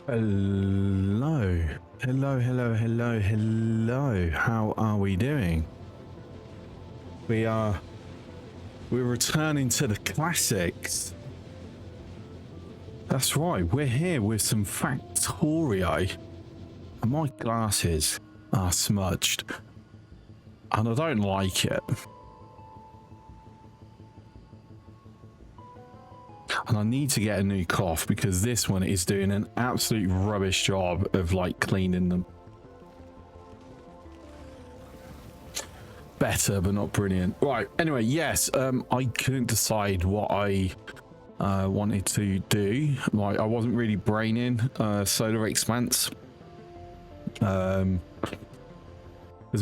Hello. Hello, hello, hello, hello. How are we doing? We're returning to the classics. That's right, we're here with some Factorio. And my glasses are smudged. And I don't like it. And I need to get a new cloth because this one is doing an absolute rubbish job of like cleaning them. Better, but not brilliant. Right, anyway, yes, I couldn't decide what I wanted to do. Like, I wasn't really braining Solar Expanse. As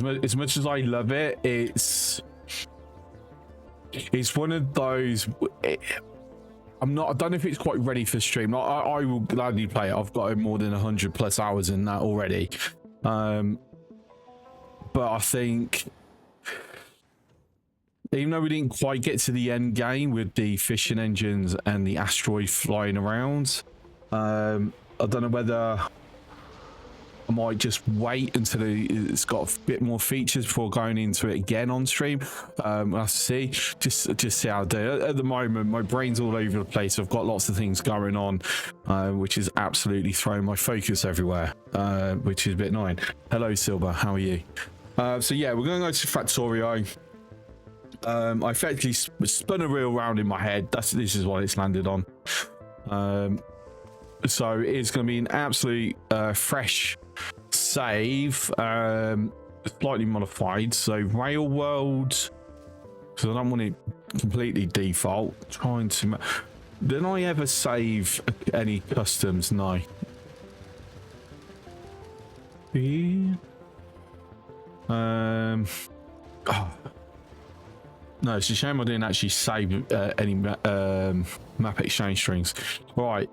much as I love it, it's one of those. I don't know if it's quite ready for stream. I will gladly play it. I've got more than 100+ hours in that already. But I think, even though we didn't quite get to the end game with the fishing engines and the asteroid flying around, I don't know whether I might just wait until it's got a bit more features before going into it again on stream. We'll have to see. Just see how I do. At the moment, my brain's all over the place. I've got lots of things going on, which is absolutely throwing my focus everywhere, which is a bit annoying. Hello, Silver. How are you? So yeah, we're going to go to Factorio. I effectively spun a reel around in my head. This is what it's landed on. So it's going to be an absolute fresh save, slightly modified. So rail world, because I don't want it completely default. Trying to, did I ever save any customs? No. Oh. No, it's a shame I didn't actually save any map exchange strings. Right.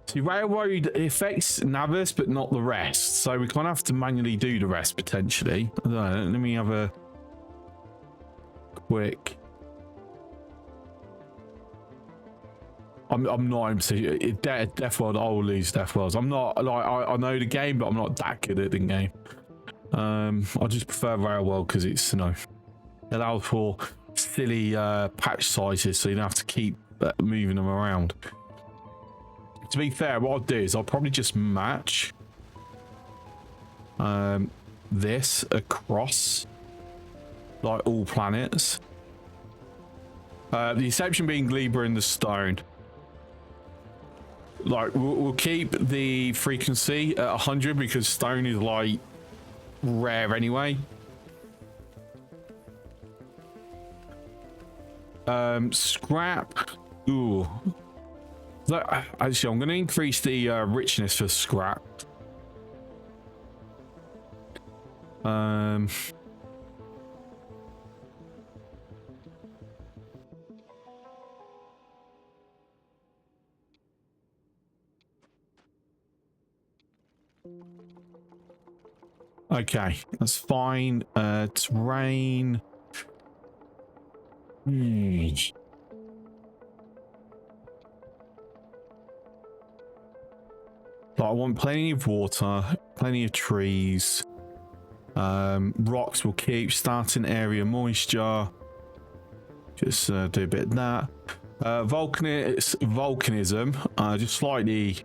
See, railroad affects Navis, but not the rest. So we kind of have to manually do the rest potentially. I don't know. Let me have a quick. I'm not. Death World. I will lose Death Worlds. I'm not like I know the game, but I'm not that good at the game. I just prefer Rail World because it's, you know, allows for silly patch sizes, so you don't have to keep moving them around. To be fair, what I'll do is I'll probably just match this across like all planets. The exception being Libra and the Stone. Like we'll keep the frequency at 100 because Stone is like rare anyway. Scrap. Ooh. Actually, I'm going to increase the richness for scrap. Okay, that's fine. Terrain. But I want plenty of water, plenty of trees. Rocks will keep. Starting area moisture. Just do a bit of that. Volcanism. Just slightly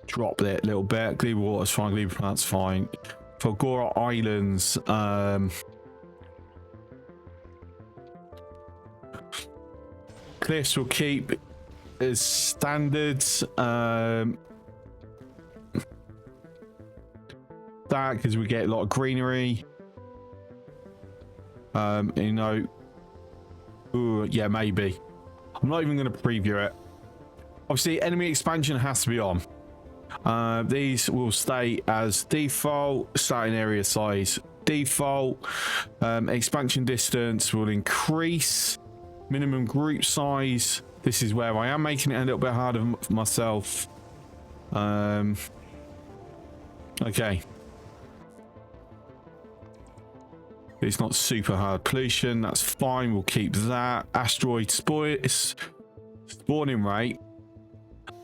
drop it a little bit. Gleba water's fine. Gleba plant's fine. Fulgora Islands. Cliffs will keep as standards. That because we get a lot of greenery. You know. Ooh, yeah, maybe. I'm not even going to preview it. Obviously, enemy expansion has to be on. These will stay as default. Starting area size default. Expansion distance will increase. Minimum group size. This is where I am making it a little bit harder for myself. Okay. It's not super hard. Pollution, that's fine. We'll keep that. Asteroid spawning rate.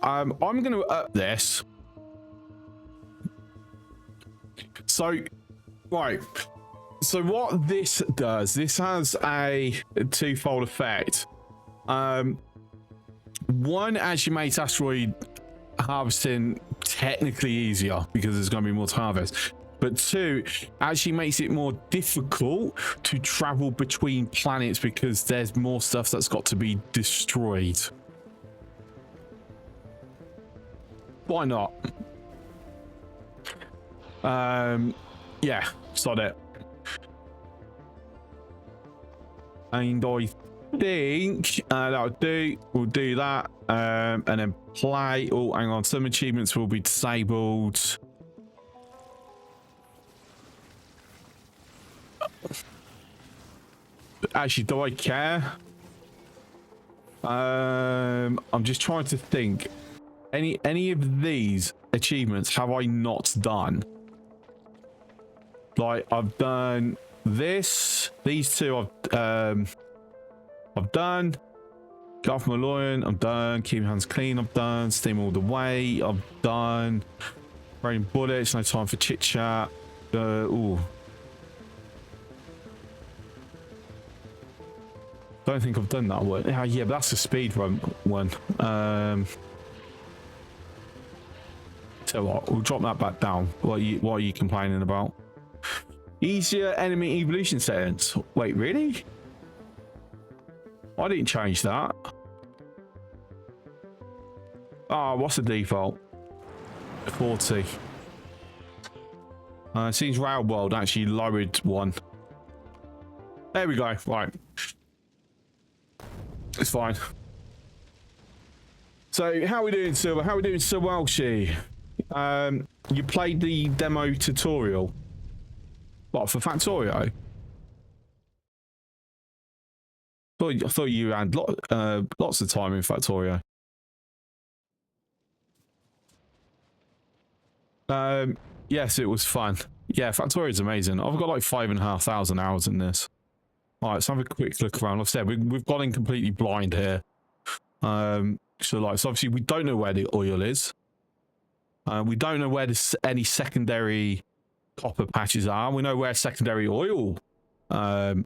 I'm going to up this. So, right. So what this does, this has a twofold effect. One, actually makes asteroid harvesting technically easier because there's going to be more to harvest. But two, actually makes it more difficult to travel between planets because there's more stuff that's got to be destroyed. Why not? Yeah, sod it. And I think that'll do. We'll do that. And then play. Oh, hang on. Some achievements will be disabled. Actually, do I care? I'm just trying to think. Any of these achievements have I not done? Like, I've done this. These two I've done. Get off my lawn, I'm done. Keep your hands clean, I'm done. Steam all the way, I'm done. Raining bullets, no time for chit chat. Ooh. Don't think I've done that one. Yeah, but that's a speed run one. So what? We'll drop that back down. What are you complaining about? Easier enemy evolution settings. Wait, really? I didn't change that. What's the default? 40. Seems Rail World actually lowered one. There we go. Right. It's fine. So, how are we doing, Silver? How are we doing, Sir Welshie? You played the demo tutorial. What, for Factorio? I thought you had lots of time in Factorio. Yes, it was fun. Yeah, Factorio is amazing. I've got like 5,500 hours in this. All right, let's have a quick look around. Like I said, we've gone in completely blind here. So obviously we don't know where the oil is. We don't know where any secondary copper patches are. We know where secondary oil, iron.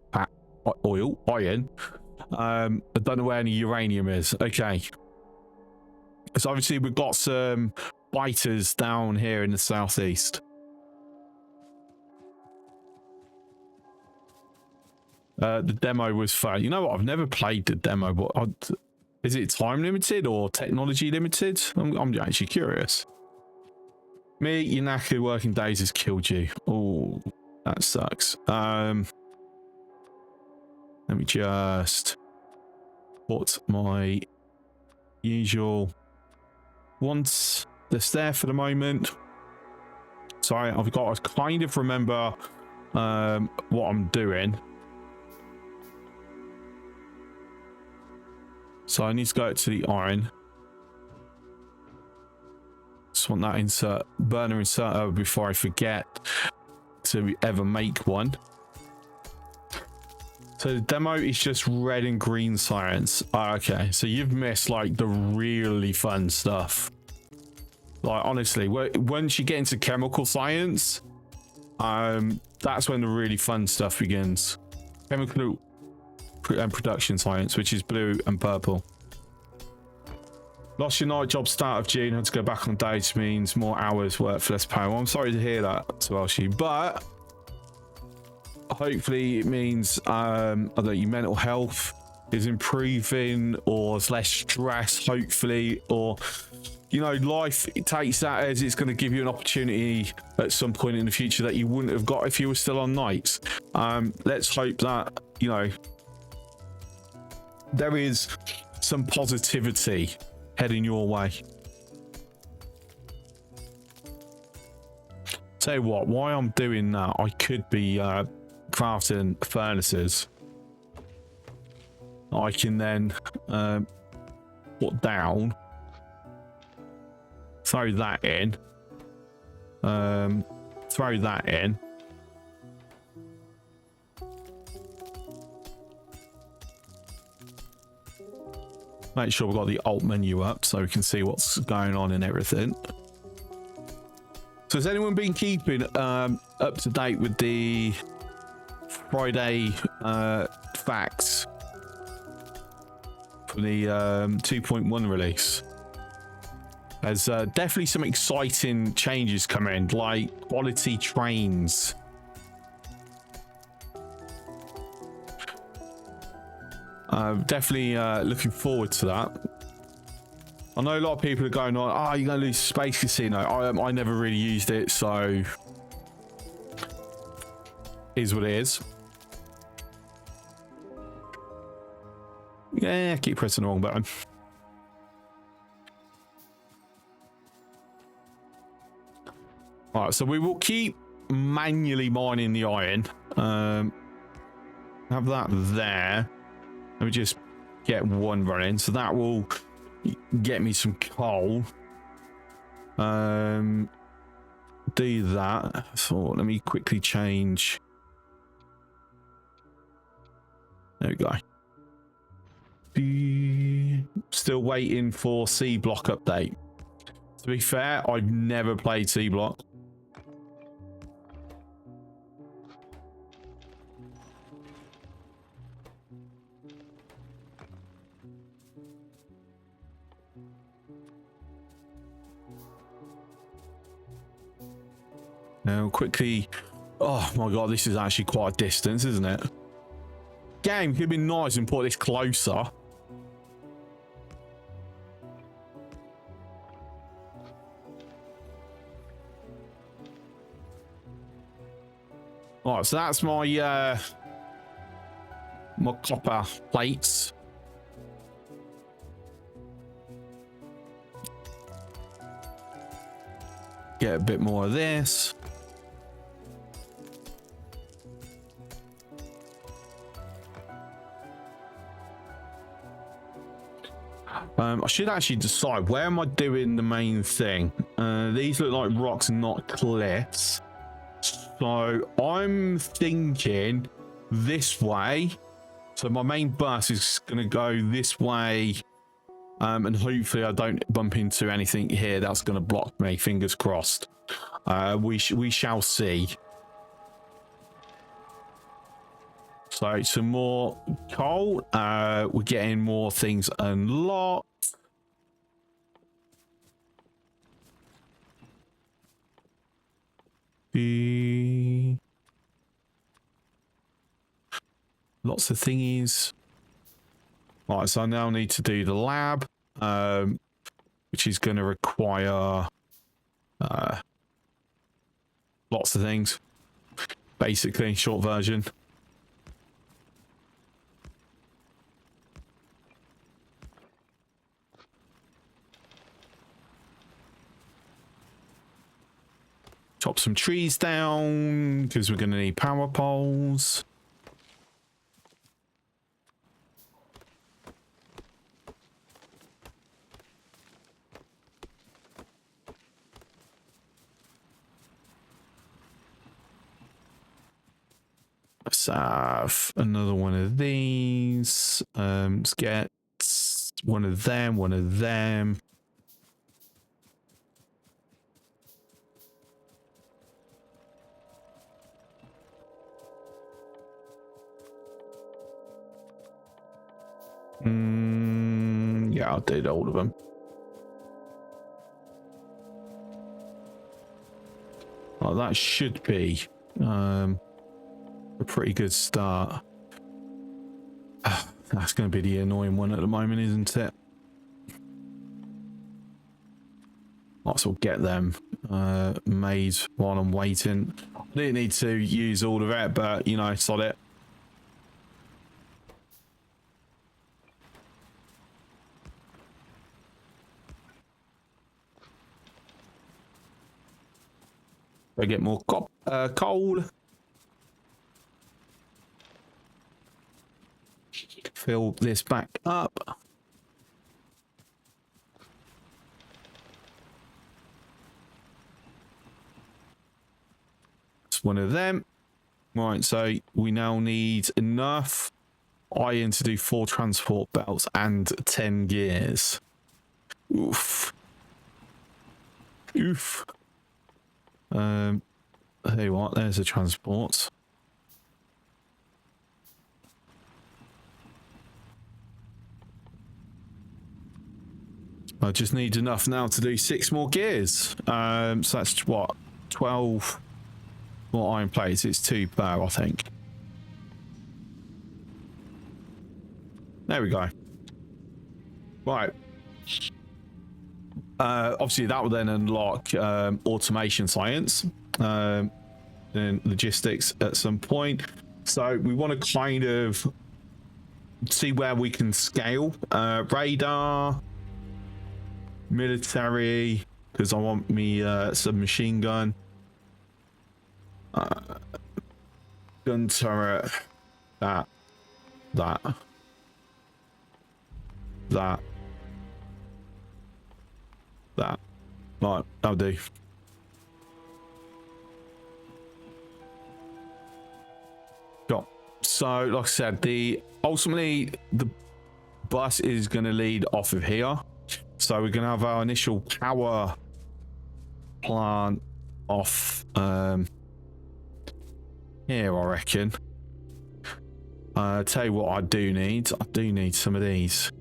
I don't know where any uranium is. Okay. So obviously we've got some biters down here in the southeast. The demo was fun. You know what? I've never played the demo, but is it time limited or technology limited? I'm actually curious. Me, your knackered working days has killed you. Oh, that sucks. Let me just put my usual wants that's there for the moment. Sorry, I've got to kind of remember what I'm doing. So I need to go to the iron. Just want that burner inserter before I forget to ever make one. So the demo is just red and green science. Okay, so you've missed like the really fun stuff. Like honestly, once you get into chemical science, that's when the really fun stuff begins. Chemical and production science, which is blue and purple. Lost your night job start of June, had to go back on days, means more hours work for less pay. Well, I'm sorry to hear that, Welshie, but hopefully it means that your mental health is improving, or there's less stress, hopefully, or you know, life, it takes that as it's going to give you an opportunity at some point in the future that you wouldn't have got if you were still on nights. Let's hope that, you know, there is some positivity heading your way. Tell you what, while I'm doing that, I could be crafting furnaces. I can then put down, throw that in, throw that in. Make sure we've got the alt menu up so we can see what's going on and everything. So has anyone been keeping up to date with the Friday facts for the 2.1 release? There's definitely some exciting changes coming, like quality trains. Definitely looking forward to that. I know a lot of people are going on, oh, you're going to lose Space Casino. I never really used it, so is what it is. Yeah, keep pressing the wrong button. All right, so we will keep manually mining the iron. Have that there. Let me just get one running. So that will get me some coal. Do that. So let me quickly change. There we go. Still waiting for C block update. To be fair, I've never played C block. Now quickly, oh my god, this is actually quite a distance, isn't it? Game could be nice and put this closer. All right, so that's my my copper plates. Get a bit more of this. I should actually decide, where am I doing the main thing? These look like rocks, not cliffs. So I'm thinking this way. So my main bus is going to go this way. And hopefully I don't bump into anything here that's going to block me. Fingers crossed. We shall see. So some more coal. We're getting more things unlocked. Lots of thingies. Right, so I now need to do the lab, which is going to require lots of things. Basically, short version. Chop some trees down because we're going to need power poles. Let's have another one of these. Let's get one of them, one of them. Yeah, I'll do all of them. Oh, that should be a pretty good start. That's going to be the annoying one at the moment, isn't it? Might as well get them made while I'm waiting. I didn't need to use all of it, but you know, sod it. I get more coal. Fill this back up. It's one of them. Right, so we now need enough Iron to do 4 transport belts and 10 gears. Oof. Oof. Hey, what? There's a transport. I just need enough now to do 6 more gears. So that's what? 12 more iron plates. It's 2 per, I think. There we go. Right. Obviously, that will then unlock automation science and logistics at some point. So we want to kind of see where we can scale. Radar, military, because I want me submachine gun, gun turret, that. Right, that'll do. Got. So, like I said, ultimately the bus is going to lead off of here. So we're going to have our initial power plant off here, I reckon. Tell you what I do need some of these.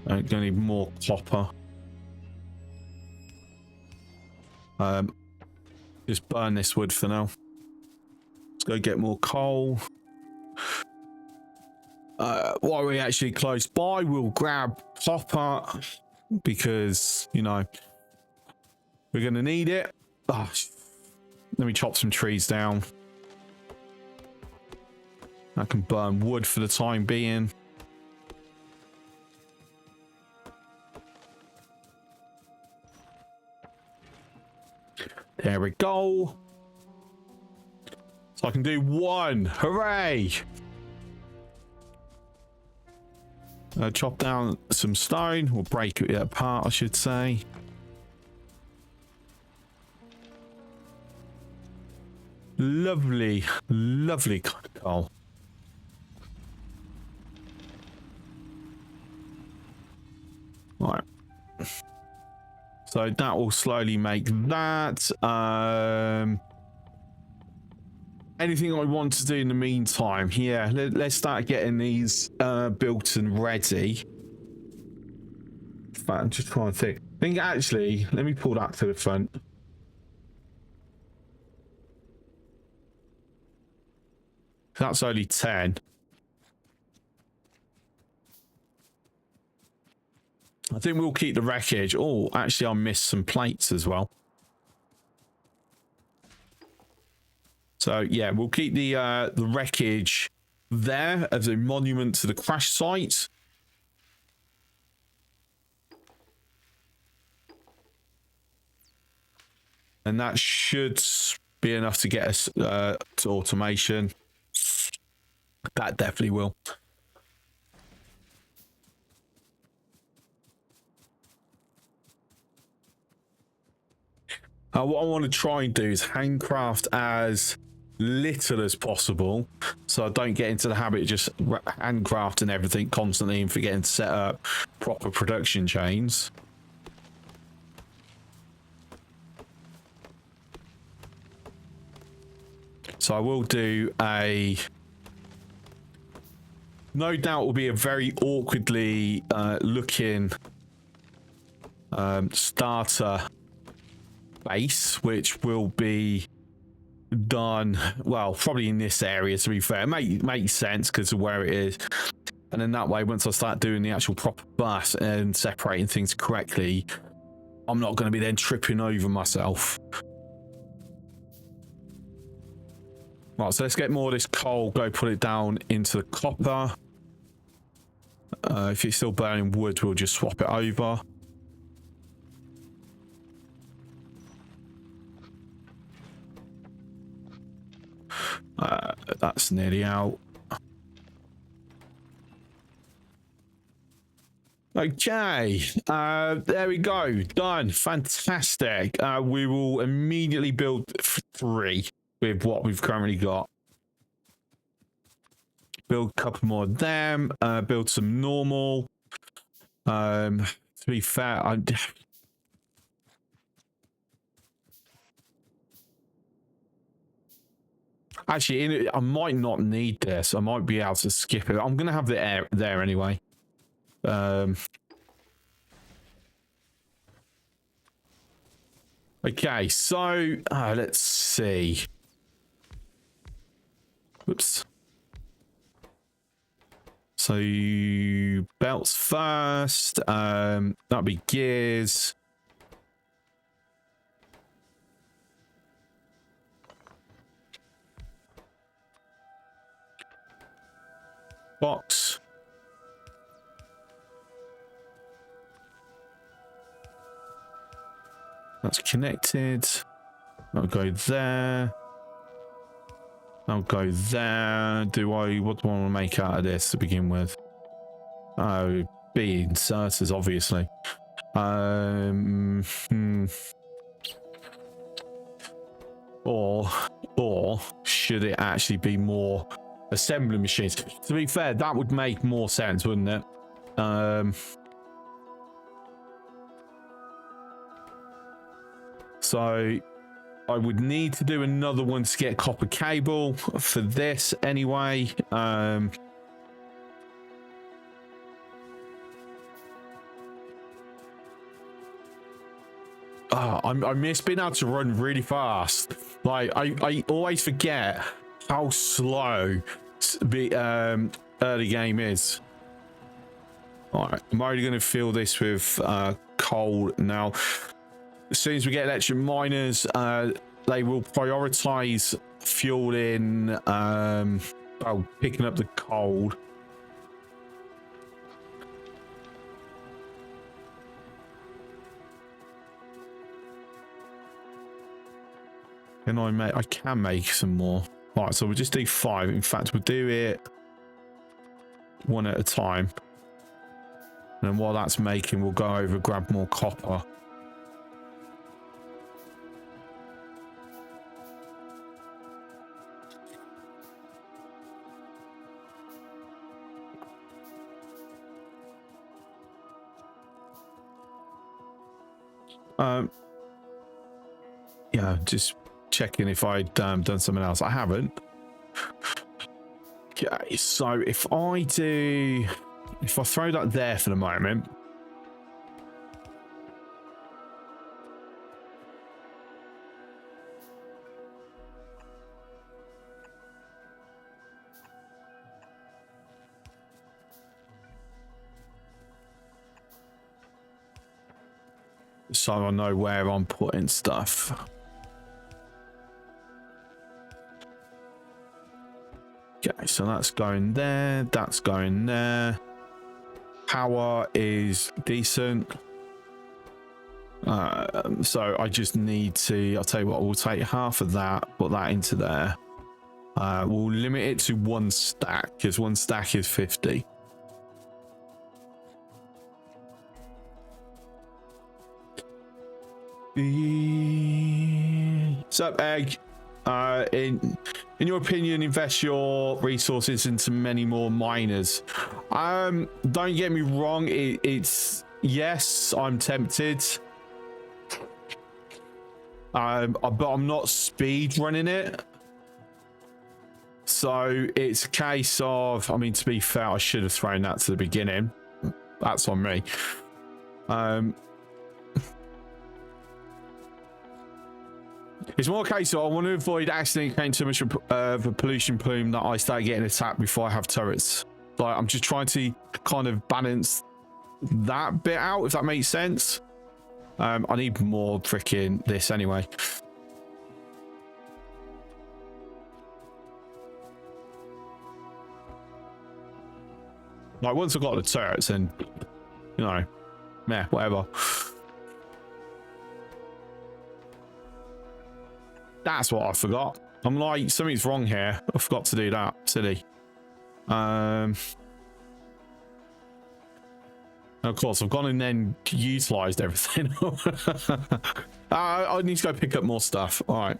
I'm gonna need more copper. Just burn this wood for now. Let's go get more coal. While we're actually close by, we'll grab copper because, you know, we're gonna need it. Oh, let me chop some trees down. I can burn wood for the time being. There we go. So I can do 1. Hooray! Chop down some stone, or break it apart, I should say. Lovely, lovely coal. Right. So that will slowly make that. Anything I want to do in the meantime? Yeah, let's start getting these built and ready. But I'm just trying to think. I think actually, let me pull that to the front. That's only 10. I think we'll keep the wreckage. Oh, actually, I missed some plates as well. So yeah, we'll keep the wreckage there as a monument to the crash site. And that should be enough to get us to automation. That definitely will. What I want to try and do is handcraft as little as possible, so I don't get into the habit of just handcrafting everything constantly and forgetting to set up proper production chains. So I will do a... No doubt will be a very awkwardly looking starter base, which will be done, well, probably in this area, to be fair. It makes sense because of where it is. And then that way, once I start doing the actual proper bus and separating things correctly, I'm not going to be then tripping over myself. Right, so let's get more of this coal, go put it down into the copper. If it's still burning wood, we'll just swap it over. That's nearly out. Okay, there we go. Done. Fantastic. We will immediately build 3 with what we've currently got. Build a couple more of them. Build some normal. To be fair, actually, I might not need this. I might be able to skip it. I'm going to have the air there anyway. Okay, so let's see. Whoops. So belts first. That'll be gears. Box. That's connected. I'll go there. I'll go there. What do I want to make out of this to begin with? Oh, B inserters, obviously. Or should it actually be more assembly machines? To be fair, that would make more sense, wouldn't it? So I would need to do another one to get copper cable for this anyway. I miss being able to run really fast. Like I always forget how slow the early game is. All right, I'm already going to fill this with coal now. As soon as we get electric miners, they will prioritize fueling, picking up the coal. I can make some more. All right, so we'll just do 5. In fact, we'll do it one at a time. And while that's making, we'll go over, grab more copper. Yeah, just checking if I'd done something else. I haven't. Okay, so if I throw that there for the moment. So I know where I'm putting stuff. Okay, so that's going there. That's going there. Power is decent. So I just need to, I'll tell you what, we'll take half of that, put that into there. We'll limit it to 1 stack because 1 stack is 50. Sup, Egg? In your opinion, invest your resources into many more miners. Don't get me wrong, it's yes, I'm tempted. But I'm not speed running it. So it's a case of, I mean, to be fair, I should have thrown that to the beginning. That's on me. It's more a case of I want to avoid accidentally getting too much of a pollution plume that I start getting attacked before I have turrets. Like, I'm just trying to kind of balance that bit out, if that makes sense. I need more freaking this anyway. Like, once I've got the turrets, and you know, meh, whatever. That's what I forgot. I'm like, something's wrong here. I forgot to do that. Silly. Of course, I've gone and then utilized everything. I need to go pick up more stuff. All right.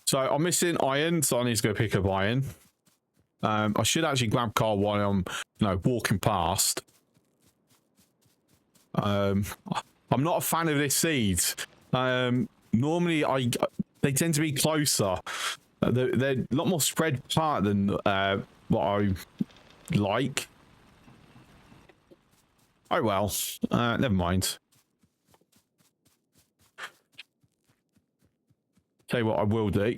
So I'm missing iron, so I need to go pick up iron. I should actually grab car while I'm, walking past. I'm not a fan of this seed. Normally, they tend to be closer. They're a lot more spread apart than what I like. Oh well, never mind. Tell you what I will do.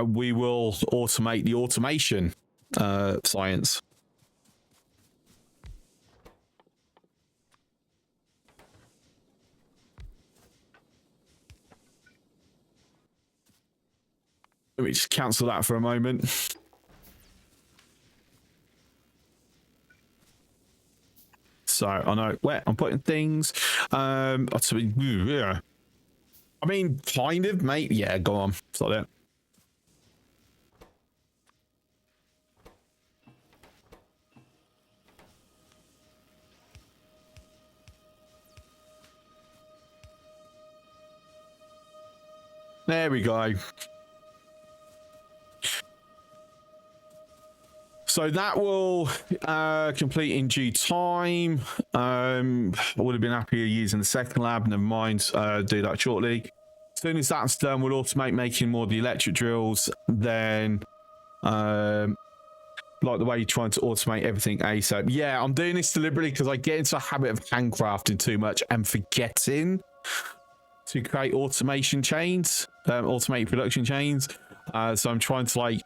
We will automate the automation science. Let me just cancel that for a moment. So I know where I'm putting things. I mean, kind of, mate. Yeah, go on. Stop that. There we go. So that will complete in due time. I would have been happier using the second lab. Never mind. Do that shortly. As soon as that's done, we'll automate making more of the electric drills. Then, like the way you're trying to automate everything ASAP. Yeah, I'm doing this deliberately because I get into a habit of handcrafting too much and forgetting to create automation chains, automated production chains. So I'm trying to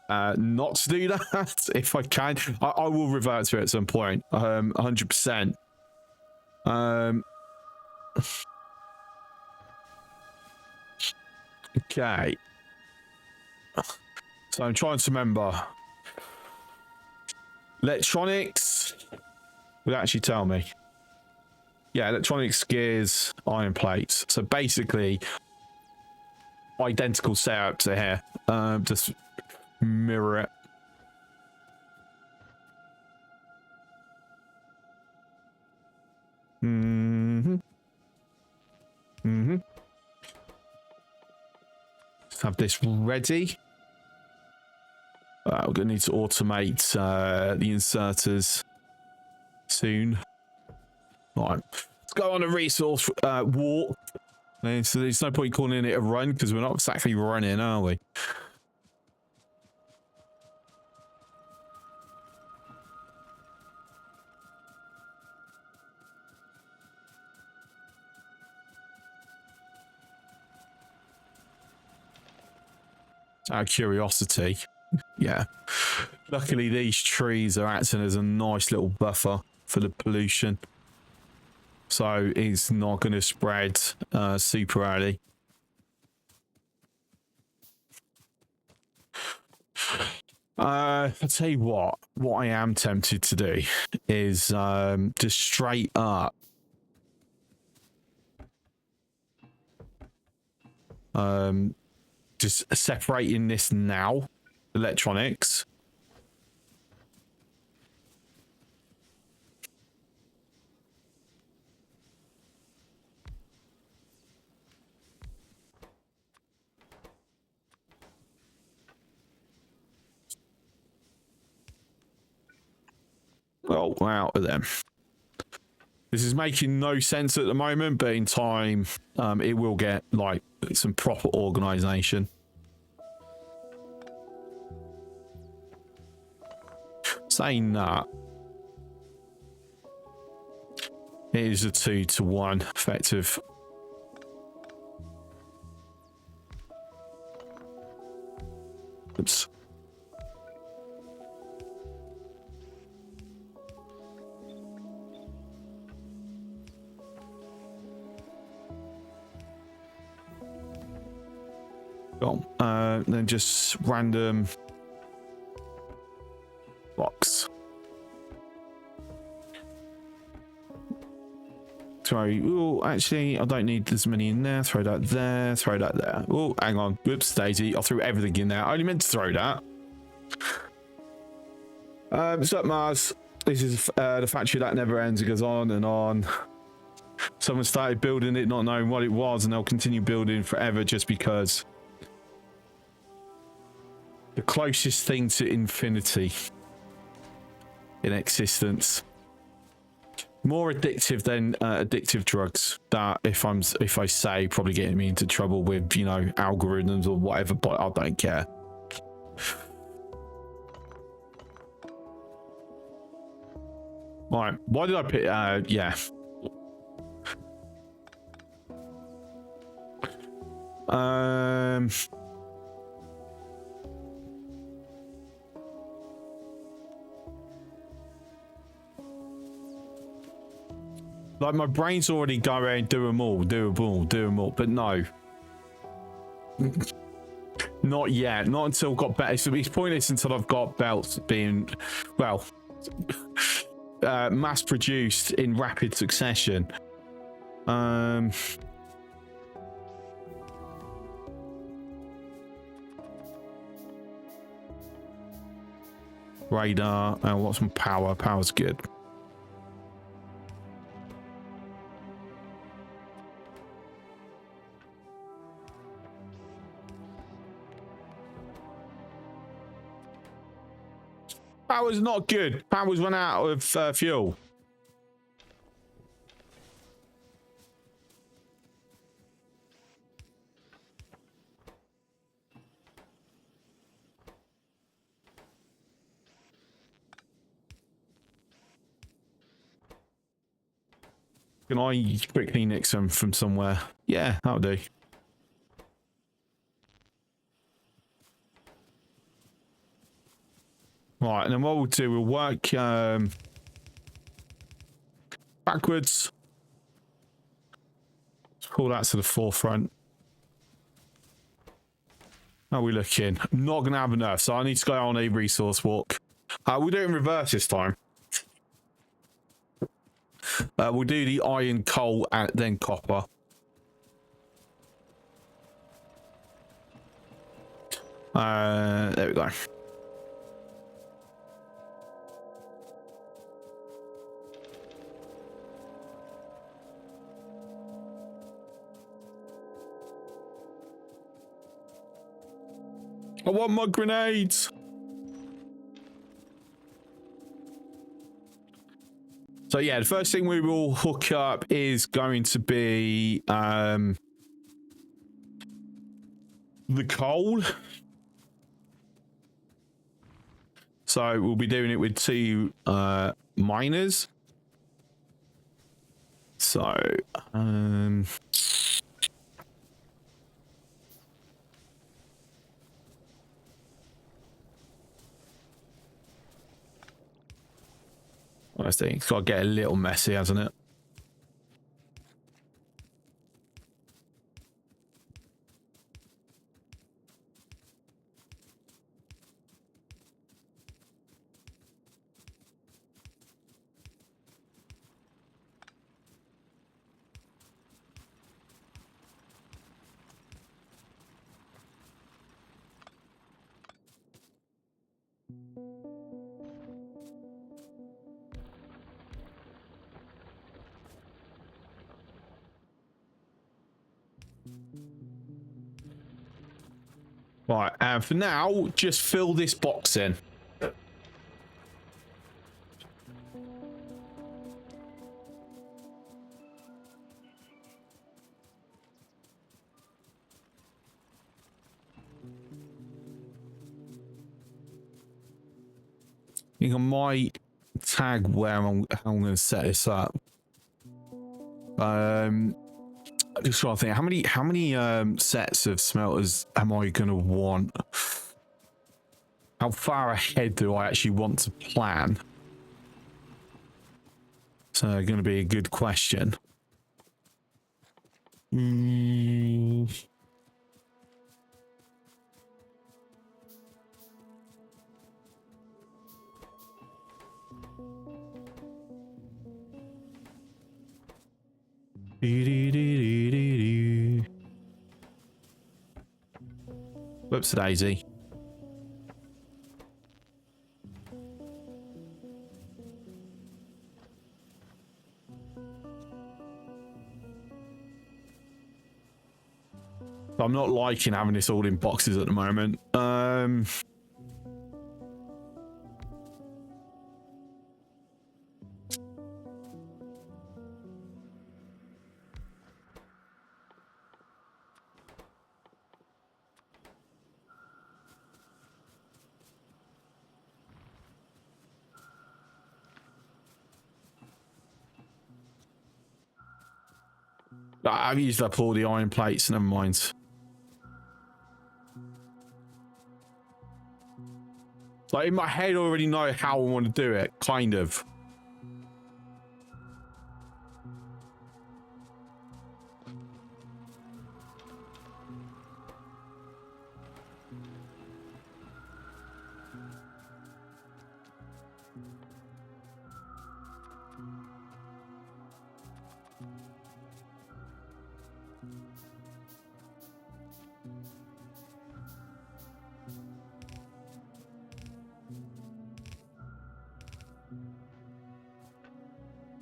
not to do that if I can. I will revert to it at some point. 100%. Okay. So I'm trying to remember. Electronics would actually tell me. Yeah, electronics, gears, iron plates. So basically, identical setup to here. Just mirror it. Let's have this ready. We're going to need to automate the inserters soon. All right, let's go on a resource walk. So there's no point calling it a run because we're not exactly running, are we? Out of curiosity, yeah. Luckily, these trees are acting as a nice little buffer for the pollution. So it's not going to spread super early. I'll tell you what I am tempted to do is just straight up just separating this now, electronics. Well, we're out of them. This is making no sense at the moment, but in time, it will get like some proper organization. Saying that, it is a 2-to-1 effective. Oops. Then just random box. Sorry. Oh, actually, I don't need as many in there. Throw that there. Throw that there. Oh, hang on. Whoops, Daisy. I threw everything in there. I only meant to throw that. So Mars. This is the factory that never ends. It goes on and on. Someone started building it, not knowing what it was, and they'll continue building forever just because. The closest thing to infinity in existence. More addictive than addictive drugs. That if I say probably getting me into trouble with, you know, algorithms or whatever, but I don't care. Right, why did I pick yeah. Like my brain's already going, do them all, but no. Not yet, not until I've got better. So it's pointless until I've got belts being, well, mass produced in rapid succession. Radar, what's my power? Power's good. Power's not good. Power's run out of fuel. Can I quickly nick some from somewhere? Yeah, that'll do. Right, and then what we'll do, we'll work backwards. Let's pull that to the forefront. How are we looking? I'm not going to have enough, so I need to go on a resource walk. We'll do it in reverse this time. We'll do the iron, coal, and then copper. There we go. I want my grenades. So yeah, the first thing we will hook up is going to be the coal. So we'll be doing it with two miners. So I think it's got to get a little messy, hasn't it? Right, and for now, just fill this box in. I think I might tag where I'm going to set this up. Just trying to think, how many sets of smelters am I going to want? How far ahead do I actually want to plan? So, going to be a good question. Whoops, daisy. I'm not liking having this all in boxes at the moment. I've used up all the iron plates, never mind. Like in my head, I already know how I want to do it, kind of.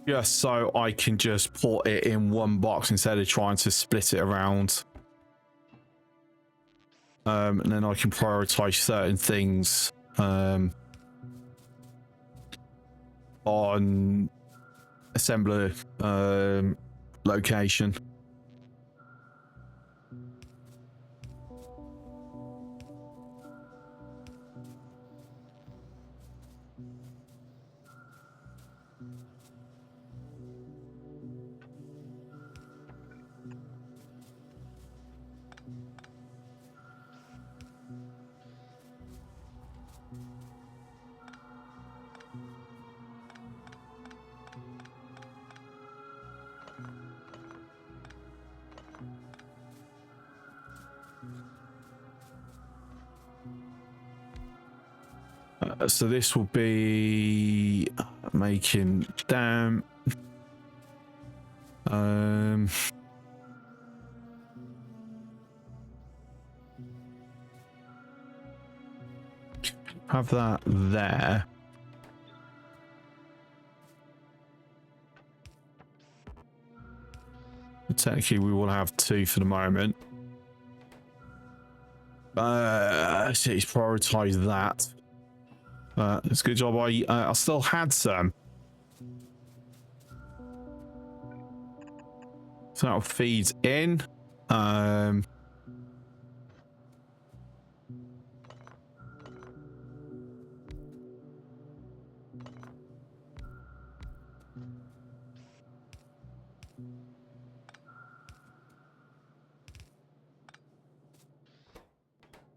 Just so I can just put it in one box instead of trying to split it around. And then I can prioritize certain things on assembler location. So this will be making damn. Have that there. Technically, we will have two for the moment. So he's prioritized that. It's a good job. I still had some. So that'll feed in.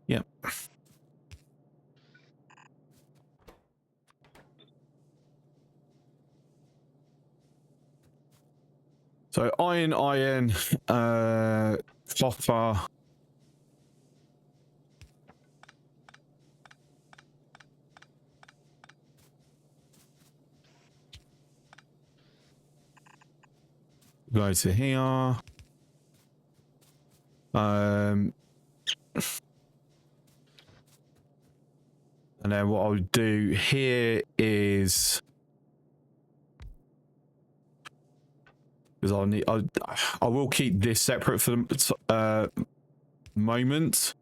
Yep. So iron, copper. Go to here. And then what I'll do here is, because I will keep this separate for the moment.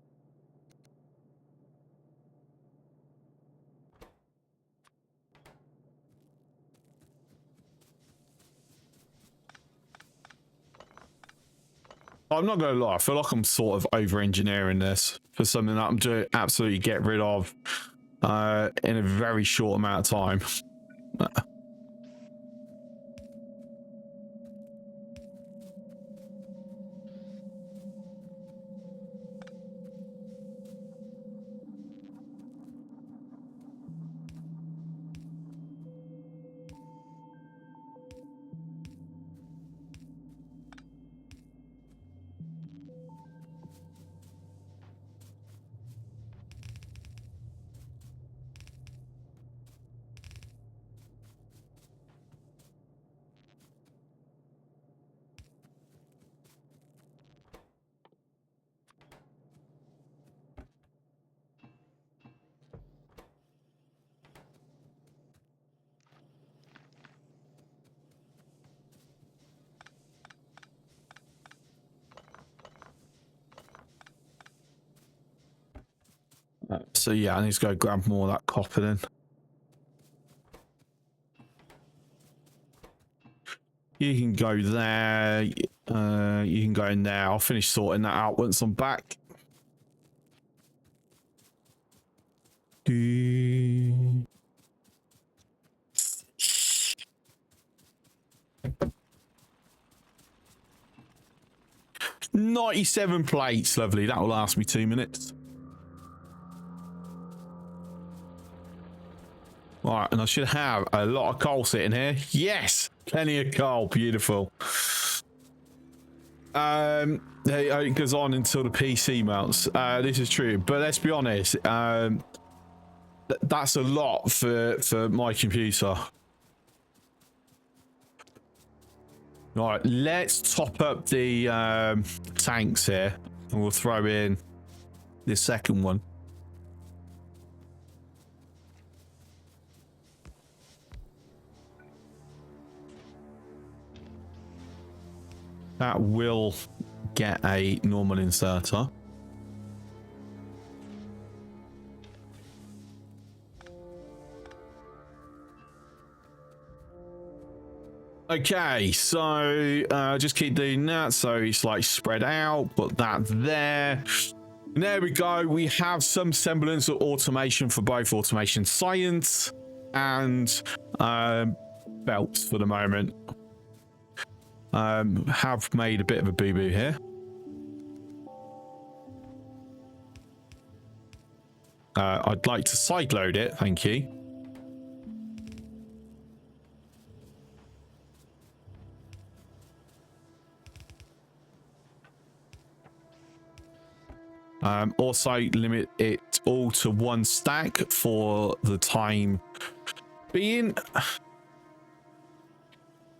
I'm not gonna lie, I feel like I'm sort of over engineering this for something that I'm doing absolutely get rid of in a very short amount of time. So yeah, I need to go grab more of that copper then. You can go there. You can go in there. I'll finish sorting that out once I'm back. 97 plates, lovely. That will last me 2 minutes. All right, and I should have a lot of coal sitting here. Yes, plenty of coal. Beautiful. It goes on until the PC melts. This is true, but let's be honest. That's a lot for my computer. All right, let's top up the tanks here, and we'll throw in the second one. That will get a normal inserter. Okay, so just keep doing that so it's like spread out, but that's there. And there we go. We have some semblance of automation for both automation science and belts for the moment. Have made a bit of a boo-boo here. I'd like to sideload it, thank you. Also limit it all to 1 stack for the time being.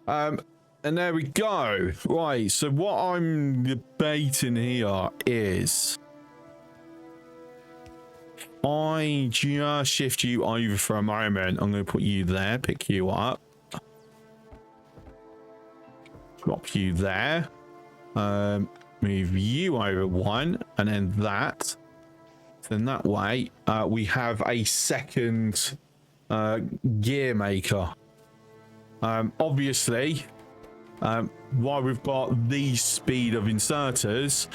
And there we go. Right, so what I'm debating here is I just shift you over for a moment. I'm going to put you there, pick you up, drop you there, move you over 1, and then that. Then that way we have a second gear maker. Obviously, while we've got the speed of inserters,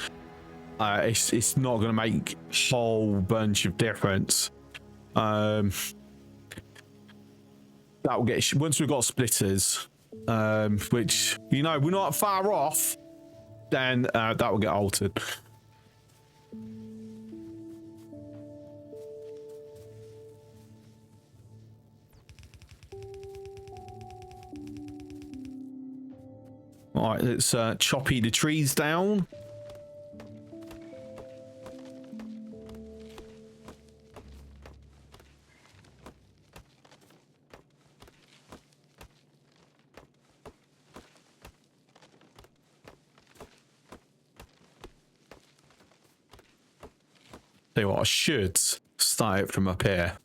it's not going to make a whole bunch of difference. That will get once we've got splitters, which, you know, we're not far off, then that will get altered. All right, let's choppy the trees down. Tell you what, I should start it from up here,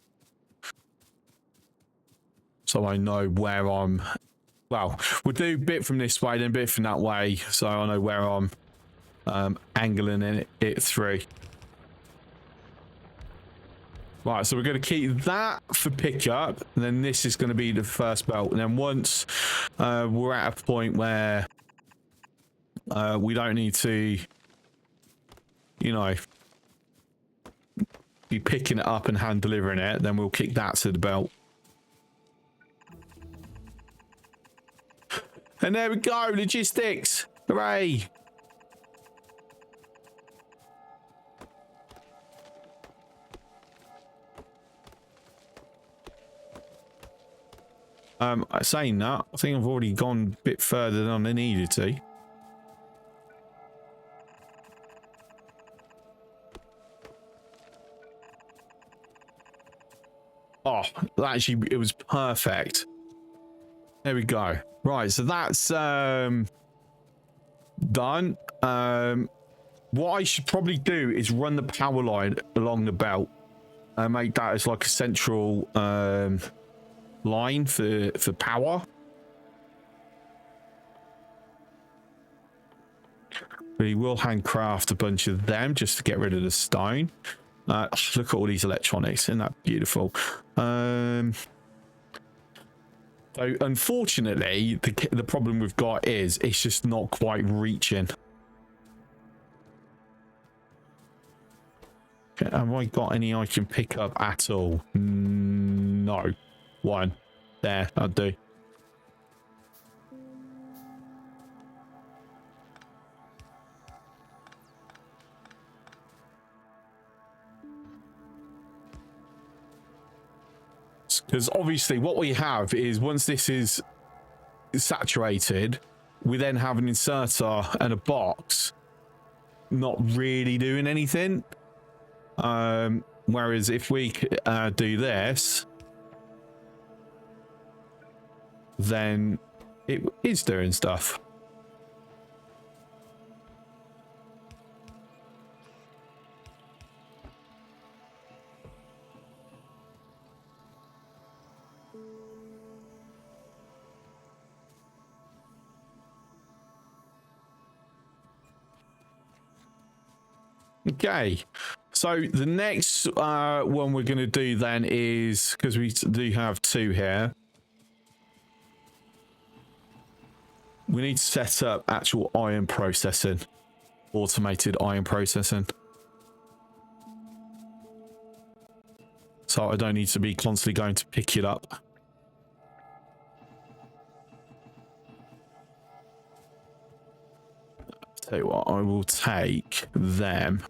so I know where I'm. Well, we'll do a bit from this way, then a bit from that way, so I know where I'm angling it through. Right, so we're going to keep that for pickup, and then this is going to be the first belt. And then once we're at a point where we don't need to, you know, be picking it up and hand delivering it, then we'll kick that to the belt. And there we go, logistics. Hooray. Saying that, I think I've already gone a bit further than I needed to. Oh, actually, it was perfect. There we go. Right, so that's done. What I should probably do is run the power line along the belt and make that as like a central line for power. We will handcraft a bunch of them just to get rid of the stone. Look at all these electronics. Isn't that beautiful? So unfortunately, the problem we've got is it's just not quite reaching. Okay, have I got any I can pick up at all? No. One. There, I do. Because obviously what we have is once this is saturated, we then have an inserter and a box not really doing anything. Whereas if we do this, then it is doing stuff. Okay, so the next one we're going to do then is, because we do have two here, we need to set up actual iron processing, automated iron processing. So I don't need to be constantly going to pick it up. Tell you what, I will take them.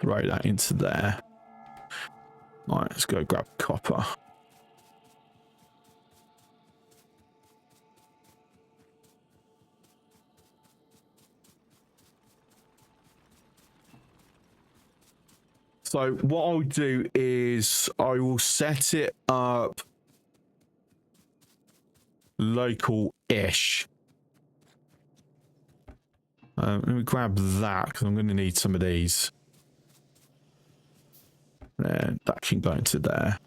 Throw that into there. All right, let's go grab copper. So what I'll do is I will set it up local-ish. Let me grab that because I'm going to need some of these. And that can go into there.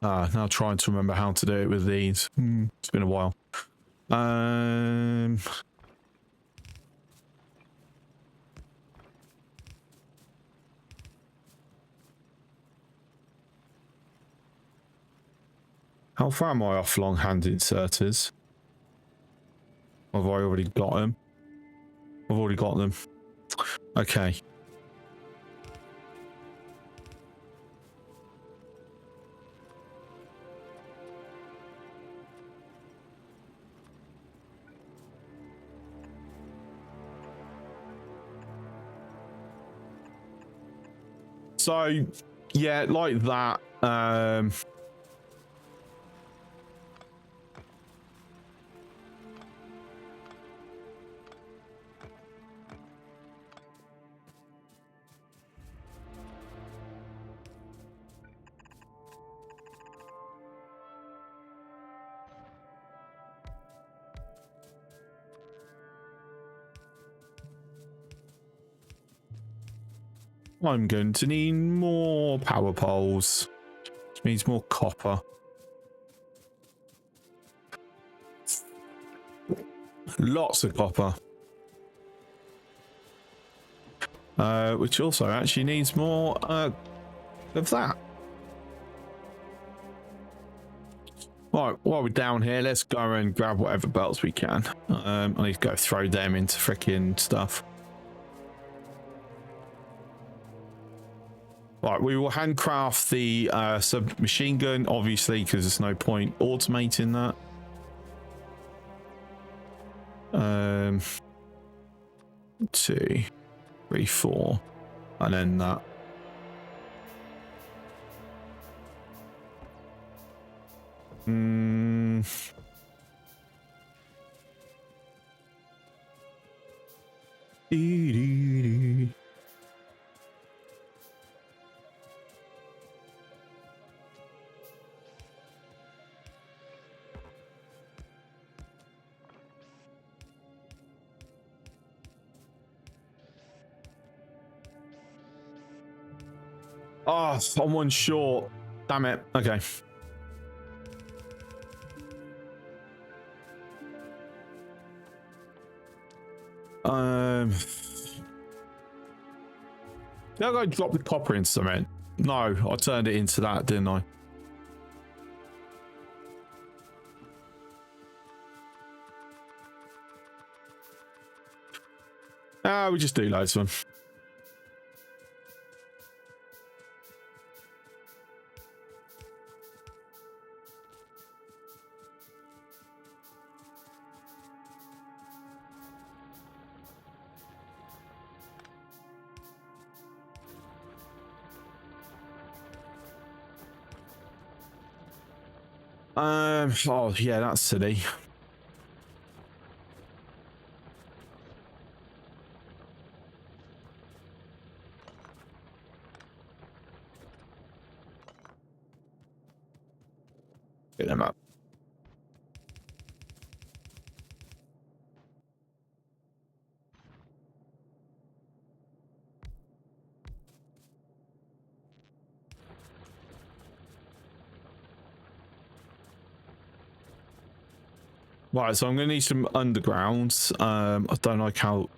Now trying to remember how to do it with these. It's been a while. How far am I off long-hand inserters? Or have I already got them? I've already got them. Okay. So, yeah, like that. I'm going to need more power poles, which means more copper. Lots of copper. Which also actually needs more of that. Right, while we're down here, let's go and grab whatever belts we can. I need to go throw them into freaking stuff. Right, we will handcraft the submachine gun, obviously, because there's no point automating that. 2, 3, 4, and then that. Oh, I'm one short. Damn it. Okay. Did I go drop the copper in cement? No, I turned it into that, didn't I? Ah, we just do loads of them. Oh yeah, that's silly. Get them up. Right, so I'm going to need some undergrounds. I don't like how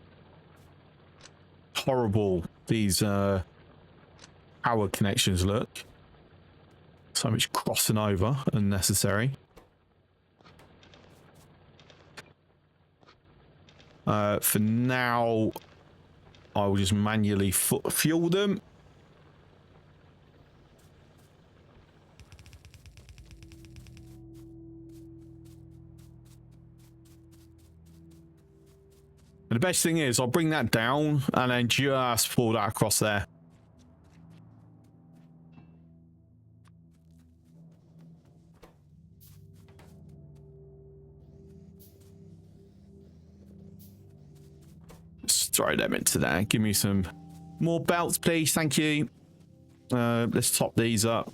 horrible these power connections look. So much crossing over, unnecessary. For now, I will just manually fuel them. And the best thing is I'll bring that down and then just pull that across there. Let's throw them into there. Give me some more belts, please. Thank you. Let's top these up.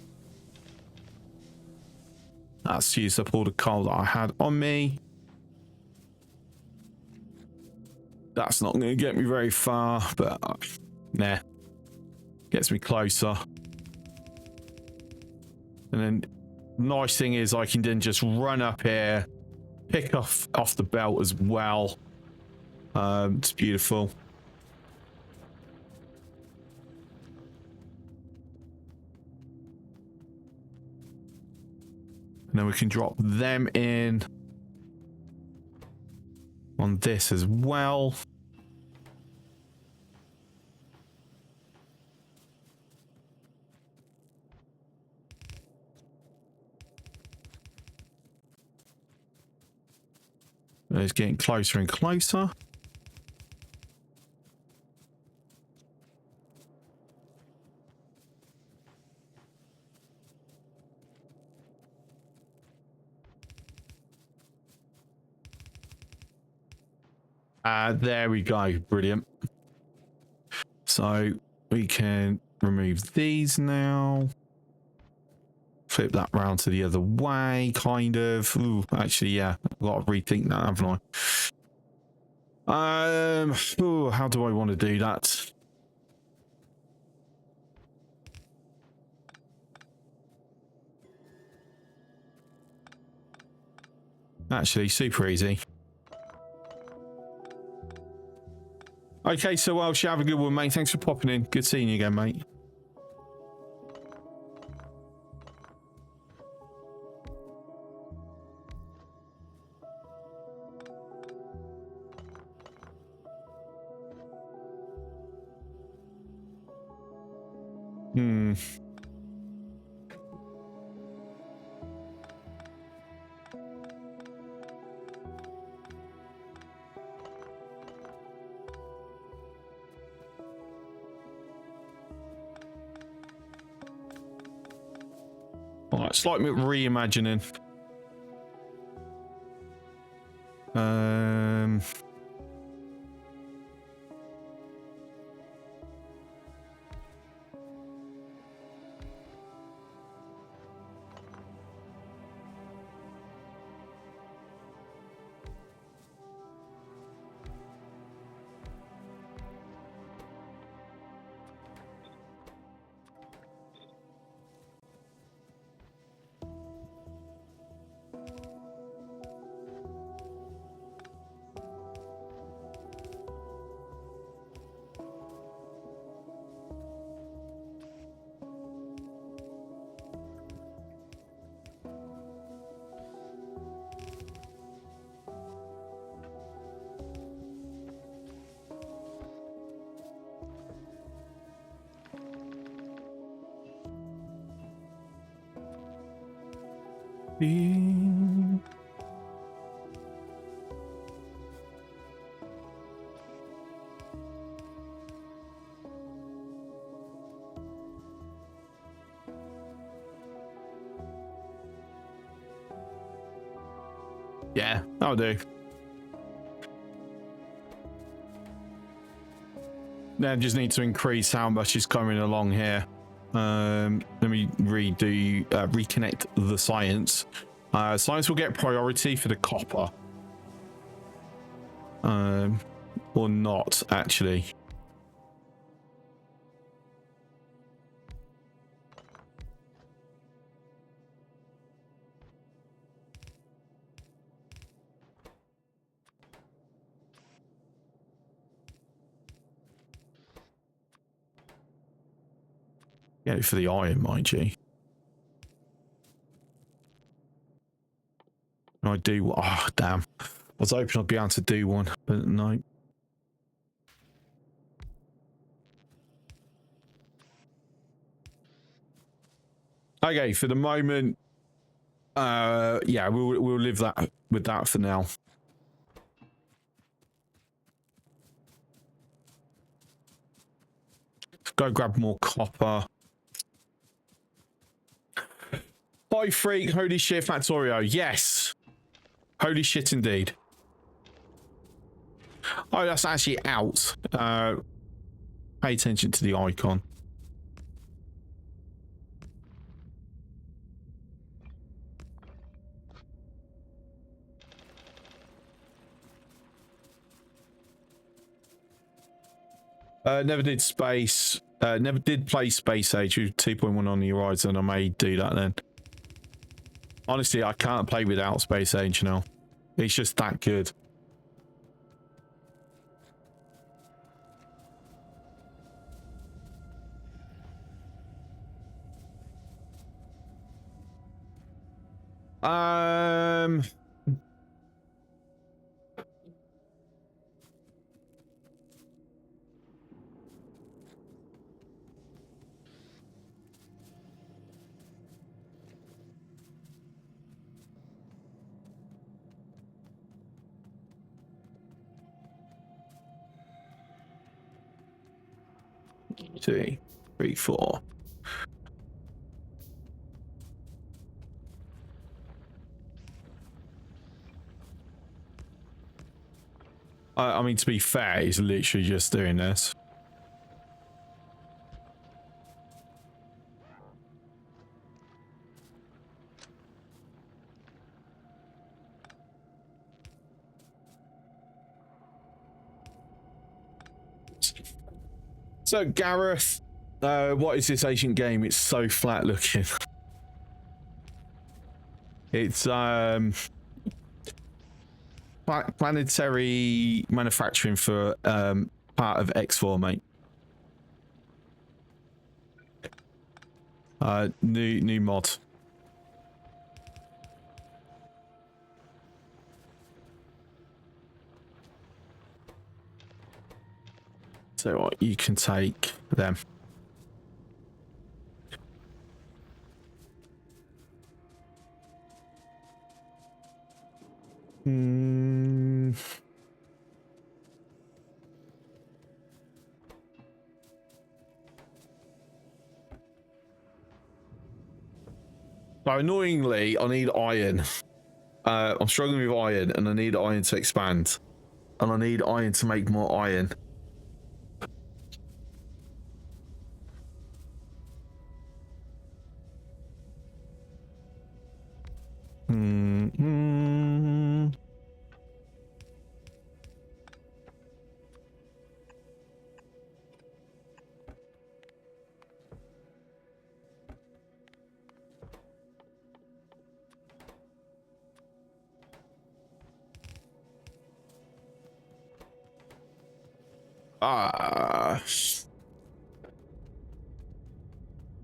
That's used up all the coal that I had on me. That's not going to get me very far, but nah. Gets me closer. And then nice thing is I can then just run up here, pick off the belt as well. It's beautiful. And then we can drop them in on this as well. It's getting closer and closer. There we go. Brilliant. So we can remove these now. Flip that round to the other way, kind of. Ooh, actually, yeah, I've got to rethink that, haven't I? Ooh, how do I want to do that? Actually, super easy. Okay, so Welsh, have a good one, mate. Thanks for popping in. Good seeing you again, mate. All right, it's like reimagining. Yeah, that'll do. Now just need to increase how much is coming along here. Let me reconnect the science. Science will get priority for the copper. Or not, actually. Go for the iron, mind you. I do. Oh, damn. I was hoping I'd be able to do one, but no. Okay, for the moment, yeah, we'll live that with that for now. Let's go grab more copper. Hi, Freak. Holy shit, Factorio. Yes. Holy shit, indeed. Oh, that's actually out. Pay attention to the icon. Never did space. Never did play Space Age with 2.1 on the horizon. I may do that then. Honestly, I can't play without Space Age now. It's just that good. Two, three, four. I mean, to be fair, he's literally just doing this. So, Gareth, what is this ancient game? It's so flat looking. It's planetary manufacturing for part of X4, mate. New mod. So what, you can take them. So annoyingly, I need iron. I'm struggling with iron, and I need iron to expand. And I need iron to make more iron.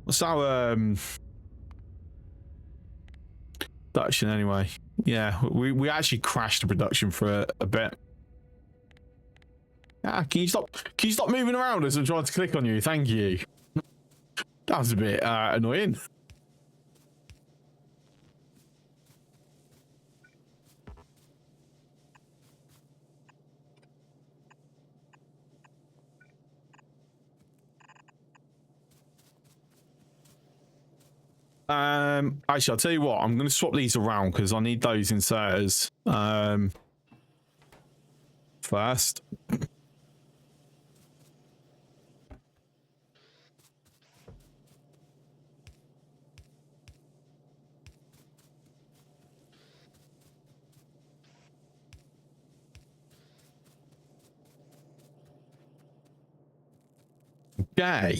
What's our production anyway? Yeah, we actually crashed the production for a bit. Ah, can you stop moving around as I'm trying to click on you? Thank you. That was a bit annoying. Actually, I'll tell you what, I'm going to swap these around because I need those inserters first. Okay.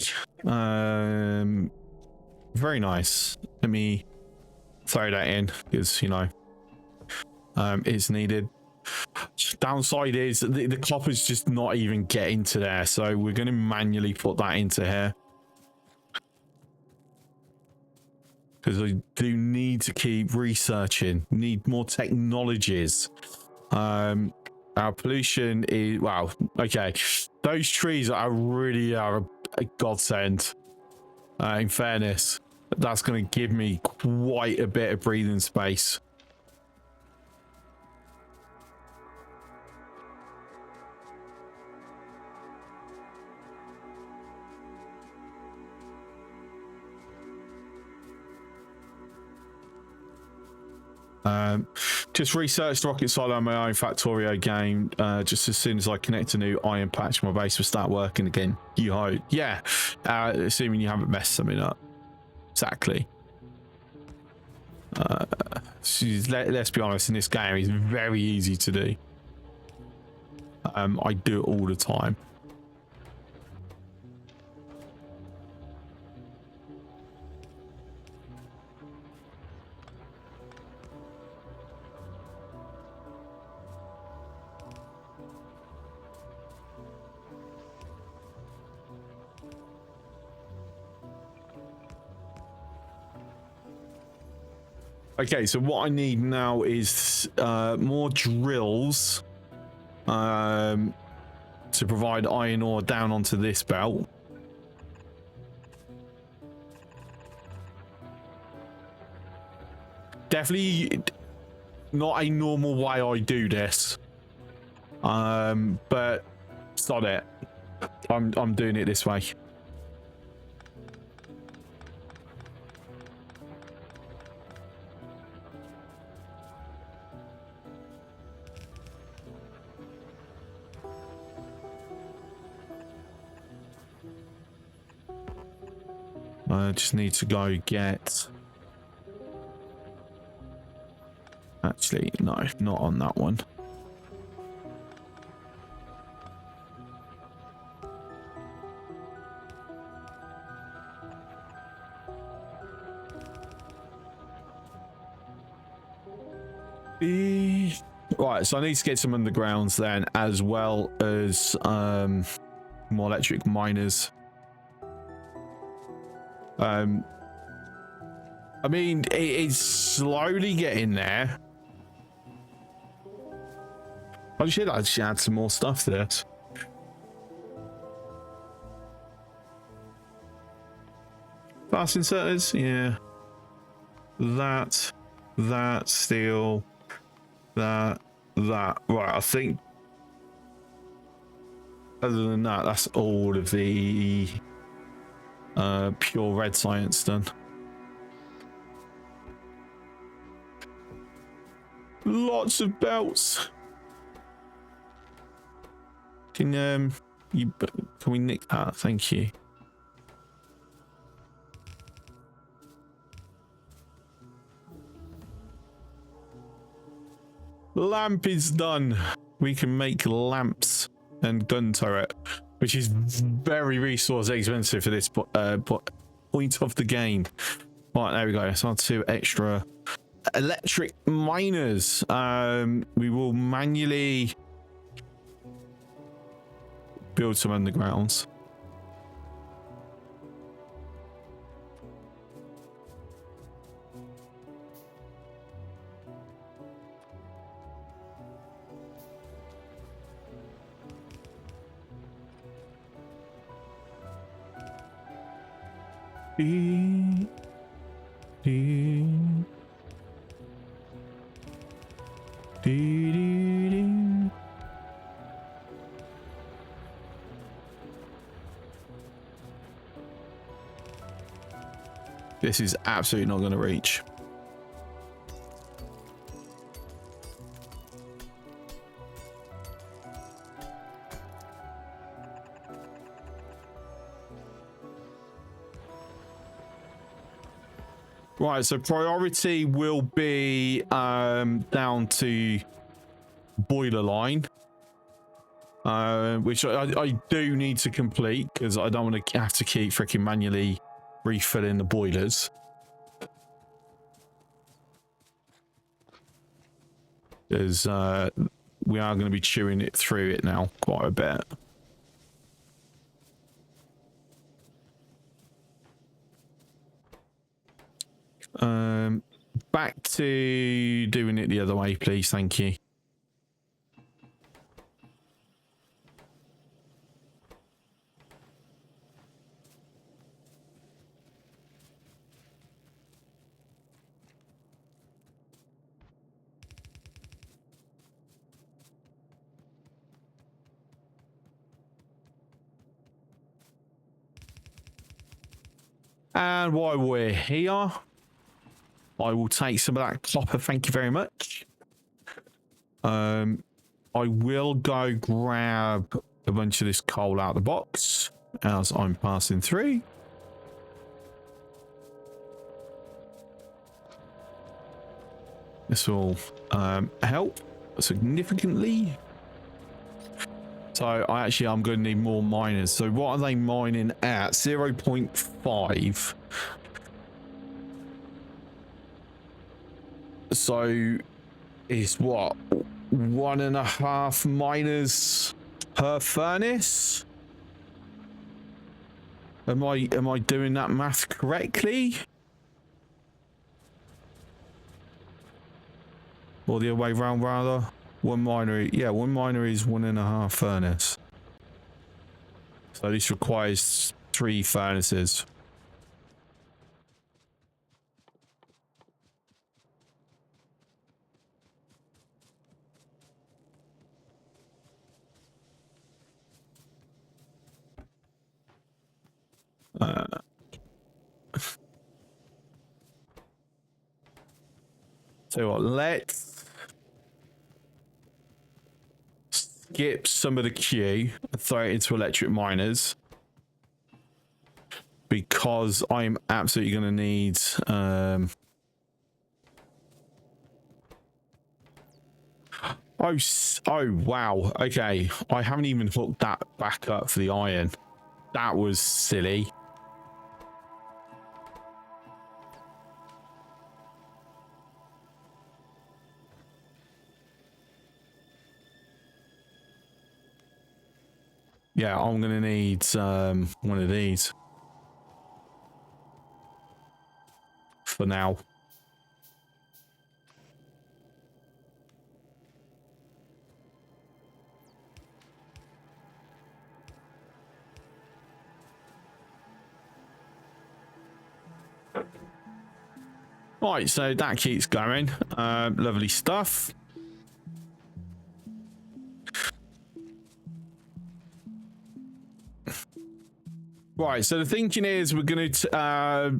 Very nice. Let me throw that in because, you know, it's needed. Downside is the copper's just not even getting to there, so we're going to manually put that into here because I do need to keep researching, need more technologies. Our pollution is, wow, okay, those trees are really a godsend. In fairness, that's going to give me quite a bit of breathing space. Just researched rocket silo on my own Factorio game. Just as soon as I connect a new iron patch, my base will start working again. You hope. Yeah, assuming you haven't messed something up. Exactly. Let's be honest, in this game, it's very easy to do. I do it all the time. Okay, so what I need now is more drills to provide iron ore down onto this belt. Definitely not a normal way I do this, but it's not it. I'm doing it this way. I just need to go get... Actually, no, not on that one. Right, so I need to get some undergrounds then, as well as more electric miners. I mean, it is slowly getting there. I should actually add some more stuff to this. Fast inserters, yeah. That, steel, that. Right, I think other than that, that's all of the pure red science done. Lots of belts. Can we nick that? Thank you. Lamp is done. We can make lamps and gun turret, which is very resource expensive for this point of the game. Right, there we go. So 2 extra electric miners. We will manually build some undergrounds. This is absolutely not going to reach. Right, so priority will be down to boiler line, which I do need to complete because I don't want to have to keep freaking manually refilling the boilers. Because we are going to be chewing it through it now quite a bit. Back to doing it the other way, please. Thank you. And while we're here, I will take some of that copper. Thank you very much. I will go grab a bunch of this coal out of the box as I'm passing through. This will help significantly. So I'm going to need more miners. So what are they mining at? 0.5. So is what, 1.5 miners per furnace? Am I doing that math correctly? Or the other way round, rather? One miner is 1.5 furnace. So this requires 3 furnaces. So what, let's skip some of the queue and throw it into electric miners, because I'm absolutely going to need oh wow, okay, I haven't even hooked that back up for the iron. That was silly. Yeah, I'm gonna need one of these for now. Right, so that keeps going. Lovely stuff. Right, so the thinking is we're going to, I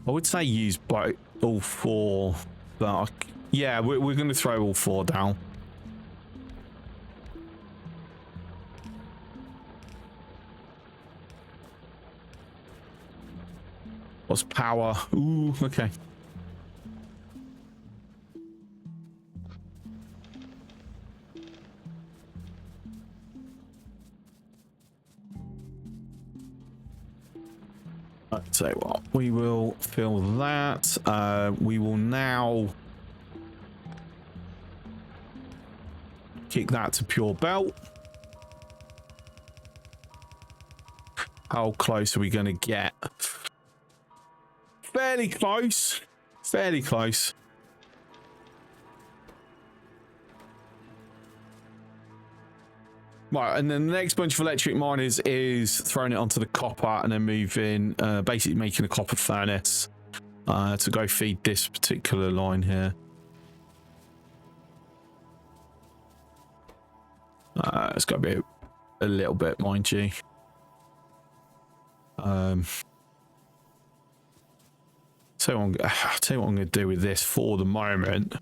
would say use both, all 4, but yeah, we're going to throw all 4 down. What's power? Ooh, okay. I'll tell you what, we will fill that. We will now kick that to pure belt. How close are we going to get? Fairly close. Fairly close. Right, and then the next bunch of electric miners is throwing it onto the copper and then moving, basically making a copper furnace to go feed this particular line here. It's got to be a little bit, mind you. So I'll tell you what I'm going to do with this for the moment.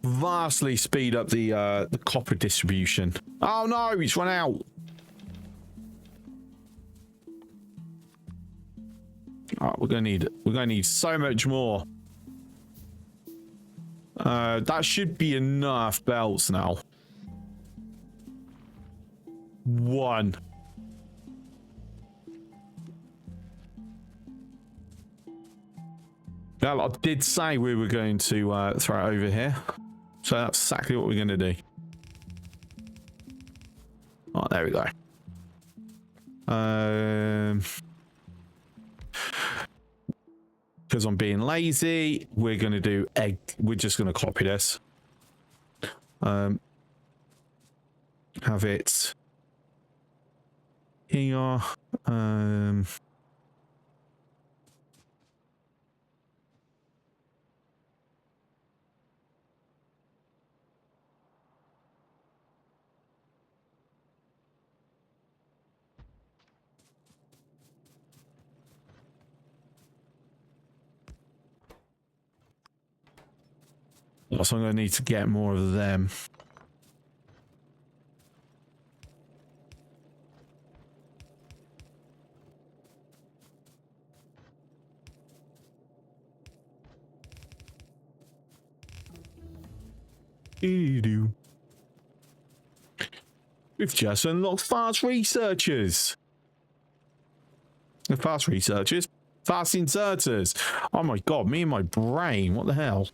Vastly speed up the copper distribution. Oh no, it's run out. Oh, we're gonna need so much more. That should be enough belts now. 1. Well, I did say we were going to throw it over here. So that's exactly what we're going to do. Oh, there we go. Because I'm being lazy, we're going to do egg. We're just going to copy this. Have it here. So I'm going to need to get more of them. We've just unlocked fast researchers. Fast researchers? Fast inserters. Oh my god, me and my brain. What the hell?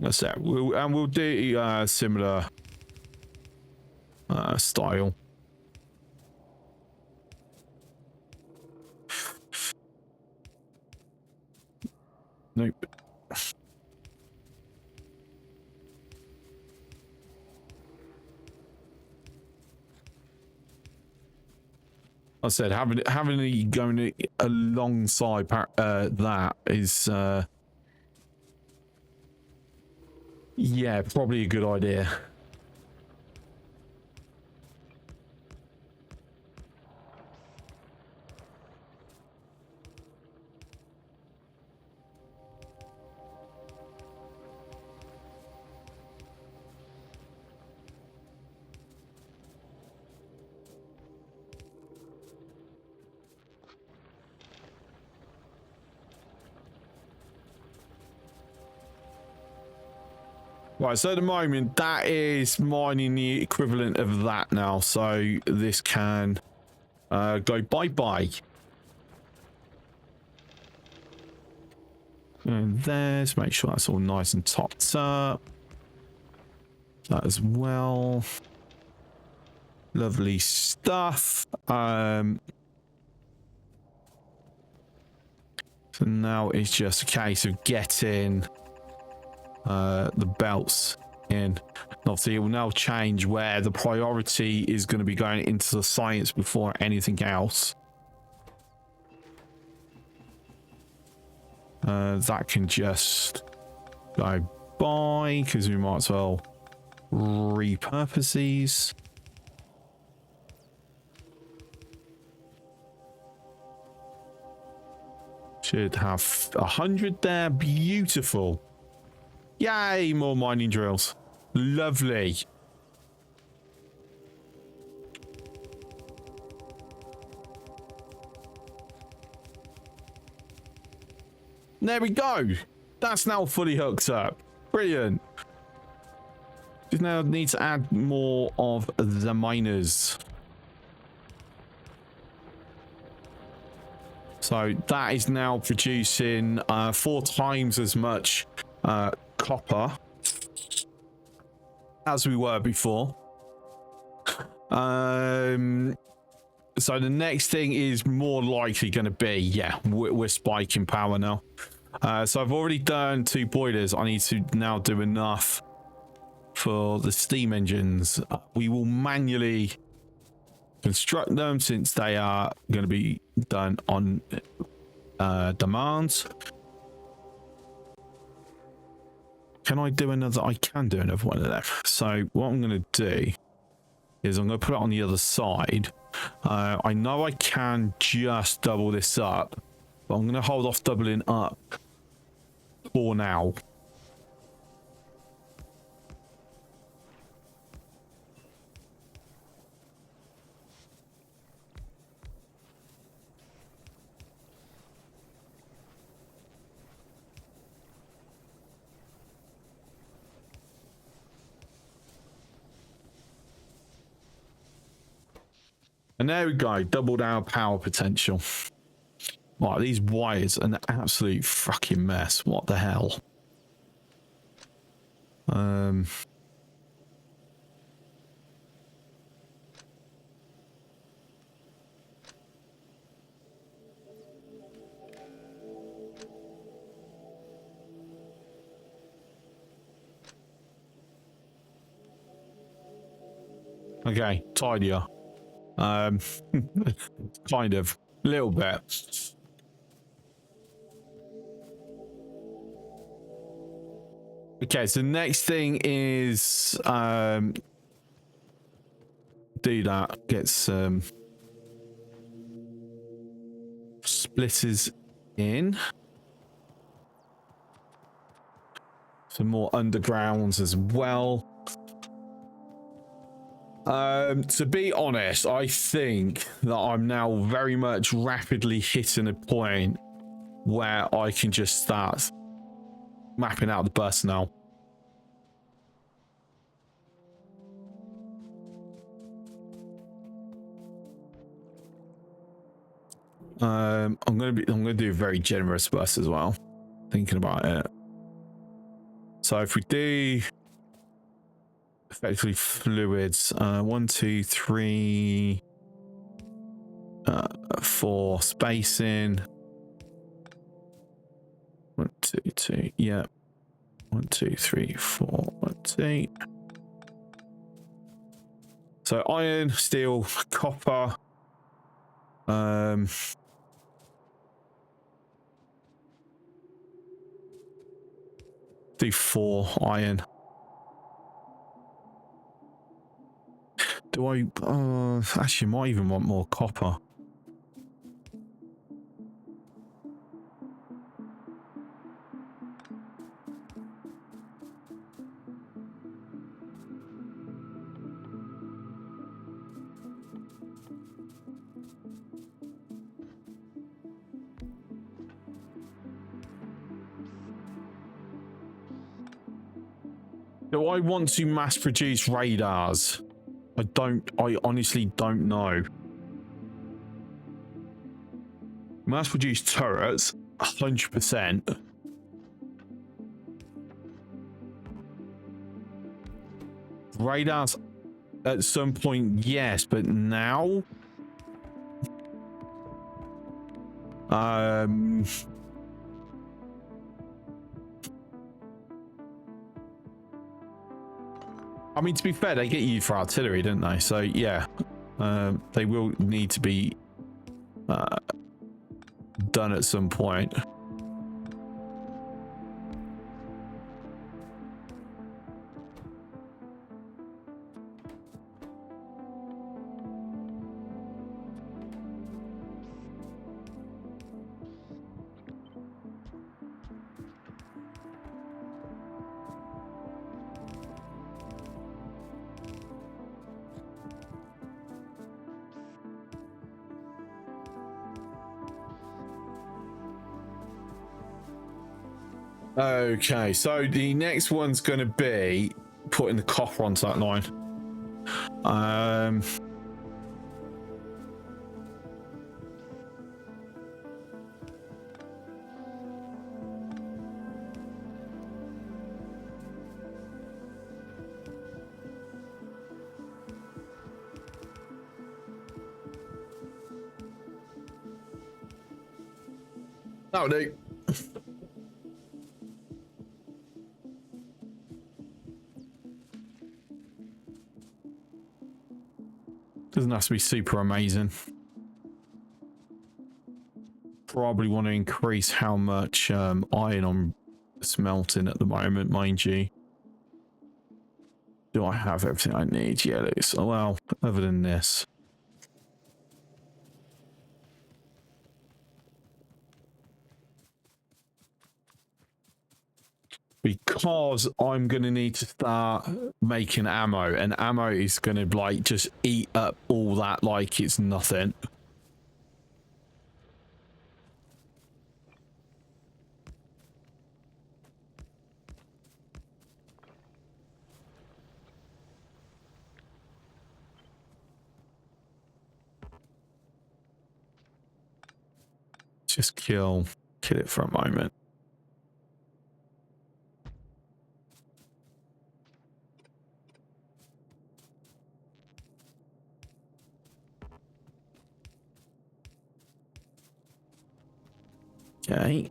That's that. We'll do similar style. Nope. I said having it going alongside that is yeah, probably a good idea. Right, so at the moment, that is mining the equivalent of that now. So this can go bye-bye. And there's, make sure that's all nice and topped up. That as well. Lovely stuff. So now it's just a case of getting the belts in. Obviously it will now change where the priority is going to be going into the science before anything else. That can just go by because we might as well repurpose these. Should have 100 there. Beautiful. Yay, more mining drills. Lovely. There we go. That's now fully hooked up. Brilliant. Just now need to add more of the miners. So that is now producing 4 times as much copper as we were before. So the next thing is more likely going to be, yeah, we're spiking power now. So I've already done 2 boilers. I need to now do enough for the steam engines. We will manually construct them since they are going to be done on demands. Can I do another? I can do another one of them. So what I'm going to do is I'm going to put it on the other side. I know I can just double this up, but I'm going to hold off doubling up for now. And there we go, doubled our power potential. Right, these wires are an absolute fucking mess. What the hell? Okay, tidier. Kind of, a little bit. Okay, so next thing is do that. Get some splitters in. Some more undergrounds as well. To be honest, I think that I'm now very much rapidly hitting a point where I can just start mapping out the personnel. I'm gonna do a very generous bus as well. Thinking about it. So if we do effectively fluids, 1, 2, 3, 4 spacing. 1, 2, 2, yeah. 1, 2, 3, 4, 1, 2. So iron, steel, copper. Do 4 iron. Do I? Actually, might even want more copper. Do I want to mass produce radars? I honestly don't know. Mass produce turrets, 100%. Radars at some point, yes, but now? I mean, to be fair, they get you for artillery, don't they? So, yeah, they will need to be done at some point. Okay, so the next one's going to be putting the copper onto that line. That'll do. Doesn't have to be super amazing. Probably want to increase how much iron I'm smelting at the moment, mind you. Do I have everything I need? Yeah, it is. Oh, well, other than this. Because I'm going to need to start making ammo, and ammo is going to like just eat up all that like it's nothing. Just kill it for a moment. Okay.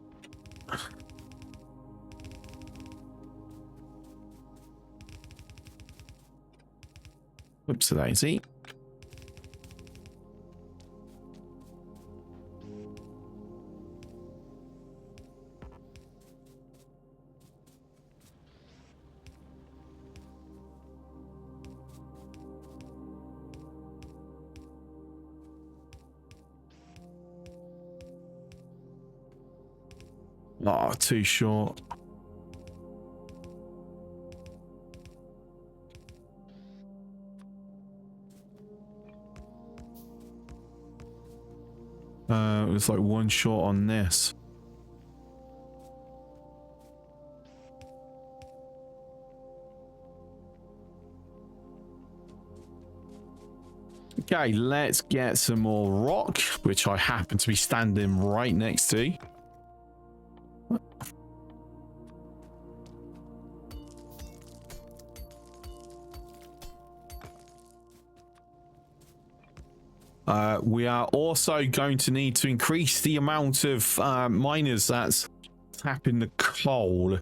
Whoops, daisy. Oh, too short. It was like one short on this. Okay, let's get some more rock, which I happen to be standing right next to. We are also going to need to increase the amount of miners that's tapping the coal.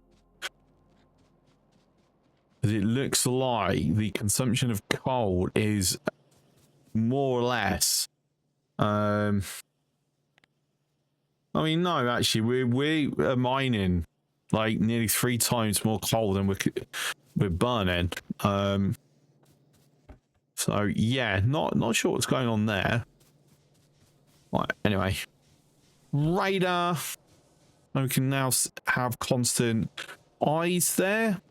It looks like the consumption of coal is more or less. I mean, no, actually, we are mining like nearly 3 times more coal than we're burning. So yeah, not sure what's going on there. Right, anyway, radar. We can now have constant eyes there.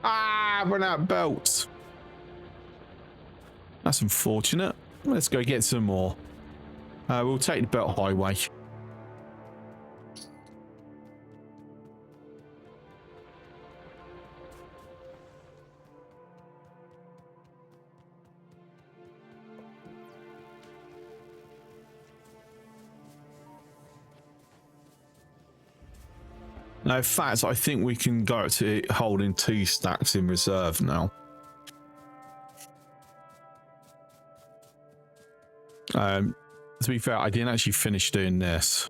Ah, run out of belts. That's unfortunate. Let's go get some more. We'll take the belt highway. Now, in fact, I think we can go to holding 2 stacks in reserve now. To be fair, I didn't actually finish doing this.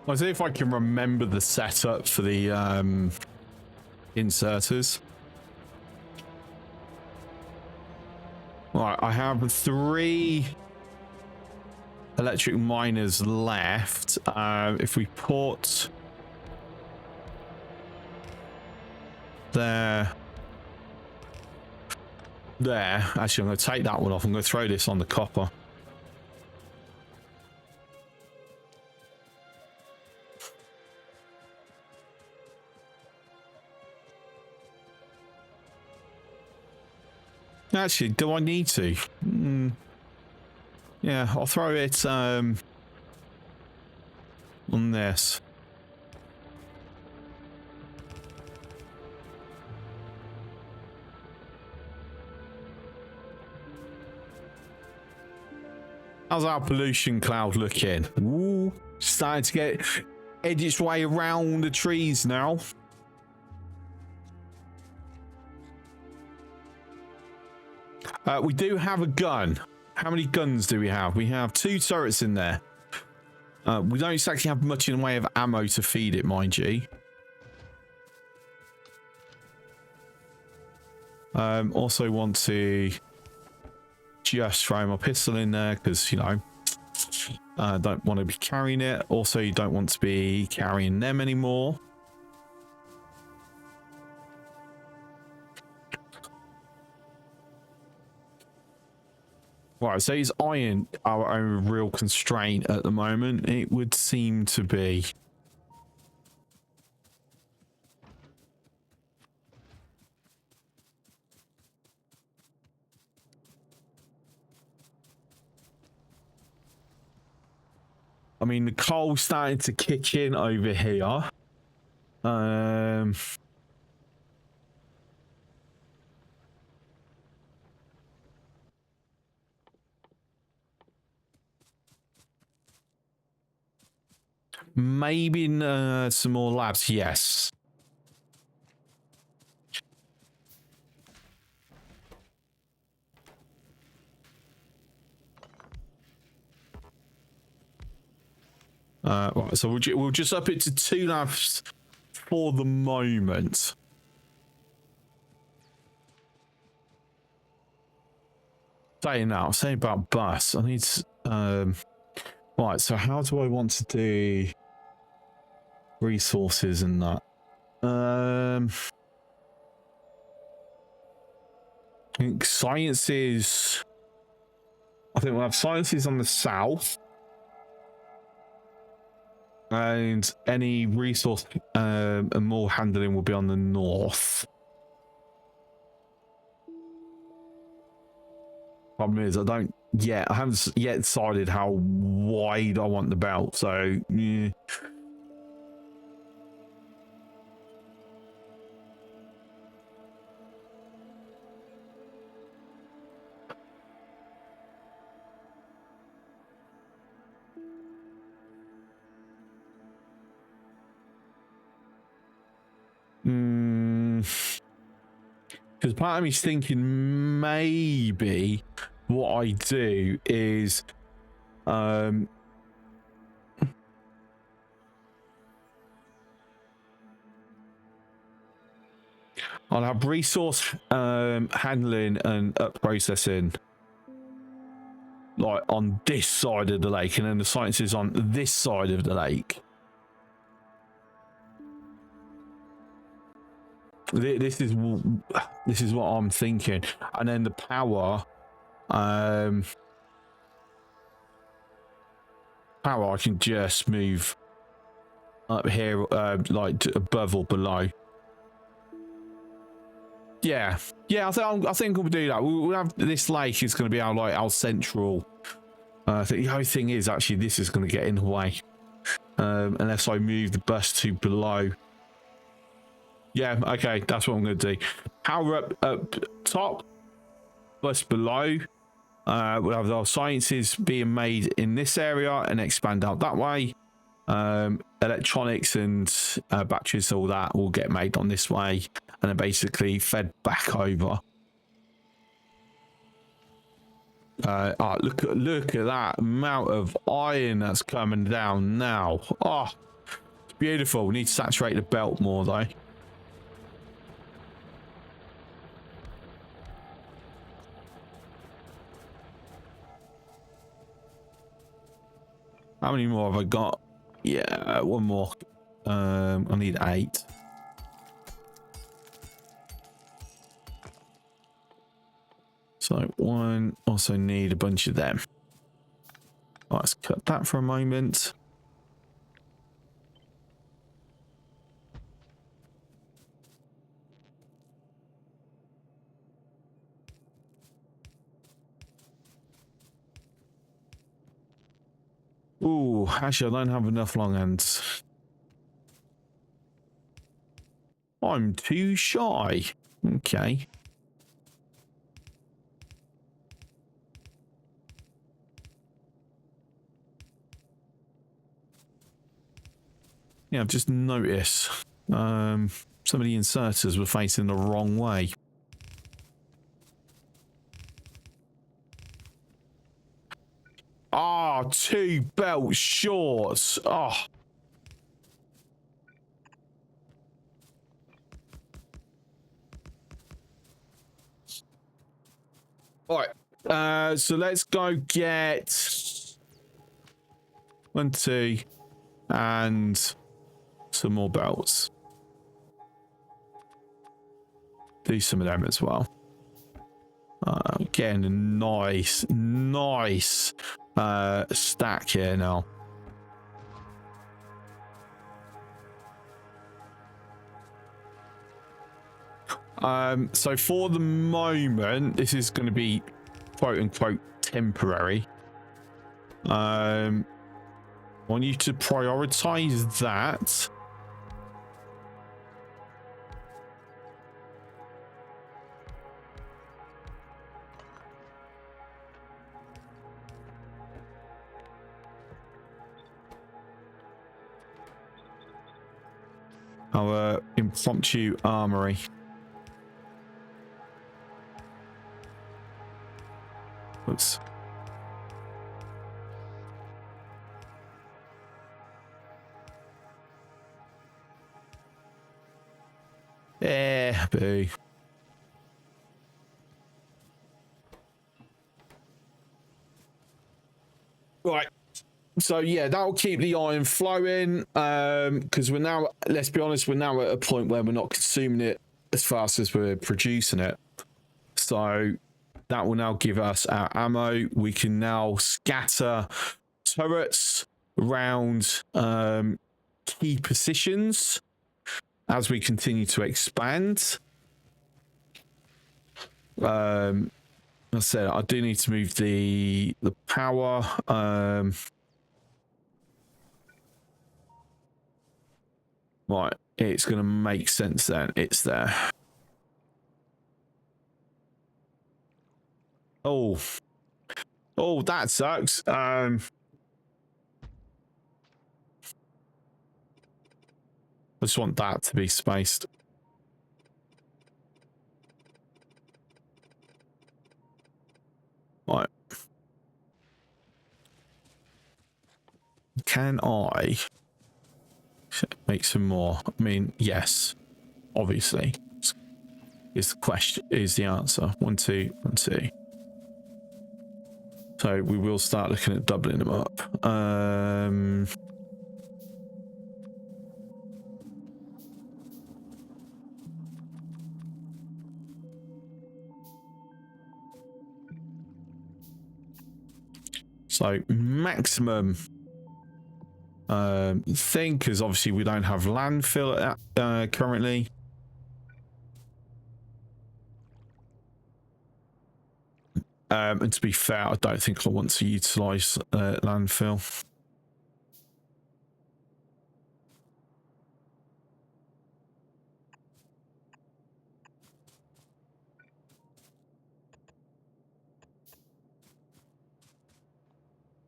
I'll see if I can remember the setup for the inserters. Right, I have 3 electric miners left. If we put there, there. Actually, I'm going to take that one off. I'm going to throw this on the copper. Actually, do I need to? Yeah, I'll throw it on this. How's our pollution cloud looking? Ooh, starting to edge its way around the trees now. We do have a gun. How many guns do we have? We have 2 turrets in there. We don't exactly have much in the way of ammo to feed it, mind you. Also want to just throw my pistol in there because, you know, don't want to be carrying it. Also, you don't want to be carrying them anymore. Right, so is iron our own real constraint at the moment? It would seem to be. I mean, the coal's starting to kick in over here. Maybe in some more labs, yes. Right, so we'll just up it to 2 labs for the moment. Saying about bus, I need right, so how do I want to do resources and that? I think sciences. I think we'll have sciences on the south. And any resource and more handling will be on the north. Problem is, I haven't yet decided how wide I want the belt, so yeah. Because part of me's thinking maybe what I do is I'll have resource handling and up processing like on this side of the lake, and then the science is on this side of the lake. This is what I'm thinking, and then the power I can just move up here like above or below. Yeah, I think we'll do that. We'll have this lake is going to be our central. I think the only thing is actually this is going to get in the way unless I move the bus to below. Yeah, okay, that's what I'm going to do. Power up top, bus below. We'll have our sciences being made in this area and expand out that way. Electronics and batteries, all that will get made on this way and then basically fed back over. Look at that amount of iron that's coming down now. Oh, it's beautiful. We need to saturate the belt more though. How many more have I got? Yeah, one more. I need 8. So one, also need a bunch of them. Let's cut that for a moment. Ooh, actually, I don't have enough long ends. I'm too shy. Okay. Yeah, I've just noticed some of the inserters were facing the wrong way. Ah, oh, 2 belt shorts. Oh. All right. So let's go get 1, 2, and some more belts. Do some of them as well. Getting a nice stack here now. So for the moment, this is going to be quote unquote temporary. I want you to prioritize that. Our impromptu armory. Oops. Yeah, boo. Right. So yeah, that'll keep the iron flowing. Because we're now, let's be honest, we're now at a point where we're not consuming it as fast as we're producing it. So that will now give us our ammo. We can now scatter turrets around key positions as we continue to expand. I said I do need to move the power. Right, it's going to make sense then. It's there. Oh, that sucks. I just want that to be spaced. Right. Can I make some more? I mean, yes, obviously. Is the question, is the answer. 1, 2, 1, 2. So we will start looking at doubling them up. So maximum thing, because obviously we don't have landfill currently. And to be fair, I don't think I want to utilize landfill.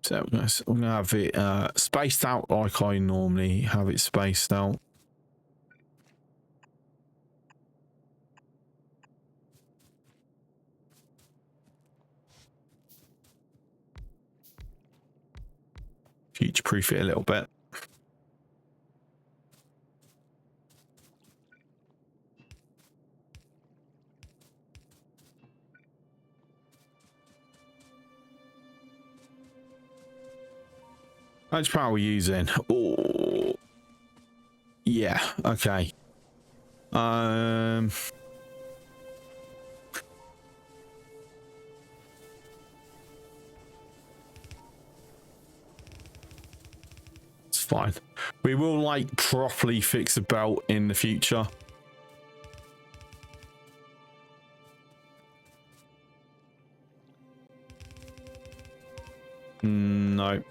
So we're going to have it spaced out like I normally have it spaced out. Future-proof it a little bit. How much power are we using? Oh, yeah, okay. fine. We will like properly fix the belt in the future. No.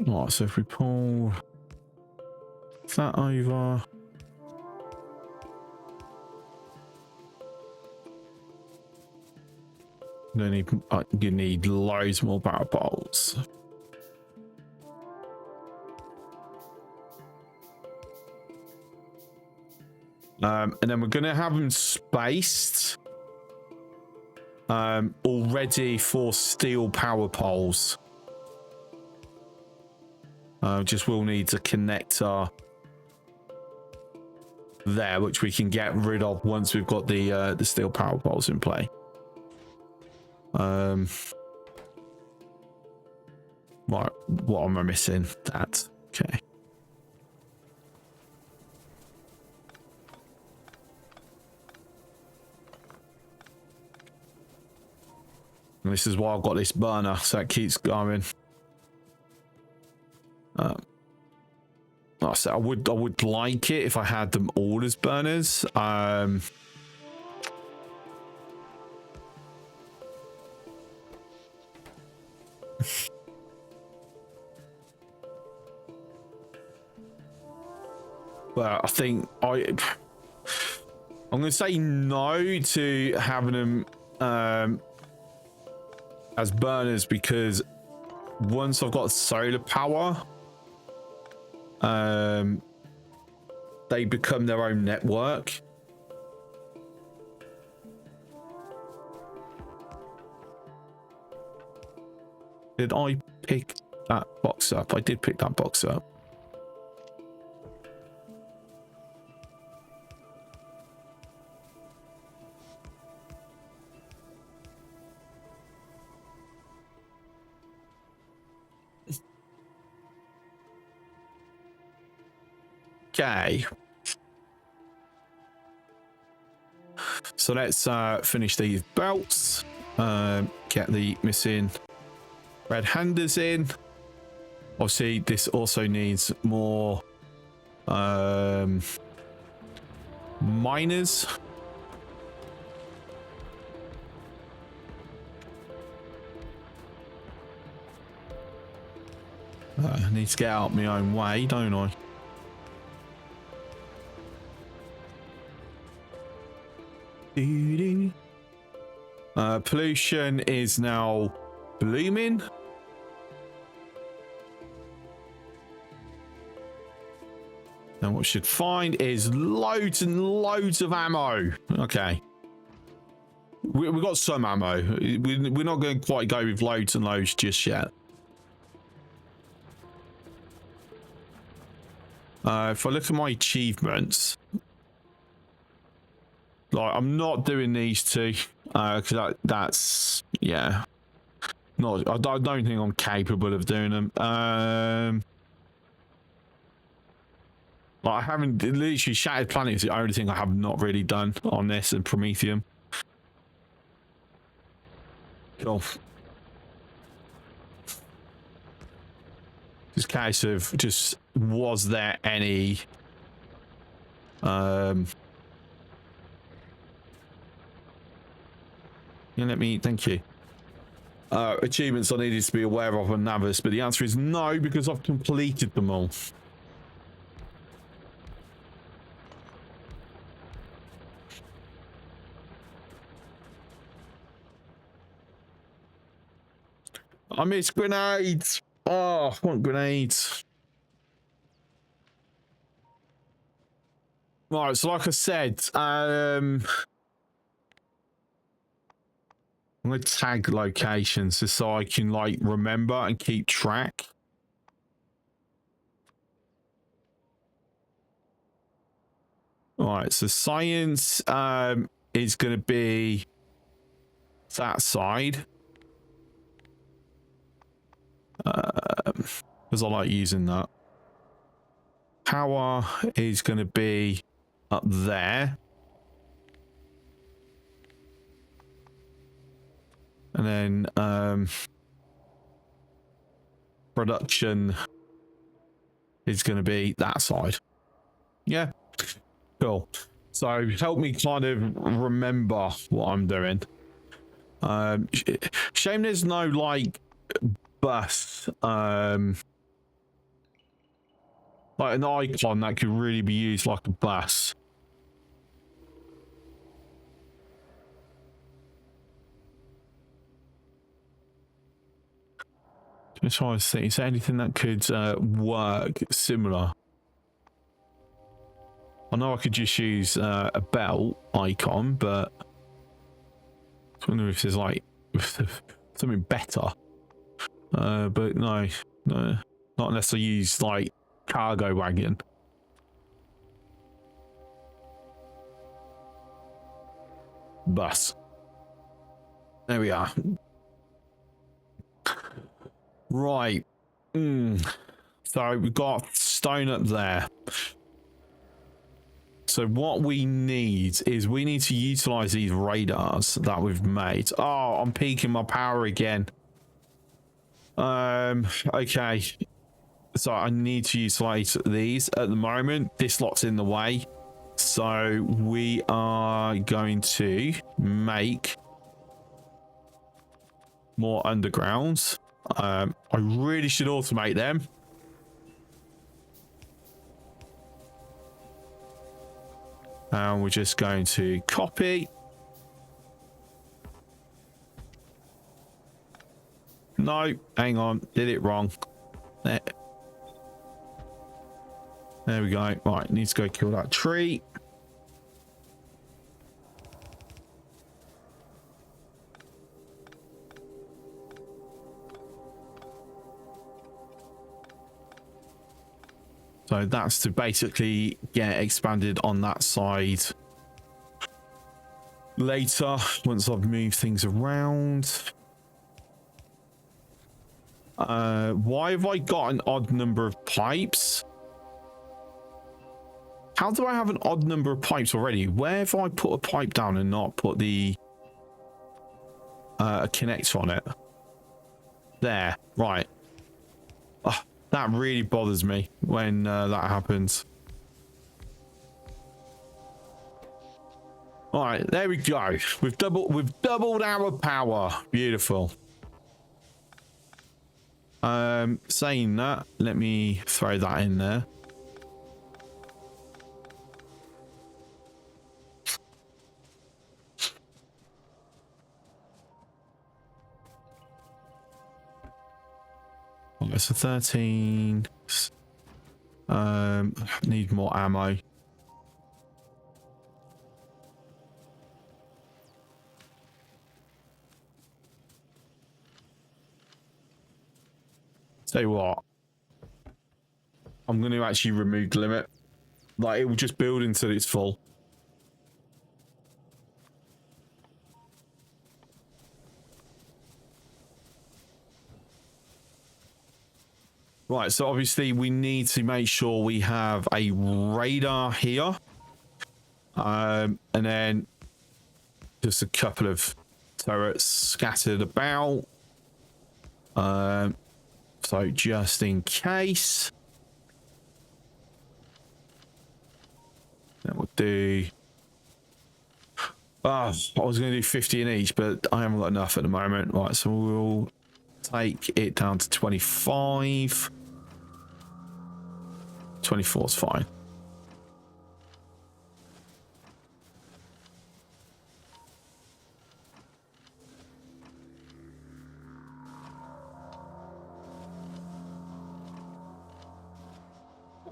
Right, so if we pull that over, you need loads more barrel bolts. And then we're going to have them spaced already for steel power poles. Just will need a connector there, which we can get rid of once we've got the steel power poles in play. Right, what am I missing? That okay. And this is why I've got this burner, so it keeps going. So I would like it if I had them all as burners. But I think I'm going to say no to having them as burners, because once I've got solar power, they become their own network. Did I pick that box up? I did pick that box up. Okay. So let's finish these belts. Get the missing red handers in. Obviously, this also needs more miners. I need to get out my own way, don't I? Pollution is now blooming. And what we should find is loads and loads of ammo. Okay. We got some ammo. We're not going to quite go with loads and loads just yet. If I look at my achievements, like I'm not doing these two because that's yeah. Not. I don't think I'm capable of doing them. Like I haven't literally Shattered Planet is the only thing I have not really done on this, and Prometheum. Cool. This case of just was there any yeah, let me thank you. Achievements I needed to be aware of on Navis, but the answer is no, because I've completed them all. I miss grenades. Oh, I want grenades. Right, so like I said, I'm going to tag locations just so I can like remember and keep track. All right, so science is going to be that side. Because I like using that. Power is going to be up there. And then production is going to be that side. Yeah, cool. So help me kind of remember what I'm doing. Shame there's no like bus, like an icon that could really be used like a bus. Just trying to see, is there anything that could work similar? I know I could just use a belt icon, but I wonder if there's like something better. But no, not unless I use like cargo wagon. Bus. There we are. Right. So we've got stone up there. So what we need is we need to utilize these radars that we've made. Oh, I'm peaking my power again. Okay. So I need to utilize these at the moment. This lot's in the way. So we are going to make more undergrounds. I really should automate them. And we're just going to copy. No, hang on, did it wrong. There we go. Right, need to go kill that tree. So that's to basically get expanded on that side later, once I've moved things around. Why have I got an odd number of pipes? How do I have an odd number of pipes already? Where have I put a pipe down and not put the a connector on it? There, right. Oh, that really bothers me when that happens. All right, there we go. We've doubled our power. Beautiful. Saying that, let me throw that in there. Okay, so 13. Need more ammo. Tell you what, I'm going to actually remove the limit. Like, it will just build until it's full. Right, so obviously we need to make sure we have a radar here. And then just a couple of turrets scattered about. So just in case. Then we'll do... Oh, I was going to do 50 in each, but I haven't got enough at the moment. Right, so we'll take it down to 25. 24 is fine.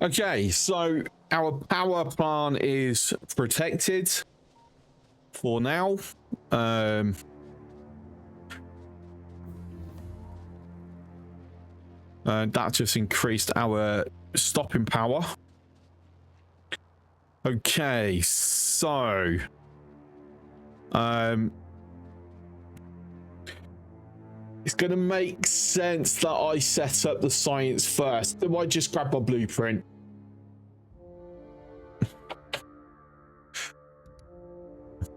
Okay, so our power plant is protected for now. And that just increased our stopping power. Okay, so It's going to make sense that I set up the science first. Then I just grab my blueprint.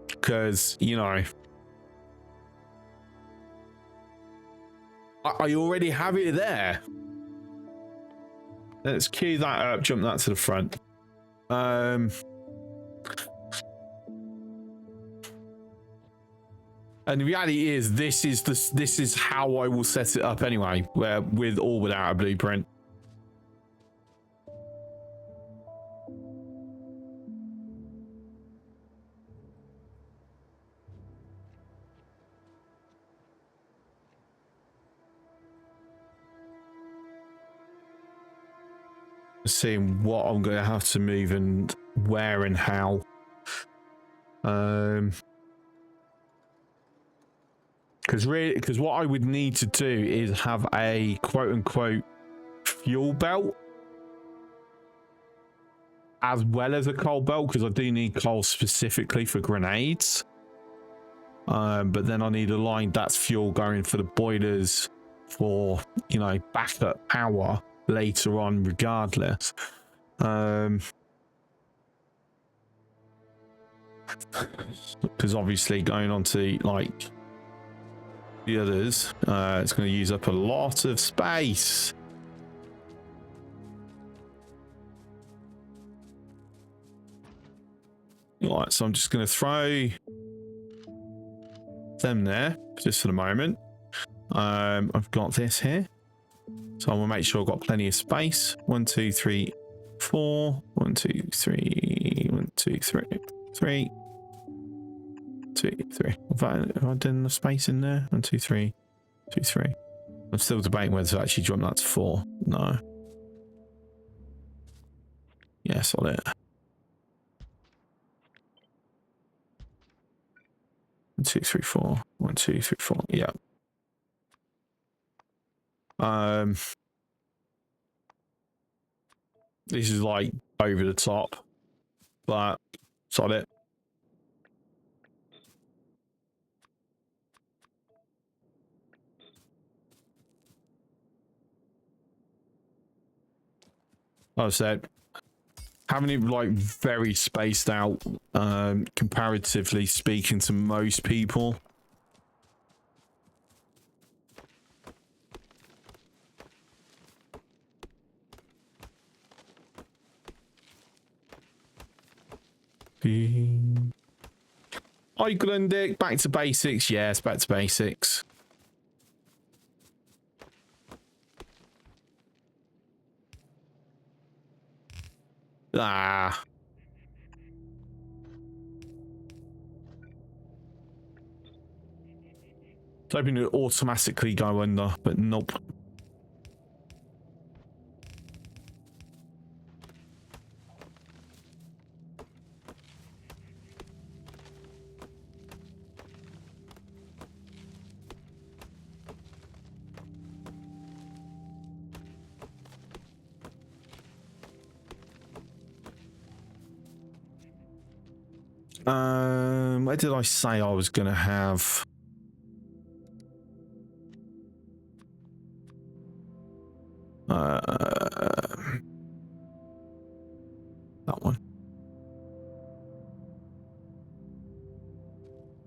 Because, you know, I already have it there. Let's queue that up, jump that to the front. And the reality is, this is how I will set it up anyway, with or without a blueprint. Seeing what I'm going to have to move and where and how. Because what I would need to do is have a quote-unquote fuel belt as well as a coal belt, because I do need coal specifically for grenades. But then I need a line that's fuel going for the boilers for, you know, backup power later on regardless. Because obviously going on to like the others, it's going to use up a lot of space. Right, so I'm just going to throw them there just for the moment. I've got this here, so I'm going to make sure I've got plenty of space. 1 2 3 4 1 2 3 1 2 3 3 2 3. Have I done the space in there? 1 2 3 2 3. I'm still debating whether to actually jump that to 4. No. Yeah, solid. 1 2 3 4 1 2 3 4. Yeah. This is like over the top, but solid. I said, having it like very spaced out, comparatively speaking to most people. Hi Grundick, back to basics. Yes, back to basics. Ah. It's hoping to automatically go under, but nope. Where did I say I was gonna have? That one.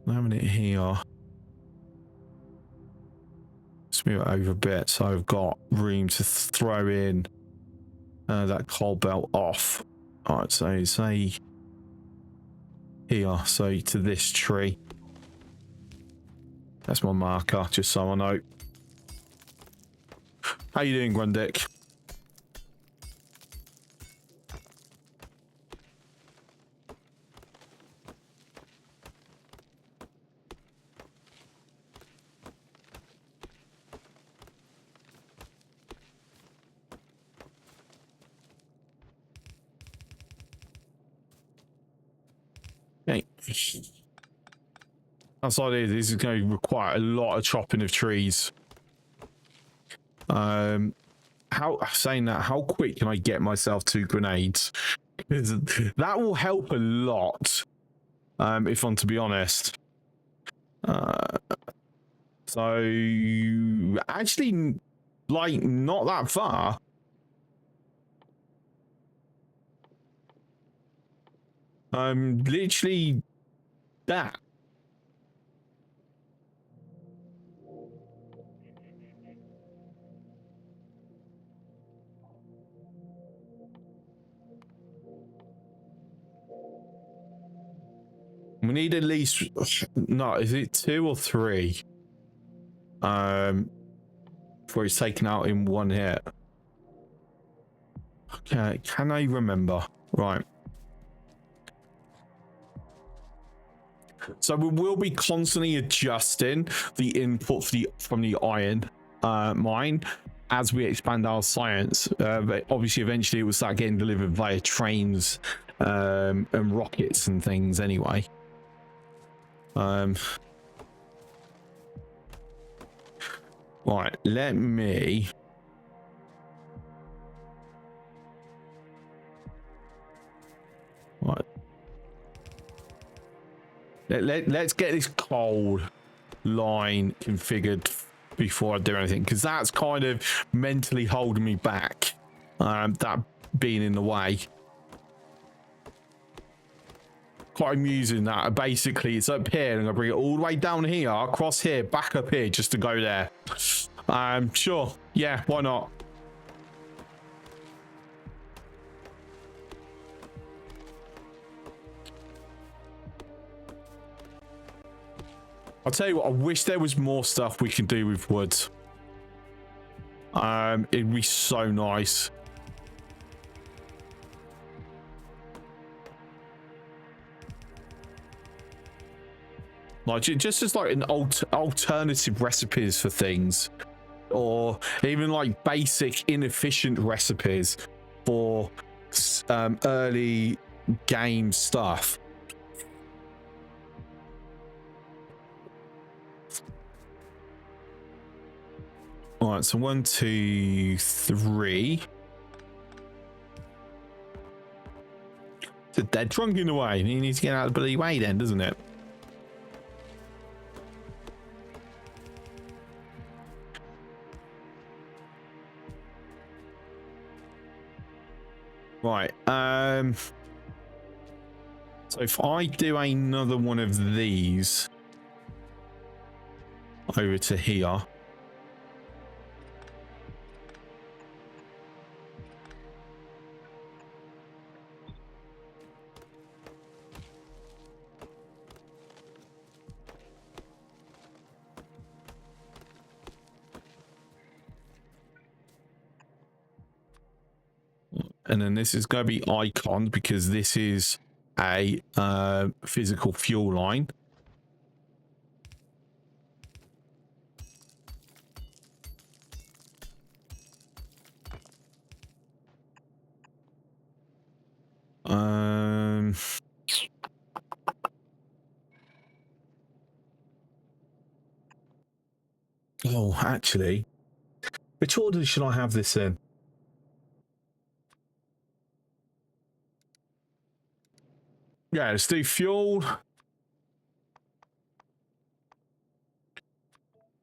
I'm having it here. Let's move it over a bit so I've got room to throw in that coal belt off. All right, so say here, so to this tree. That's my marker, just so I know. How you doing, Grundick? Okay. Outside here, this is going to require a lot of chopping of trees. Saying that, how quick can I get myself 2 grenades? That will help a lot. If I'm to be honest. So actually, like, not that far. Literally that. We need at least, no, is it 2 or 3? Before it's taken out in one hit. Okay, can I remember? Right. So we will be constantly adjusting the input from the iron mine as we expand our science. But obviously, eventually, it will start getting delivered via trains and rockets and things. Anyway. Right. Let me. Right. Let's get this coal line configured before I do anything, because that's kind of mentally holding me back, that being in the way. Quite amusing that basically it's up here and I'm gonna bring it all the way down here, across here, back up here just to go there. Sure, yeah, why not? I'll tell you what, I wish there was more stuff we can do with wood. It'd be so nice. Like, just as like an alternative recipes for things, or even like basic inefficient recipes for early game stuff. All right, so 1, 2, 3. It's a dead trunk in the way. He needs to get out of the bloody way then, doesn't it? Right. So if I do another one of these over to here. And then this is going to be iconed because this is a physical fuel line. Oh, actually, which order should I have this in? Yeah, let's do fuel.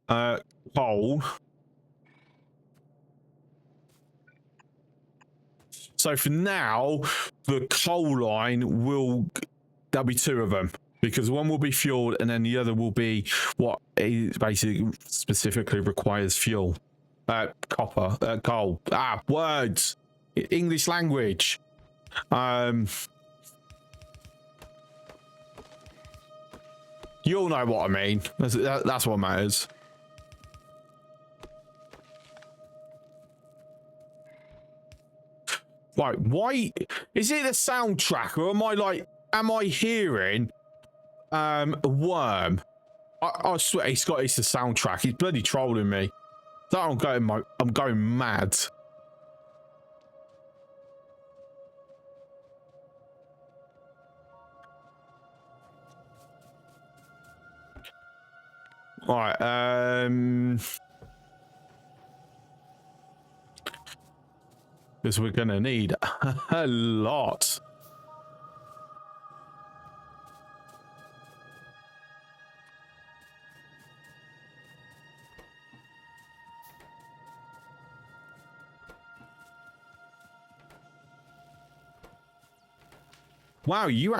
Coal. So for now, the coal line there'll be 2 of them, because one will be fueled and then the other will be what is basically specifically requires fuel. Copper, coal. Words. English language. You all know what I mean. That's what matters. Right, why is it a soundtrack, or am I hearing a worm? I swear it's the soundtrack. He's bloody trolling me. That I'm going mad. All right, because we're gonna need a lot. Wow, you...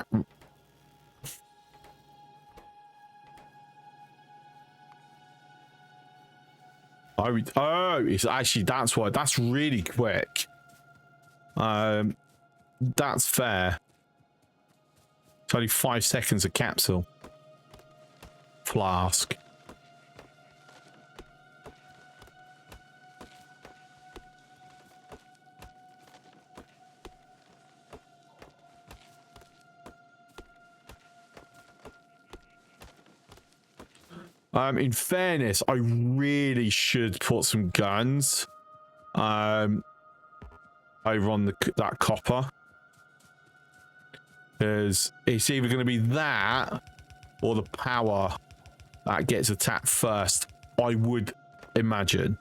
Oh, it's actually, that's why. That's really quick. That's fair. It's only 5 seconds a capsule. Flask. In fairness, I really should put some guns over on that copper, because it's either going to be that or the power that gets attacked first, I would imagine.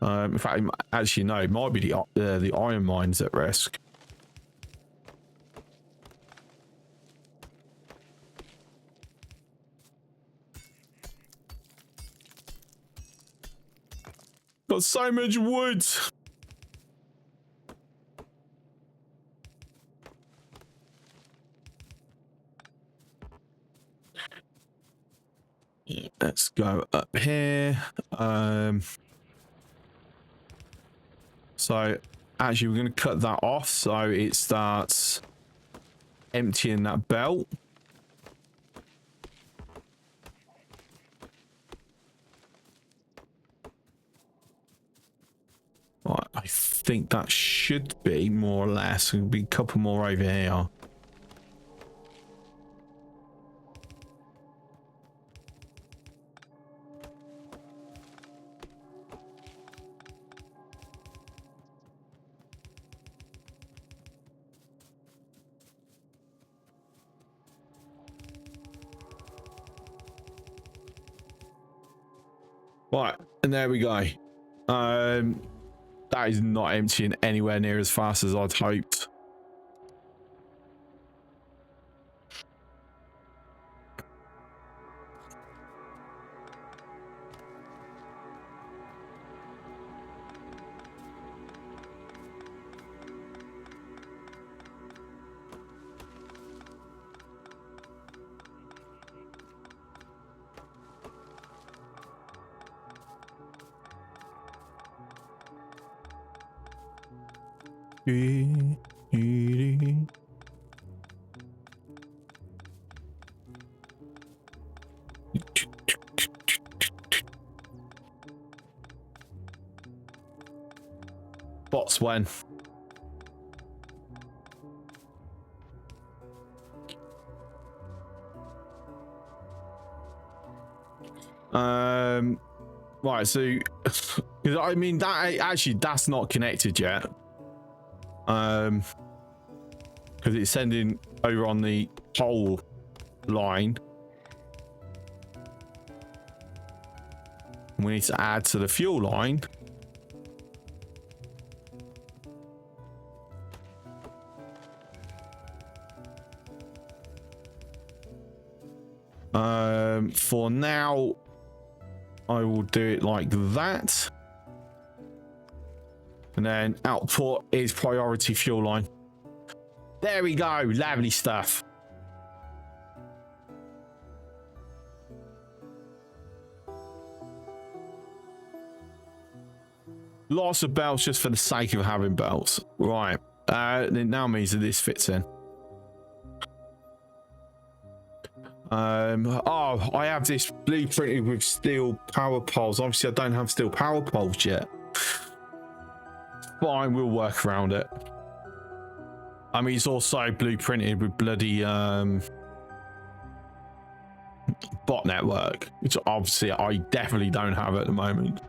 In fact, actually no, it might be the iron mines at risk. Got so much wood. Let's go up here. So actually we're going to cut that off so it starts emptying that belt. Right, I think that should be more or less. There'll be a couple more over here. Right, and there we go. That is not emptying anywhere near as fast as I'd hoped. Bots when? Right, so I mean that actually that's not connected yet. Because it's sending over on the pole line. We need to add to the fuel line. For now, I will do it like that. And then output is priority fuel line. There we go. Lovely stuff. Lots of belts just for the sake of having belts. Right. It now means that this fits in. Oh, I have this blueprinted with steel power poles. Obviously, I don't have steel power poles yet. Fine, we'll work around it. I mean, it's also blueprinted with bloody bot network, which obviously I definitely don't have at the moment.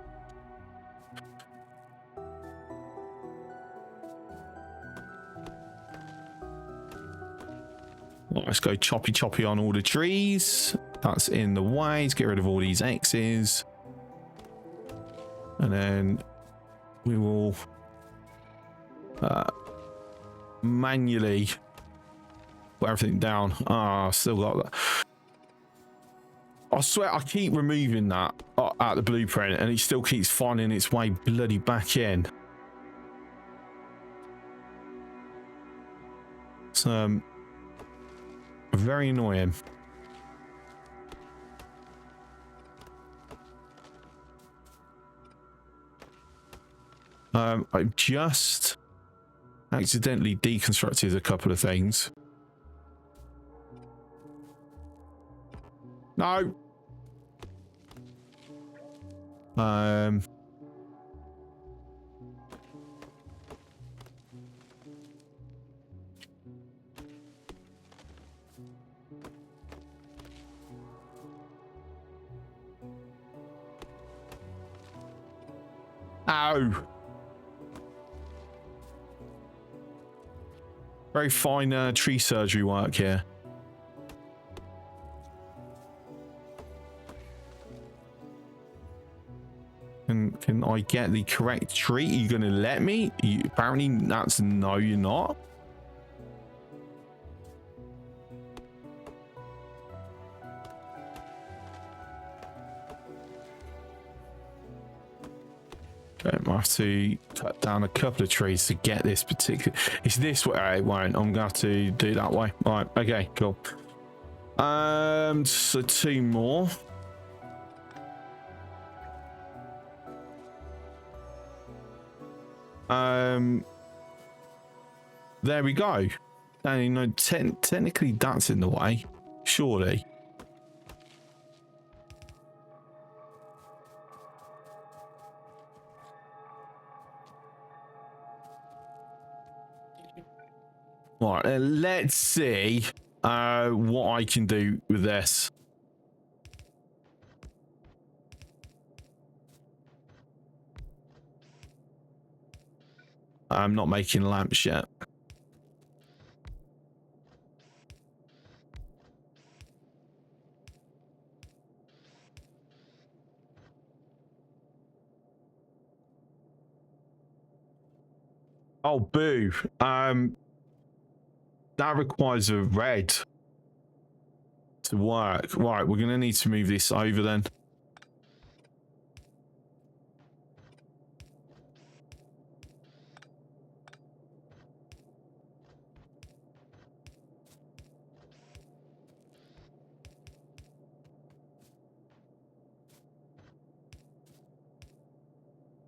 Let's go choppy on all the trees. That's in the way. Let's get rid of all these X's. And then we will manually put everything down. Ah, still got that. I swear I keep removing that at the blueprint and it still keeps finding its way bloody back in. It's very annoying. I just accidentally deconstructed a couple of things. No. Ow. Very fine tree surgery work here. Can I get the correct tree? Are you going to let me? Apparently that's no, you're not. Okay, I have to cut down a couple of trees to get this particular. It's this way. It won't. I'm going to have to do that way. All right. Okay. Cool. So 2 more. There we go. And you know, technically that's in the way, surely. Right, let's see what I can do with this. I'm not making lamps yet. Oh, boo. That requires a red to work. Right, we're going to need to move this over then.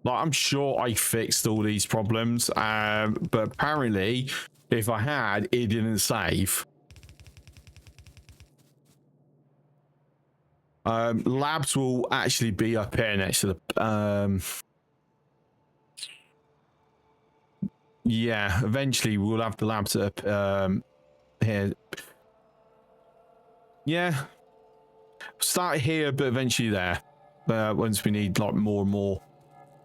Like, I'm sure I fixed all these problems, but apparently, if I had, it didn't save. Labs will actually be up here next to the... yeah, eventually we'll have the labs up here. Yeah. Start here, but eventually there. Once we need, like, more and more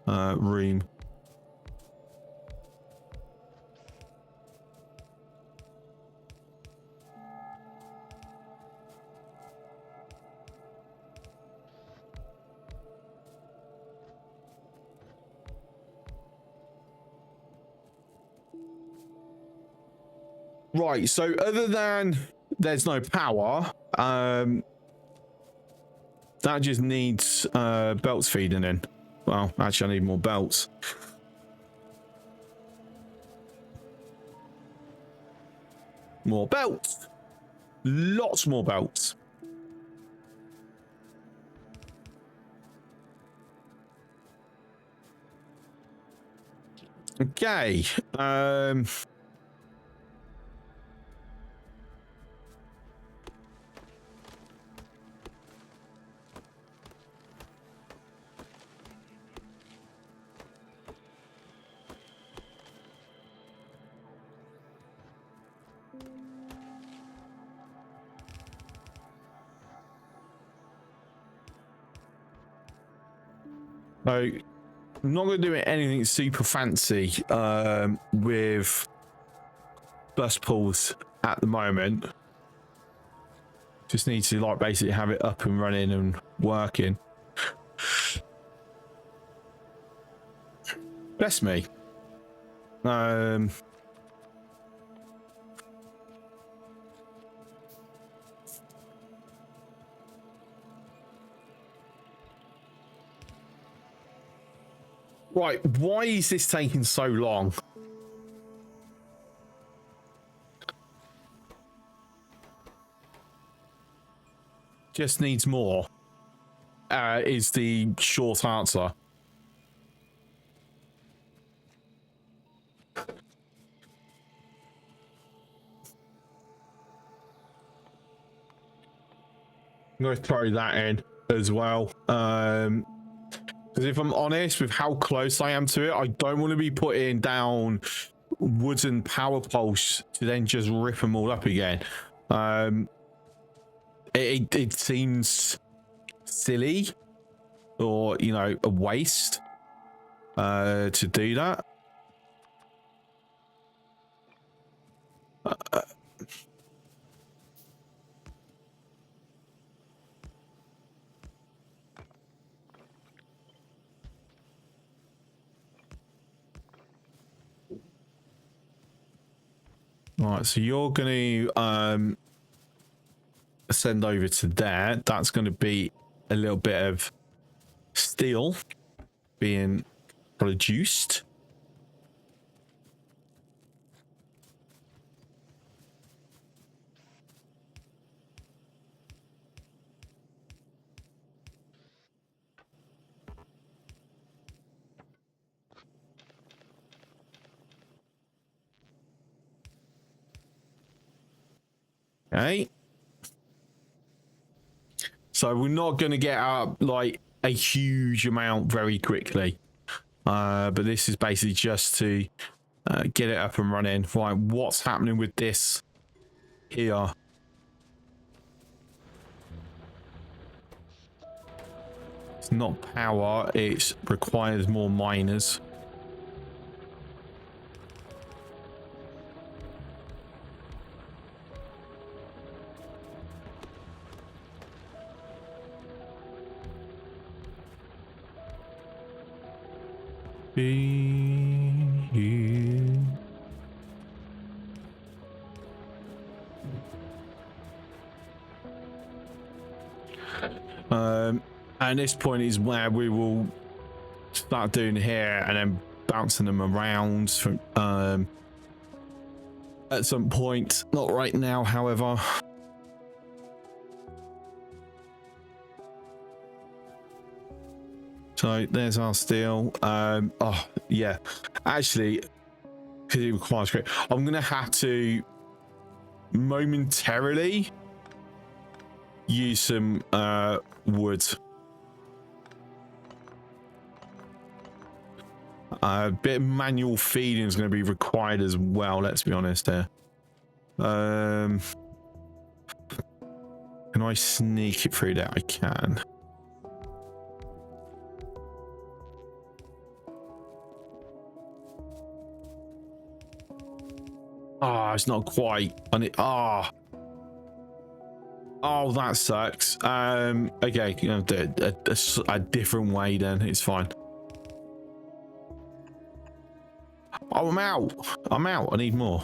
room. Right, so other than there's no power, that just needs belts feeding in. Well, actually I need more belts. More belts. Lots more belts. Okay. So, I'm not going to do anything super fancy with bus pools at the moment. Just need to, like, basically have it up and running and working. Bless me. Right, why is this taking so long? just needs more, is the short answer. I'm going to throw that in as well. Because if I'm honest with how close I am to it, I don't want to be putting down wooden power poles to then just rip them all up again. It seems silly, or, you know, a waste to do that. Right, so you're going to send over to there. That's going to be a little bit of steel being produced. Okay. So we're not going to get up like a huge amount very quickly. But this is basically just to get it up and running. Right, what's happening with this here? It's not power, it requires more miners. And this point is where we will start doing here and then bouncing them around from at some point. Not right now, however. So there's our steel. Oh yeah, actually, because it requires great, I'm gonna have to momentarily use some wood. A bit of manual feeding is going to be required as well, let's be honest here. Can I sneak it through there? I can. Ah, it's not quite on it. Ah. Oh, that sucks. Okay, you know, a different way then. It's fine. Oh, I'm out. I'm out. I need more.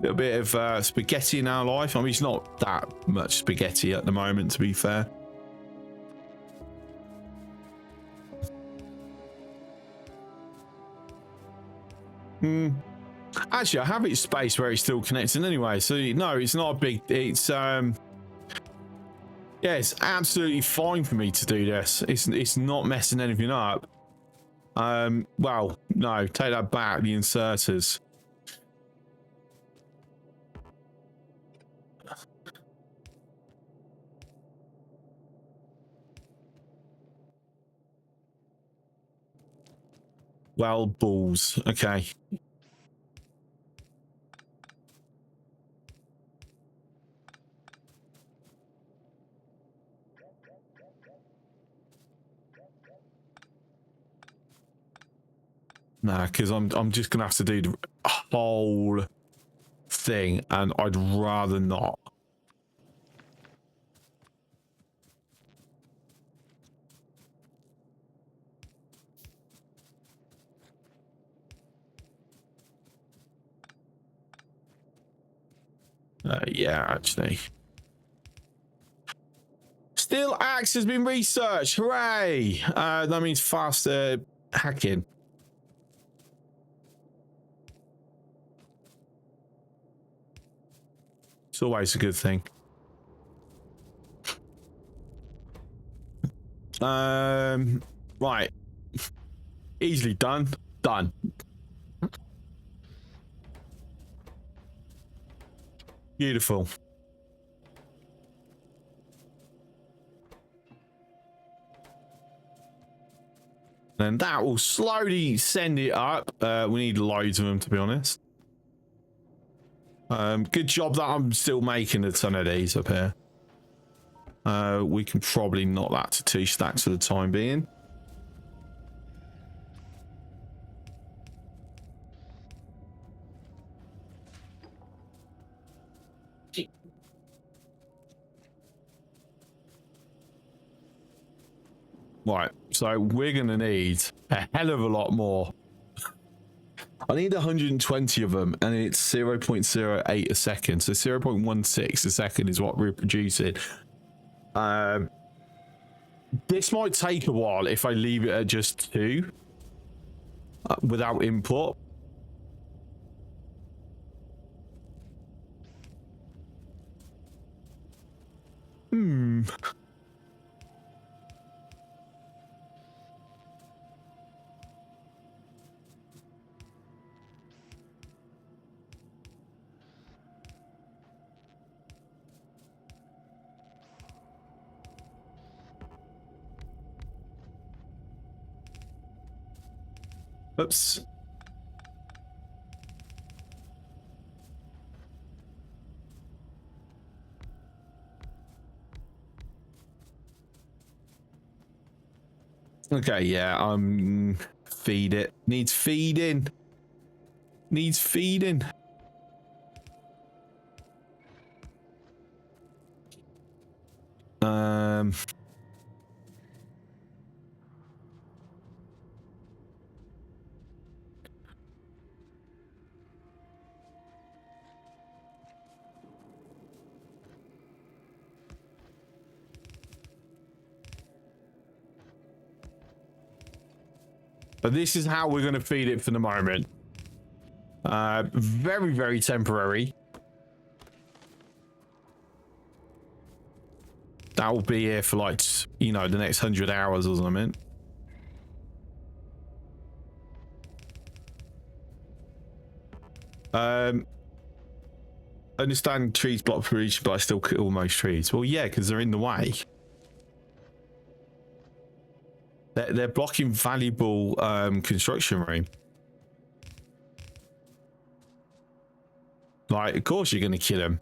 A bit of spaghetti in our life. I mean, it's not that much spaghetti at the moment, to be fair. Actually, I have it spaced where it's still connecting anyway. So no, it's not a big. It's yeah, it's absolutely fine for me to do this. It's not messing anything up. Well, no, take that back. The inserters. Well, balls. Okay. Nah, because I'm just gonna have to do the whole thing, and I'd rather not. Yeah, actually. Steel axe has been researched. Hooray! That means faster hacking. It's always a good thing. Right. Easily done. Done. Beautiful. And that will slowly send it up. We need loads of them, to be honest. Good job that I'm still making a ton of these up here. We can probably knock that to 2 stacks for the time being. Right, so we're going to need a hell of a lot more. I need 120 of them, and it's 0.08 a second. So 0.16 a second is what we're producing. This might take a while if I leave it at just 2 without input. Oops. Okay, yeah, feed it. Needs feeding. Needs feeding. But this is how we're going to feed it for the moment. Very, very temporary. That will be here for like, you know, the next 100 hours or something. Understand trees block pollution, but I still kill most trees. Well, yeah, because they're in the way. They're blocking valuable construction room. Like, of course you're going to kill them.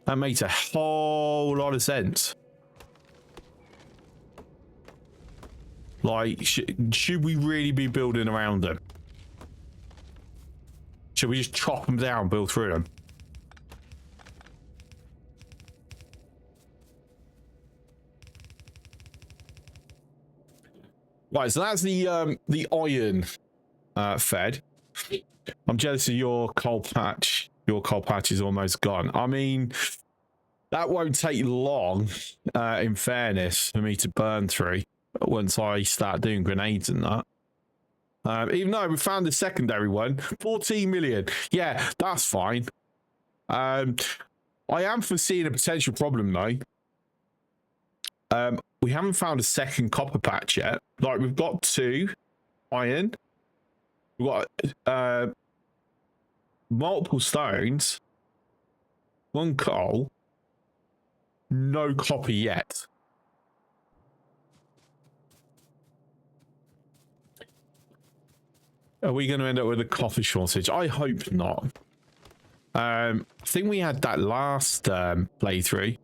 That makes a whole lot of sense. Like, should we really be building around them? Should we just chop them down, build through them? Right, so that's the iron fed. I'm jealous of your coal patch. Your coal patch is almost gone. I mean, that won't take long, in fairness, for me to burn through once I start doing grenades and that. Even though we found the secondary one, 14 million. Yeah, that's fine. I am foreseeing a potential problem though. We haven't found a second copper patch yet. Like, we've got 2 iron. We've got multiple stones. 1 coal. No copper yet. Are we going to end up with a copper shortage? I hope not. I think we had that last playthrough.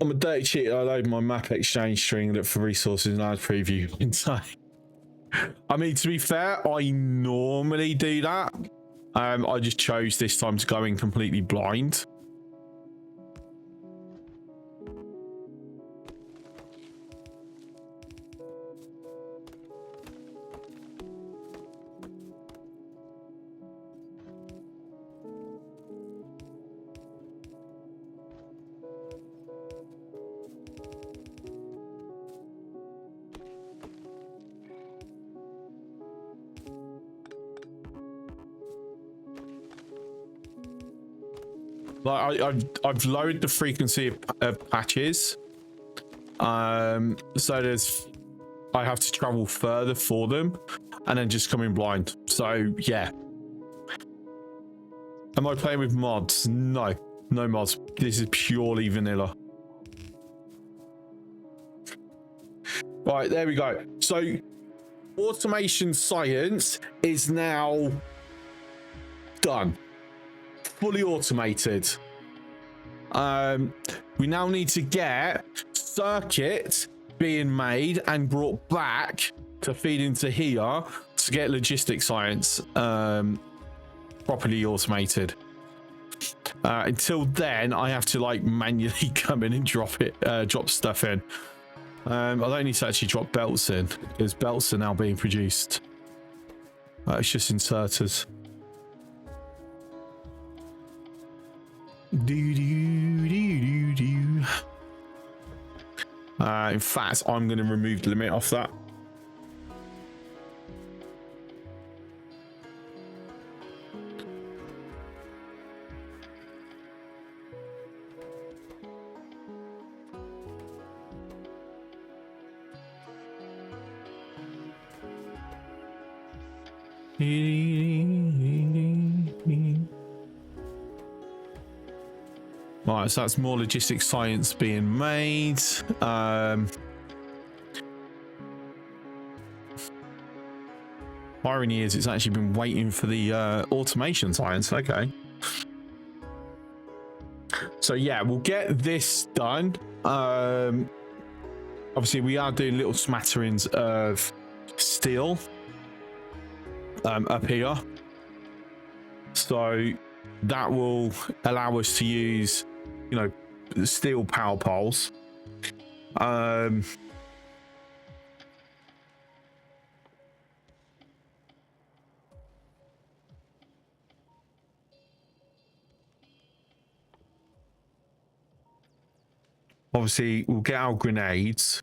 I'm a dirty cheater. I load my map exchange string, look for resources, and add preview inside. I mean, to be fair, I normally do that. I just chose this time to go in completely blind. Like I've lowered the frequency of patches, so I have to travel further for them, and then just come in blind. So yeah. Am I playing with mods? No mods. This is purely vanilla. Right, there we go. So automation science is now done. Fully automated. We now need to get circuits being made and brought back to feed into here to get logistics science properly automated. Until then, I have to like manually come in and drop stuff in. I don't need to actually drop belts in because belts are now being produced. It's just inserters. In fact, I'm going to remove the limit off that. Right, so that's more logistics science being made. Irony is it's actually been waiting for the automation science. Okay. So yeah, we'll get this done. Obviously we are doing little smatterings of steel up here. So that will allow us to use, you know, steel power poles. Obviously, we'll get our grenades.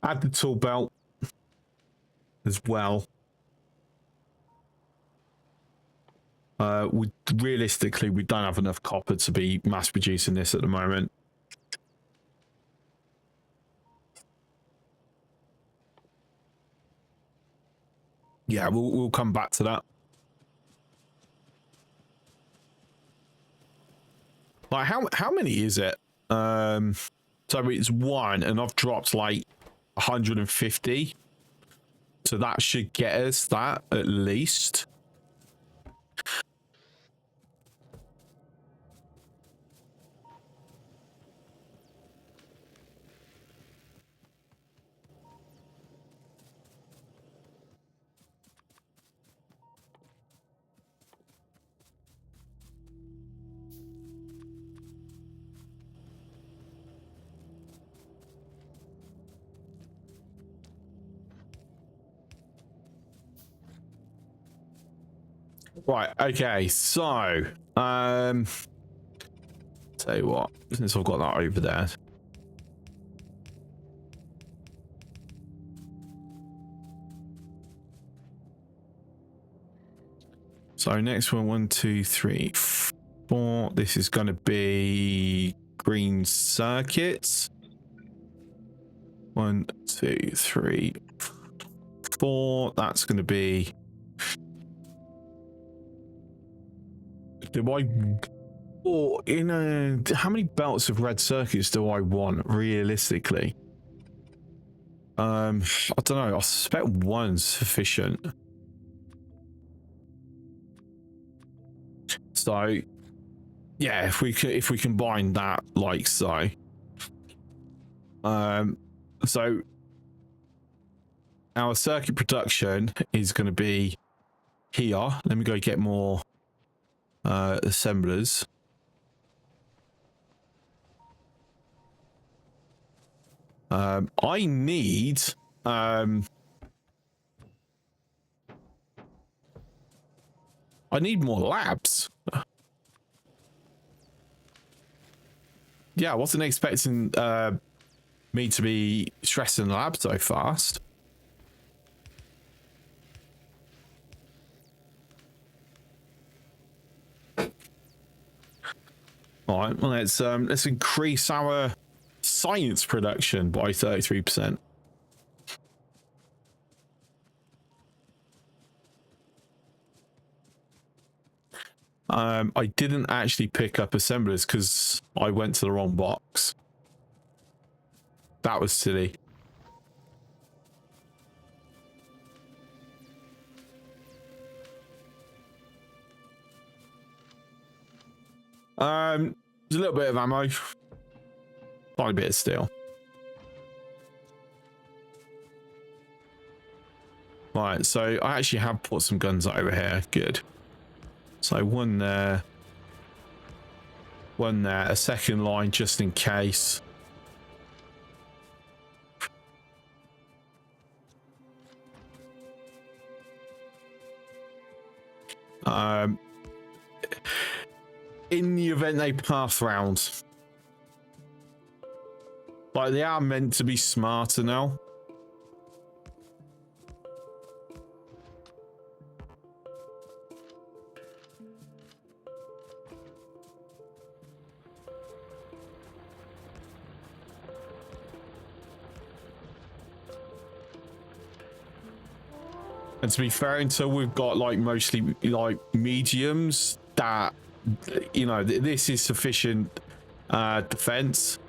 Add the tool belt as well. Realistically, we don't have enough copper to be mass producing this at the moment. Yeah, we'll come back to that. Like how many is it? So it's 1, and I've dropped like 150. So that should get us that at least. Right, okay, so tell you what, since I've got that over there. So next one, 1, 2, 3, 4. This is going to be green circuits. 1, 2, 3, 4. That's going to be. Or how many belts of red circuits do I want realistically? I don't know. I suspect 1's sufficient. So yeah, if we combine that like so, So our circuit production is going to be here. Let me go get more assemblers. I need more labs. Yeah, I wasn't expecting me to be stressing the lab so fast. All right, well, let's increase our science production by 33%. I didn't actually pick up assemblers because I went to the wrong box. That was silly. There's a little bit of ammo. Tiny bit of steel. Right, so I actually have put some guns over here. Good. So one there. One there. A second line just in case. In the event they pass round. Like, they are meant to be smarter now. And to be fair, until we've got like mostly like mediums that, you know, this is sufficient defense.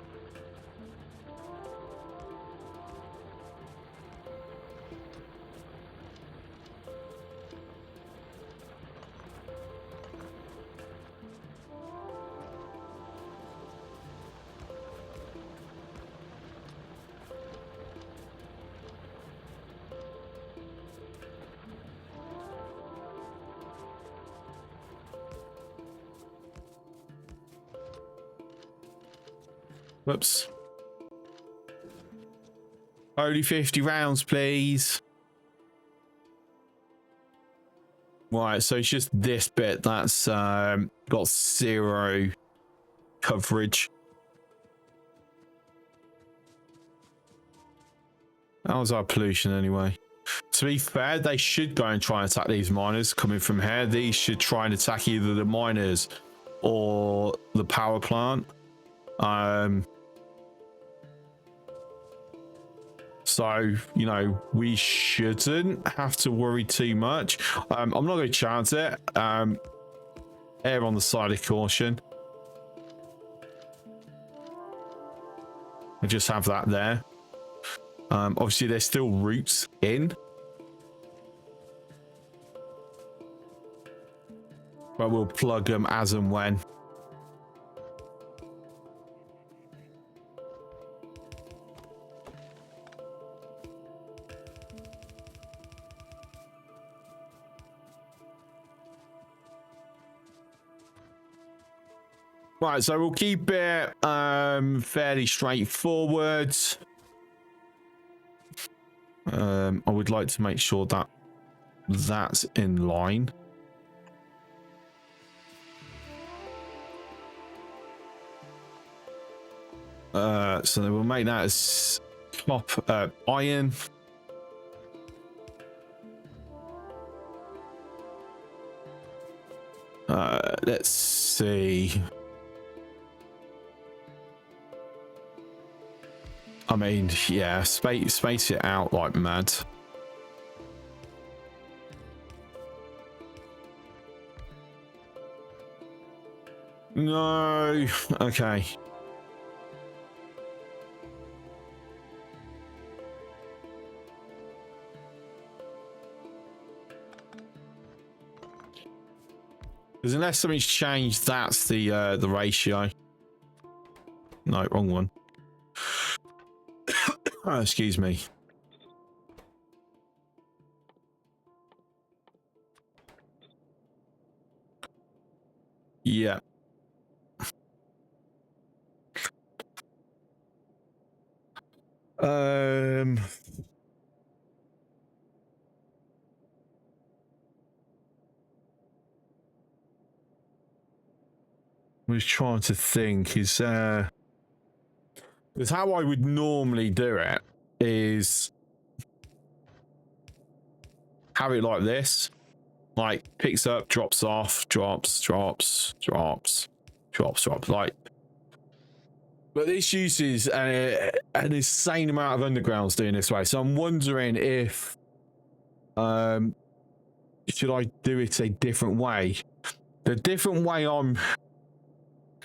Whoops. Only 50 rounds, please. Right, so it's just this bit that's got 0 coverage. How's our pollution anyway? To be fair, they should go and try and attack these miners coming from here. These should try and attack either the miners or the power plant. So, you know, we shouldn't have to worry too much. I'm not going to chance it. Err on the side of caution. I just have that there. Obviously, there's still routes in. But we'll plug them as and when. Right, so we'll keep it fairly straightforward. I would like to make sure that that's in line. So we'll make that as top iron. Let's see. I mean, yeah, space it out like mad. No, okay. Because unless something's changed, that's the ratio. No, wrong one. Oh, excuse me. Yeah. I was trying to think, is because how I would normally do it is have it like this, like picks up, drops off, drops, like. But this uses an insane amount of undergrounds doing this way, so I'm wondering if should I do it a different way? The different way I'm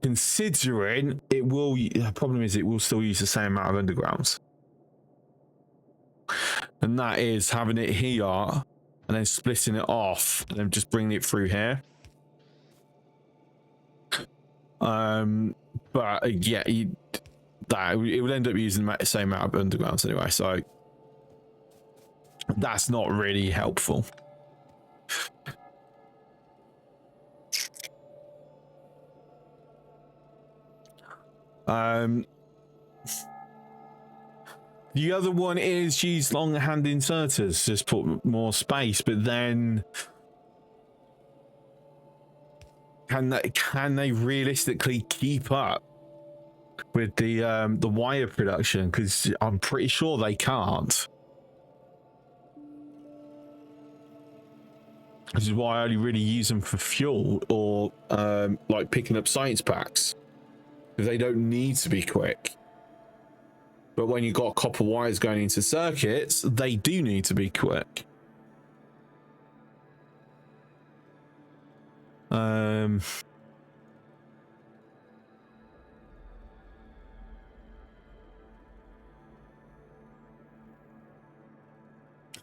considering, it will. The problem is, it will still use the same amount of undergrounds, and that is having it here and then splitting it off and then just bringing it through here. But yeah, it would end up using the same amount of undergrounds anyway, so that's not really helpful. The other one is use long hand inserters, just put more space, but then can they realistically keep up with the wire production? Because I'm pretty sure they can't. This is why I only really use them for fuel or like picking up science packs, because they don't need to be quick. But when you've got copper wires going into circuits, they do need to be quick.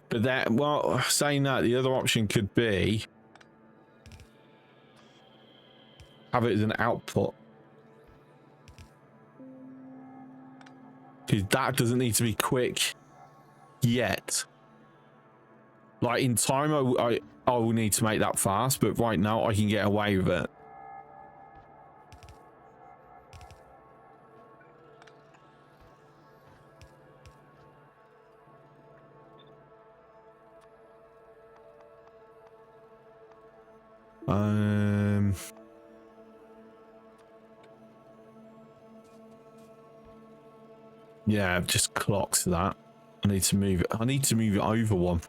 But that, well, saying that, the other option could be have it as an output. Because that doesn't need to be quick yet. Like in time, I will need to make that fast, but right now I can get away with it. Yeah, just clocks that. I need to move it. I need to move it over one.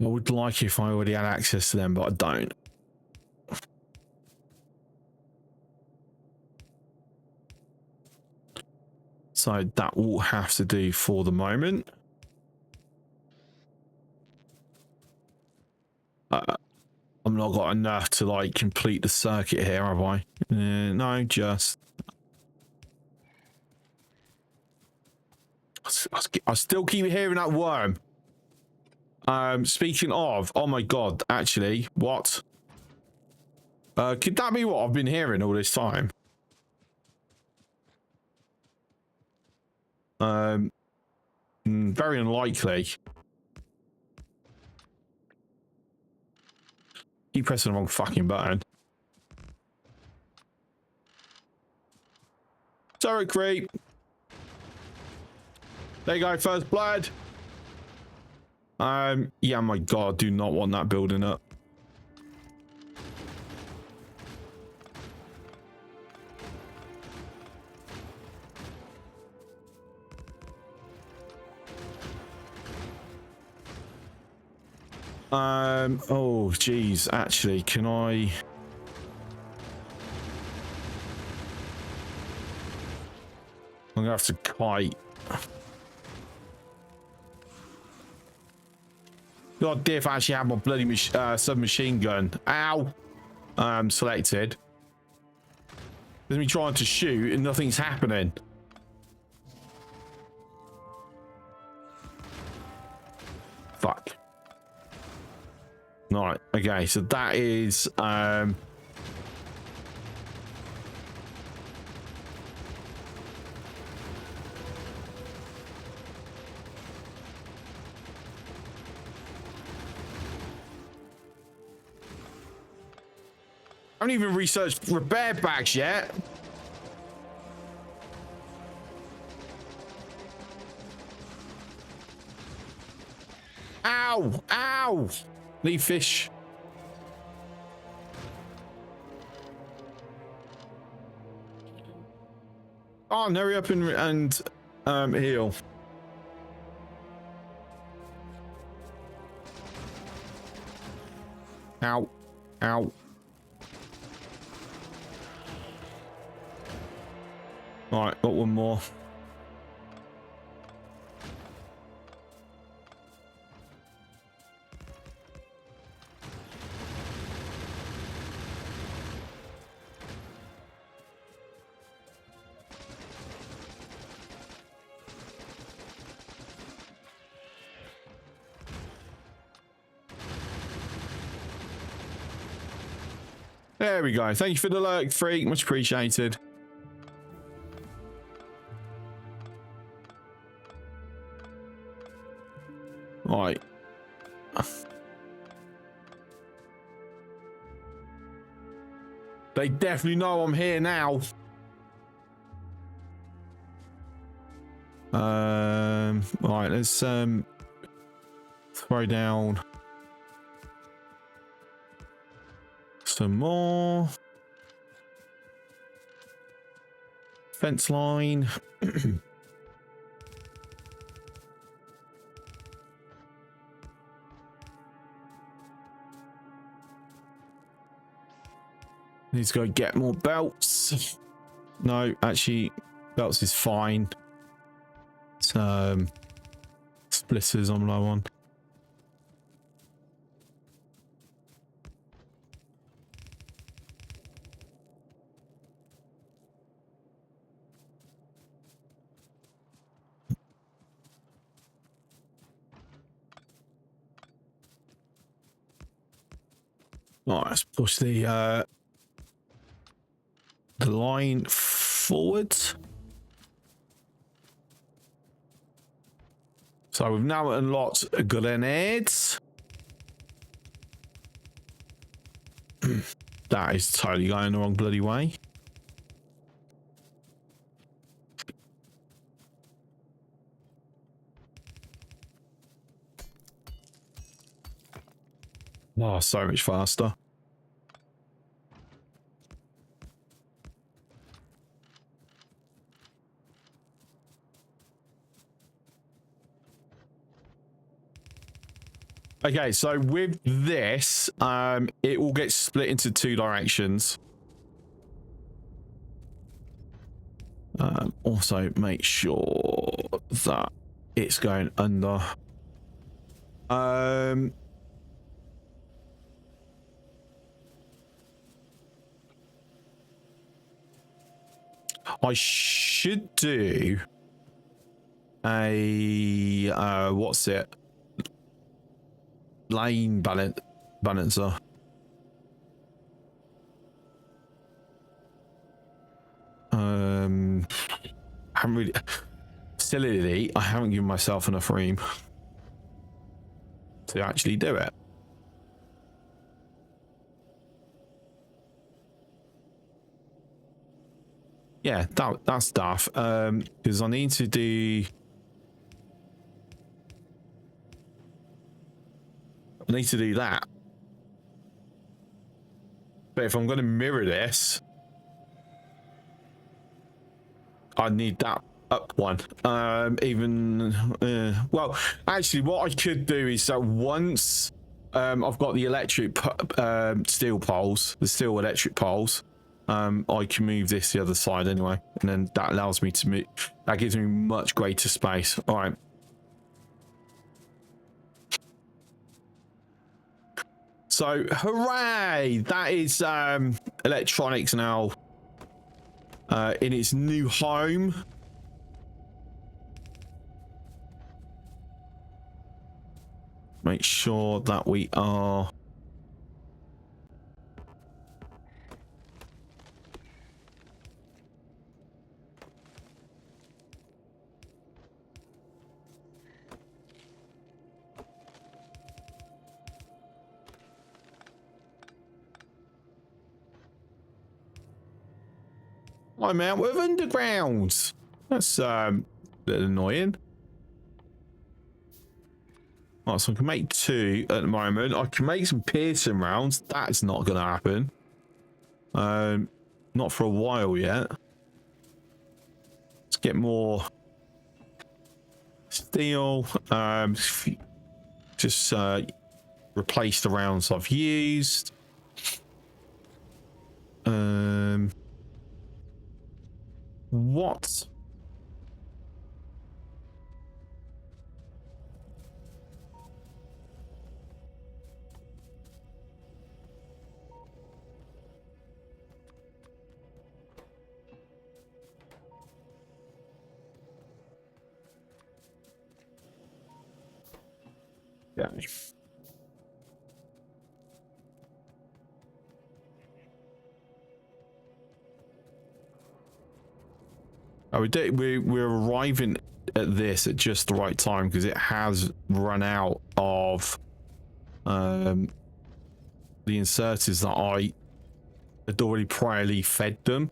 I would like if I already had access to them, but I don't. So that will have to do for the moment. I've not got enough to like complete the circuit here, have I? No, just I still keep hearing that worm. Speaking of, oh my god, actually, what? Could that be what I've been hearing all this time? Very unlikely. Keep pressing the wrong fucking button. Sorry, creep. There you go, first blood. Yeah, my God, do not want that building up. Oh, geez, actually, can I... I'm gonna have to kite. God, if I actually have my bloody submachine gun. Ow! Selected. There's me trying to shoot and nothing's happening. Fuck. Right, okay, so that is I haven't even researched repair packs yet. Ow! Ow! Leave fish. Oh, hurry up and heal. Ow. Ow. All right, got one more. There we go. Thank you for the lurk, freak. Much appreciated. Right. They definitely know I'm here now. Right, let's throw down some more fence line. Need to go get more belts. No, actually, belts is fine. It's, splitters I'm low on. Right, let's push the line forward. So we've now unlocked grenades. That is totally going the wrong bloody way. Oh, so much faster. Okay, so with this, it will get split into two directions. Also, make sure that it's going under. I should do a what's it? Lane balancer. I haven't really, silly, I haven't given myself enough room to actually do it. yeah, that's stuff. Because I need to do. I need to do that. But if I'm going to mirror this, I need that up one. Well, actually, what I could do is that once I've got the electric steel poles, the steel electric poles, I can move this the other side anyway, and then that allows me to move. That gives me much greater space. All right. So, hooray! That is electronics now in its new home. Make sure that we are... I'm out with undergrounds. That's a bit annoying. Right, so I can make 2 at the moment. I can make some piercing rounds. That's not going to happen. Not for a while yet. Let's get more steel. Just replace the rounds I've used. What? Yeah. Oh, we're arriving at this at just the right time because it has run out of the inserters that I had already priorly fed them.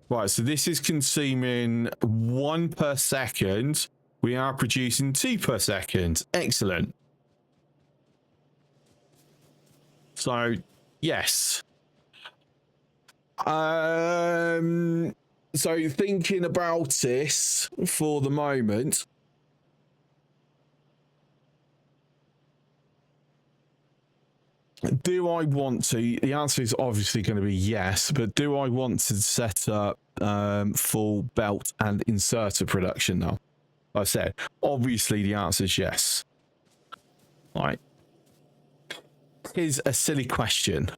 Right, so this is consuming 1 per second. We are producing 2 per second. Excellent. So, yes. So thinking about this for the moment, do I want to? The answer is obviously going to be yes, but do I want to set up full belt and inserter production now? Like I said, obviously the answer is yes. Right. Here's a silly question.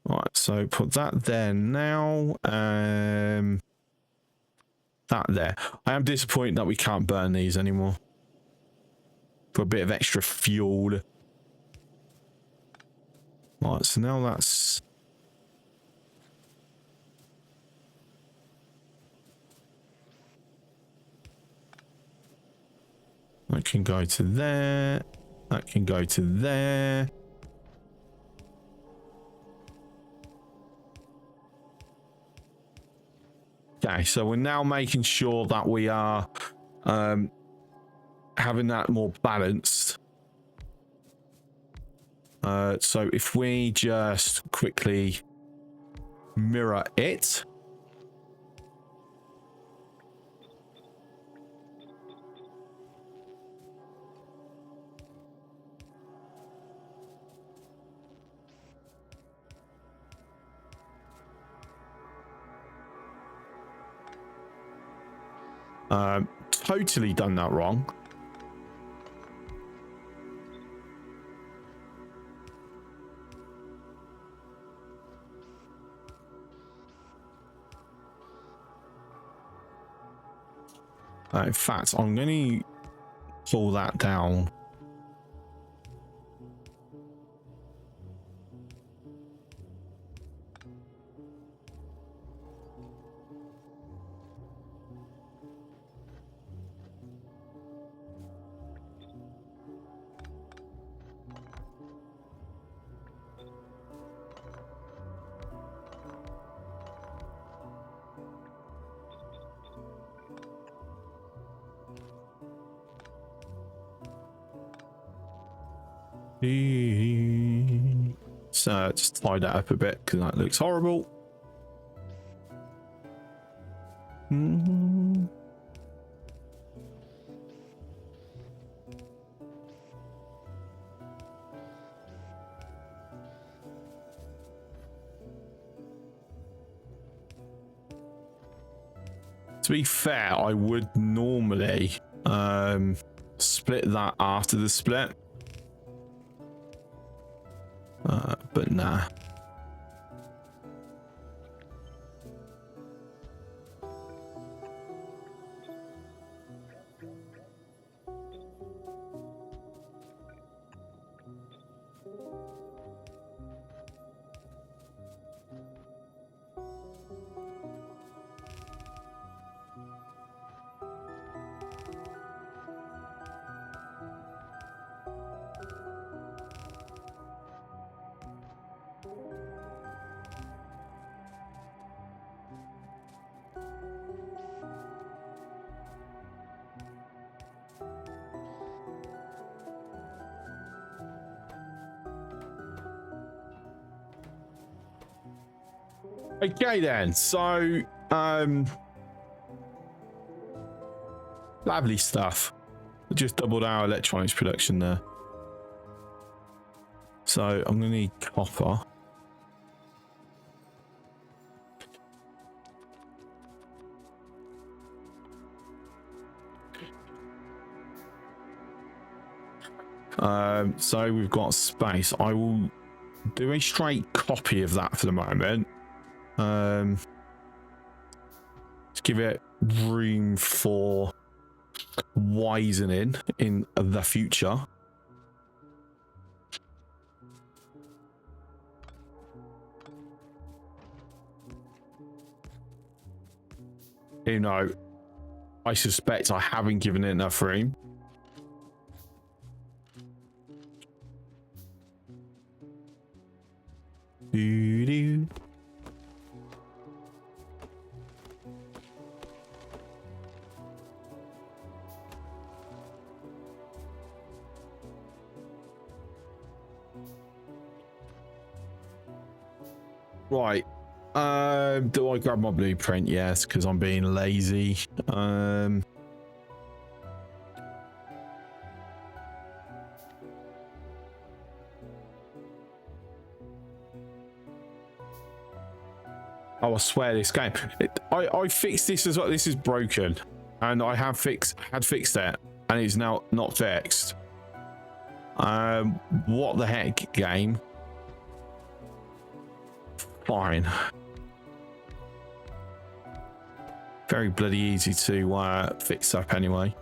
Right, so put that there now. That there. I am disappointed that we can't burn these anymore. For a bit of extra fuel. Right, so now that's... That can go to there. That can go to there. Okay, so we're now making sure that we are having that more balanced. So if we just quickly mirror it. Totally done that wrong. In fact, I'm going to pull that down. So just tie that up a bit because that looks horrible. To be fair, I would normally split that after the split, but nah. Okay then, so lovely stuff. Just doubled our electronics production there. So I'm gonna need copper. So we've got space. I will do a straight copy of that for the moment. Let's give it room for wisening in the future. You know, I suspect I haven't given it enough room. Doo-doo. Right. Do I grab my blueprint? Yes, because I'm being lazy. Oh, I swear this game. I fixed this as well. This is broken, and I had fixed it, and it's now not fixed. What the heck, game? Fine. Very bloody easy to fix up anyway.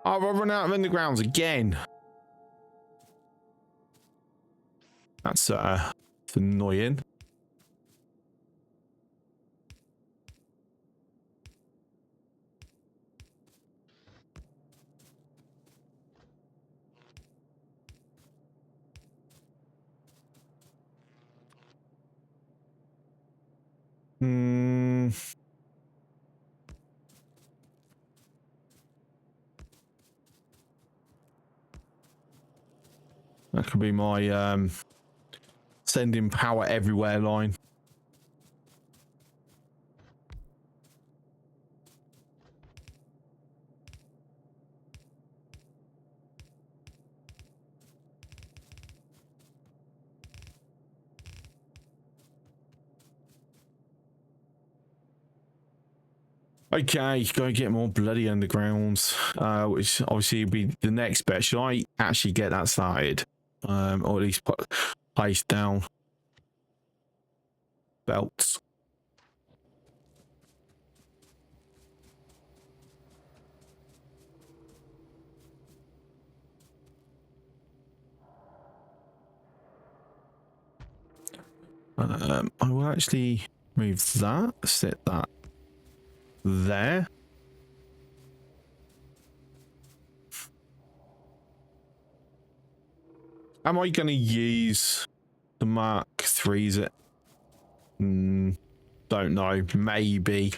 Oh, I've run out of undergrounds again. That's annoying. That could be my sending power everywhere line. Okay, go get more bloody undergrounds, which obviously would be the next bit. Should I actually get that started? Or at least place down belts. I will actually move that, set that there. Am I going to use the Mark 3? Is it? Don't know. Maybe.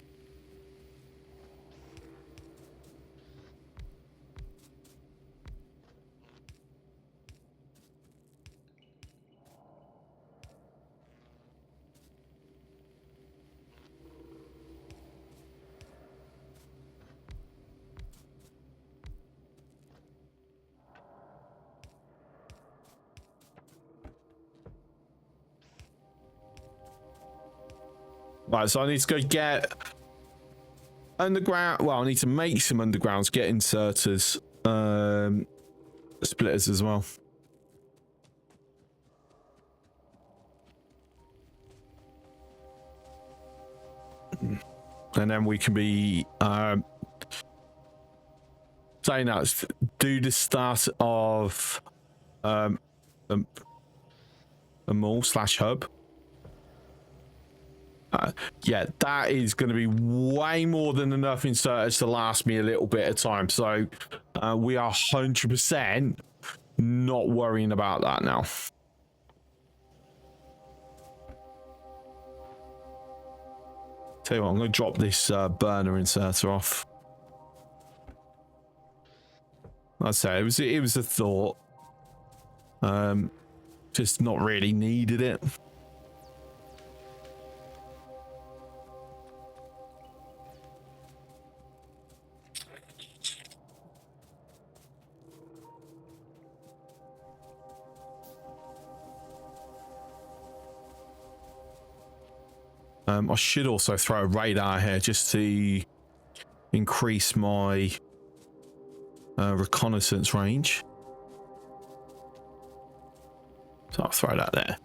Right, so I need to go get underground. Well, I need to make some undergrounds, get inserters, splitters as well. And then we can be saying that do the start of a mall / hub. Yeah, that is going to be way more than enough inserters to last me a little bit of time. So we are 100% not worrying about that now. Tell you what, I'm going to drop this burner inserter off. I'd say it was a thought. Just not really needed it. I should also throw a radar here just to increase my reconnaissance range. So I'll throw that there.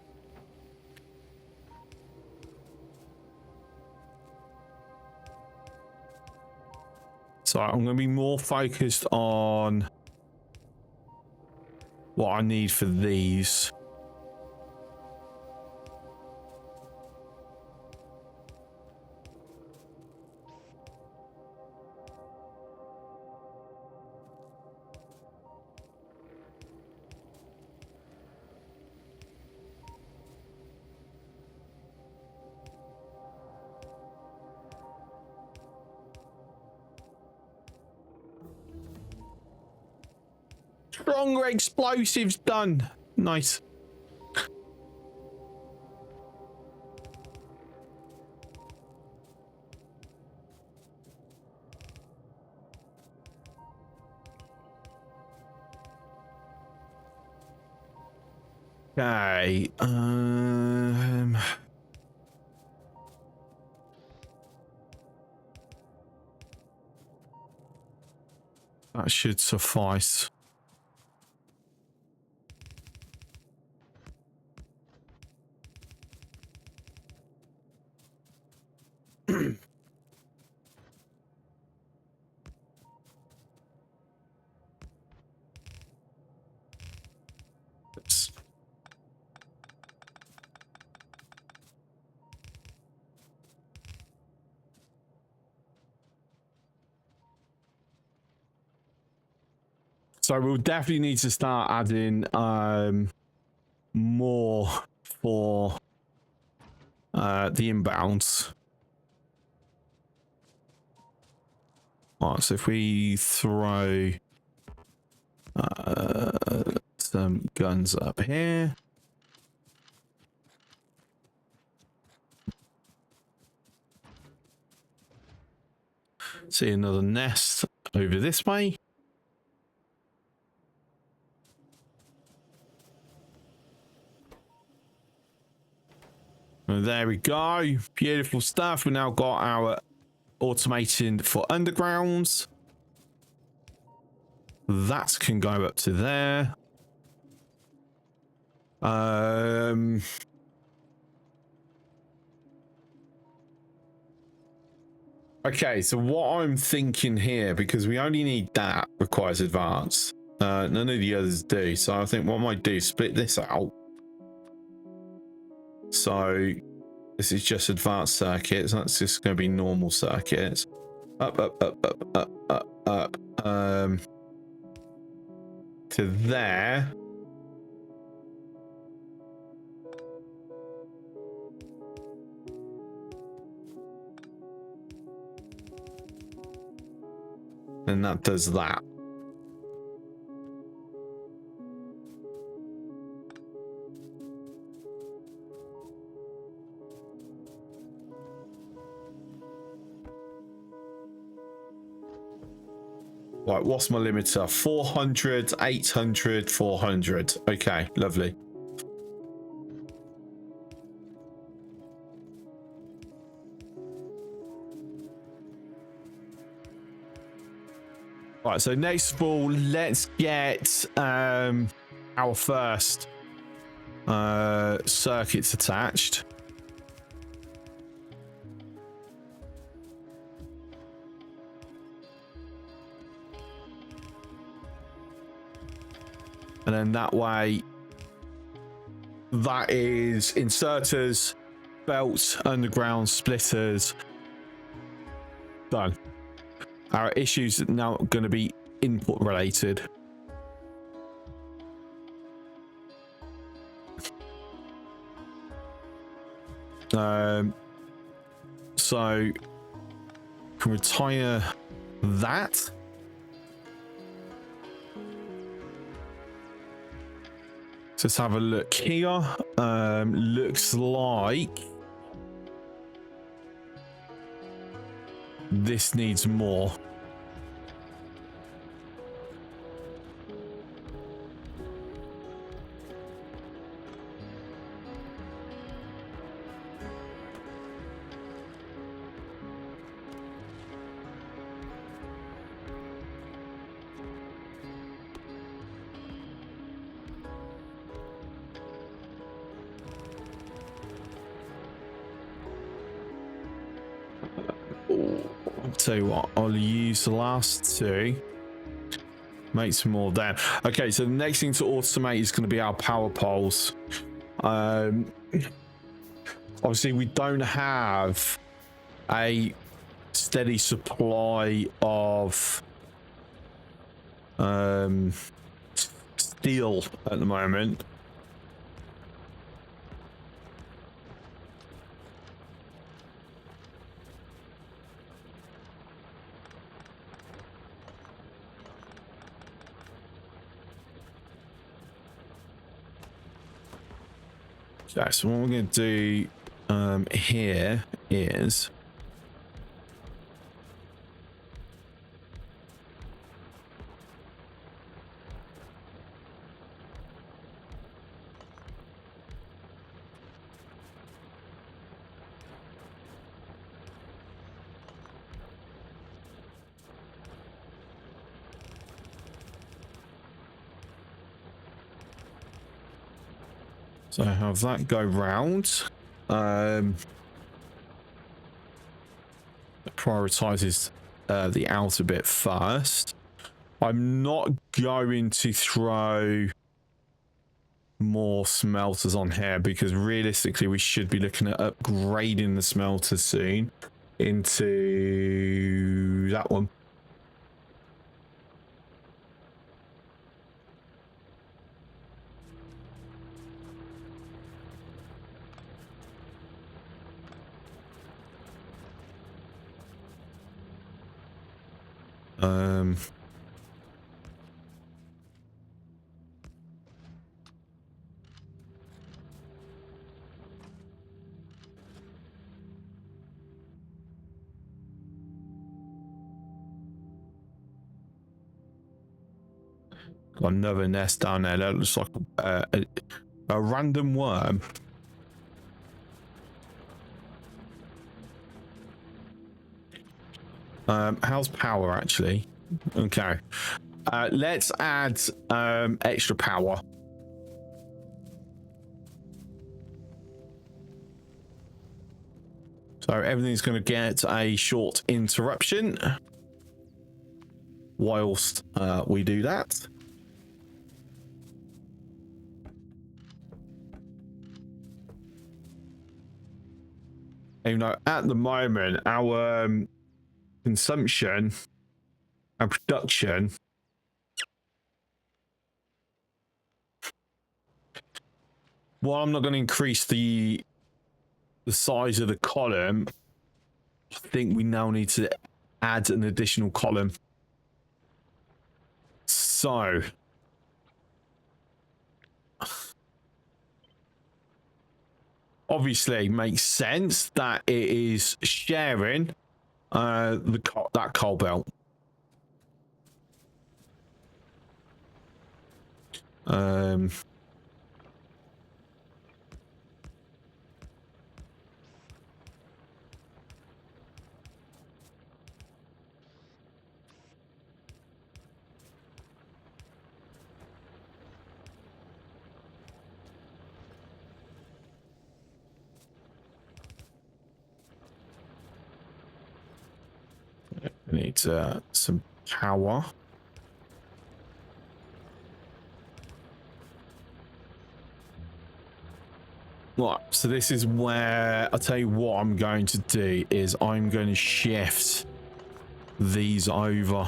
So I'm going to be more focused on what I need for these. Stronger explosives done. Nice. Okay. That should suffice. Oops. So we'll definitely need to start adding more for the inbounds. Alright, so if we throw some guns up here. See another nest over this way. And there we go. Beautiful stuff. We now got our automating for undergrounds. That can go up to there. Okay, so what I'm thinking here, because we only need that, requires advance. None of the others do. So I think what I might do is split this out. So this is just advanced circuits. That's just going to be normal circuits. Up, up, up, up, up, up, up. To there. and that does that. Right, what's my limiter? 400, 800, 400. Okay, lovely. Right, so next of all, let's get our first circuits attached. And then that way, that is inserters, belts, underground splitters. Done. Our issues are now going to be input related. So can retire that. So let's have a look here. Looks like this needs more. I'll tell you what, I'll use the last two. Make some more down. Okay, so the next thing to automate is going to be our power poles. Obviously, we don't have a steady supply of steel at the moment. Okay, so what we're going to do here is so have that go round. Prioritizes the outer bit first. I'm not going to throw more smelters on here because realistically we should be looking at upgrading the smelters soon into that one. Got another nest down there that looks like a random worm. How's power actually? Okay. Let's add extra power. So everything's going to get a short interruption whilst we do that. Even though at the moment our consumption and production while I'm not going to increase the size of the column, I think we now need to add an additional column. So obviously makes sense that it is sharing that coal belt. We need some power. Right, so this is where I'll tell you what I'm going to do is I'm going to shift these over.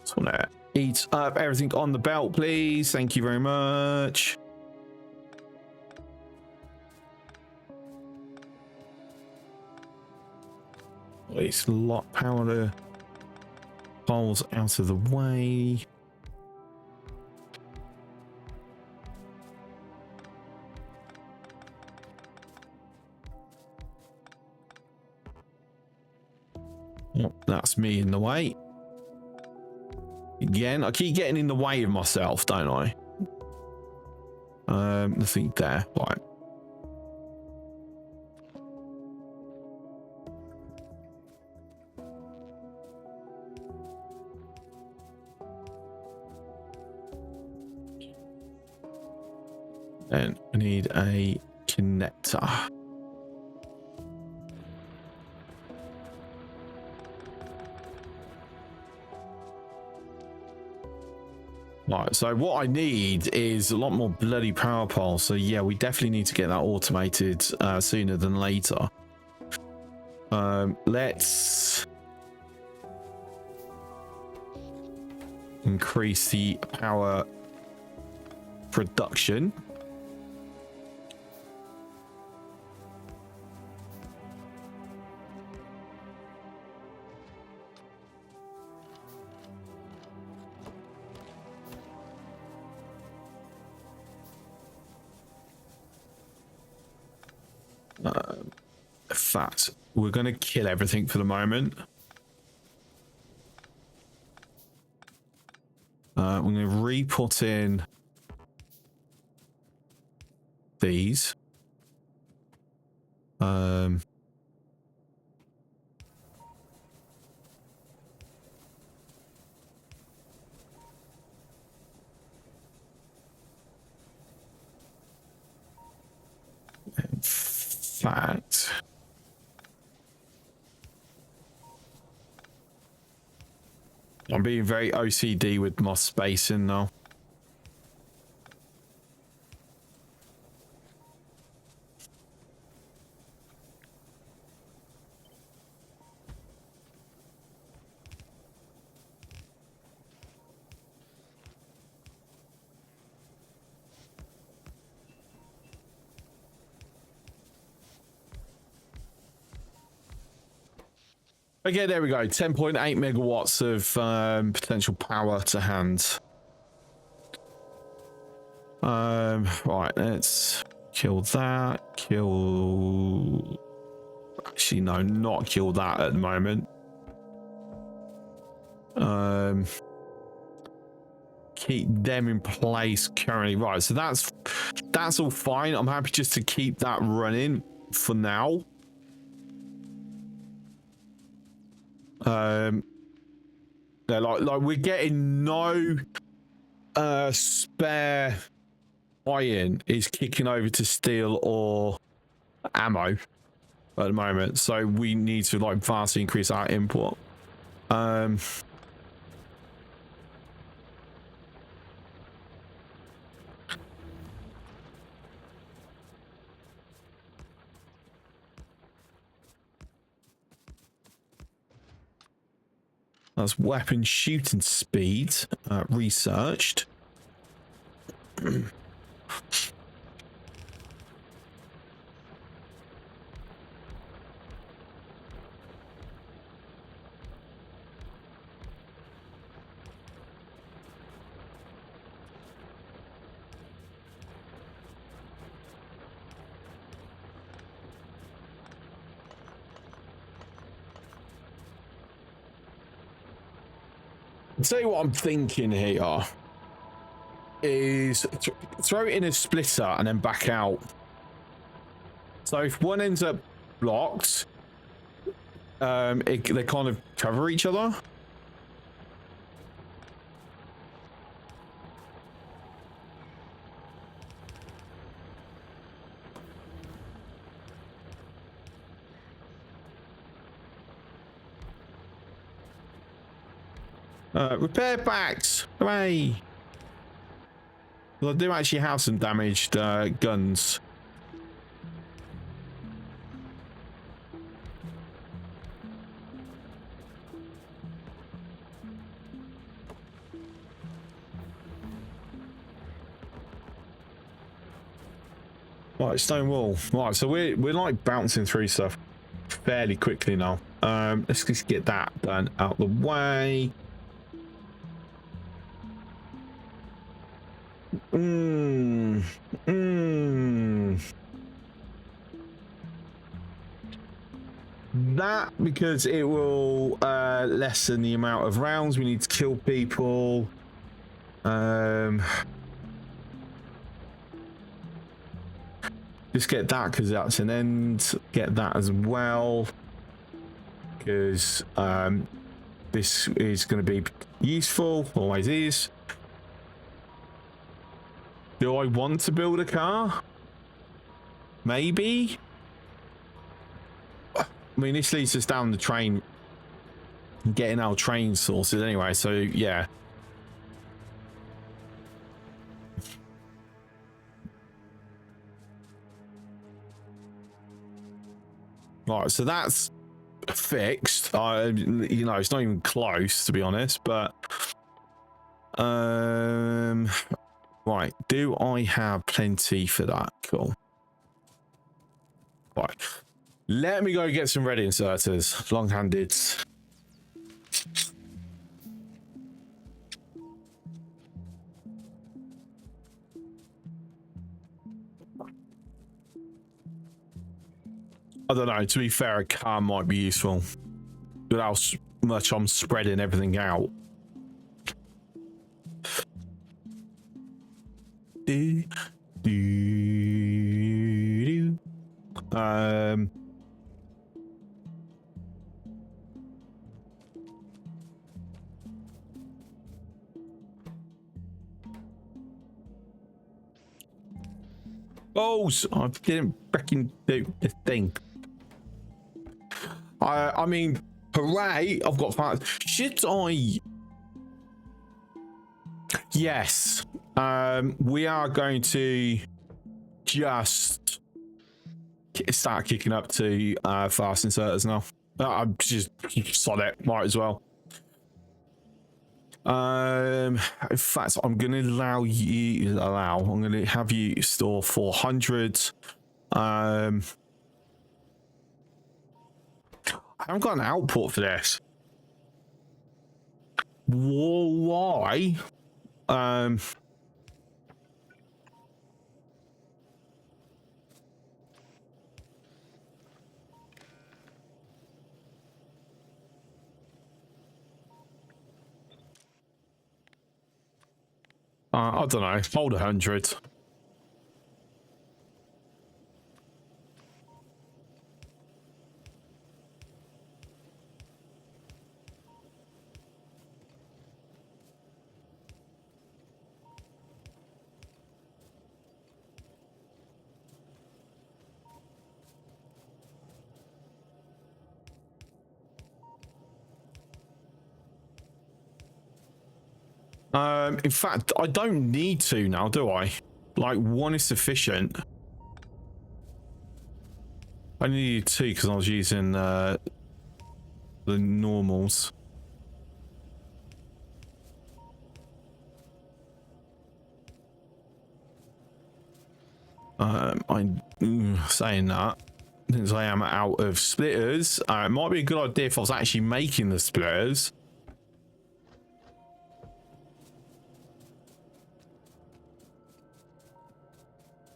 Just want to eat up everything on the belt, please. Thank you very much. It's a lot power to poles out of the way. Oh, that's me in the way. Again, I keep getting in the way of myself, don't I? Nothing there. Right. Then I need a connector. Right, so what I need is a lot more bloody power poles. So yeah, we definitely need to get that automated sooner than later. Let's increase the power production. In fact, we're going to kill everything for the moment. We're going to re-put in these. In fact, I'm being very OCD with my spacing now. Okay, there we go. 10.8 megawatts of potential power to hand. Right, let's kill that. Kill... Actually, no, not kill that at the moment. Keep them in place currently. Right, so that's all fine. I'm happy just to keep that running for now. They're like we're getting no spare iron is kicking over to steel or ammo. at the moment, so we need to like vastly increase our import. That's weapon shooting speed researched. Tell you what I'm thinking here is throw it in a splitter and then back out. So if one ends up blocked, they kind of cover each other. Repair packs! Hooray! Well, I do actually have some damaged guns. Right, stone wall. Right, so we're like bouncing through stuff fairly quickly now. Let's just get that done out the way. That, because it will lessen the amount of rounds we need to kill people. Just get that because that's an end. Get that as well because this is going to be useful. Always is. Do I want to build a car? Maybe. I mean, this leads us down the train, getting our train sources anyway. So yeah. Right, so that's fixed. You know, it's not even close, to be honest, but right, do I have plenty for that? Cool. Right, let me go get some red inserters, long-handed. I don't know, to be fair, a car might be useful. But how much I'm spreading everything out. Oh, so I didn't freaking do the thing. I mean, hooray! I've got 5. Should I? Yes. We are going to just start kicking up to fast inserters now. I'm just sod it, might as well. In fact, I'm going to I'm going to have you store 400. I haven't got an output for this. Why? I don't know. Hold 100. In fact, I don't need to now, do I? Like, one is sufficient. I needed two because I was using the normals. I'm saying that since I am out of splitters, it might be a good idea if I was actually making the splitters.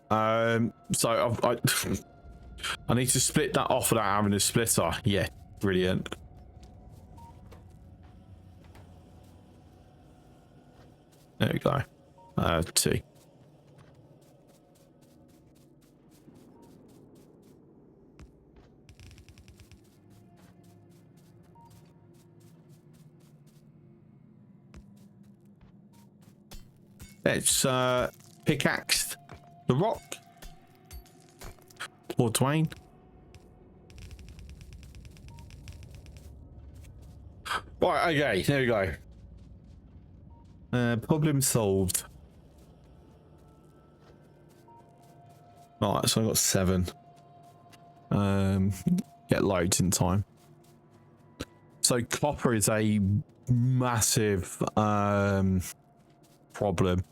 So I need to split that off without having a splitter. Yeah, brilliant. There we go. 2. Let's pickaxe the rock. Poor Dwayne. Right, okay, there we go. Problem solved. Alright, so I got 7. Get loads in time. So copper is a massive problem.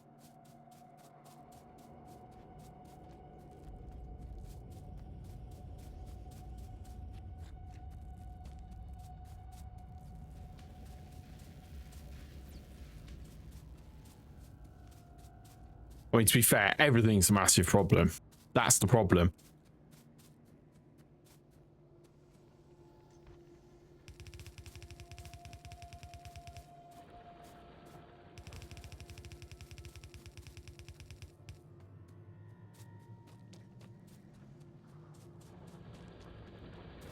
I mean, to be fair, everything's a massive problem. That's the problem.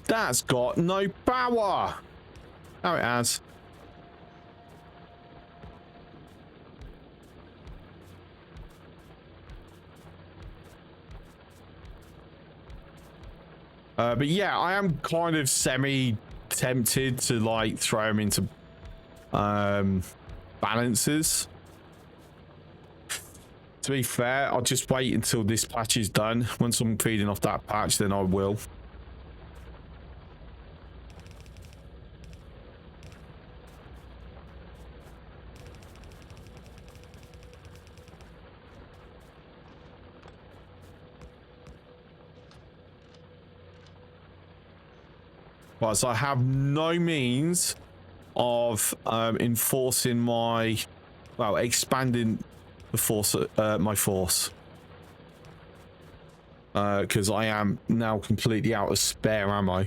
That's got no power. Oh, it has. But yeah, I am kind of semi-tempted to like throw them into balances. To be fair, I'll just wait until this patch is done. Once I'm feeding off that patch, then I will. Right, so I have no means of enforcing my, well, expanding the force, my force, because I am now completely out of spare ammo.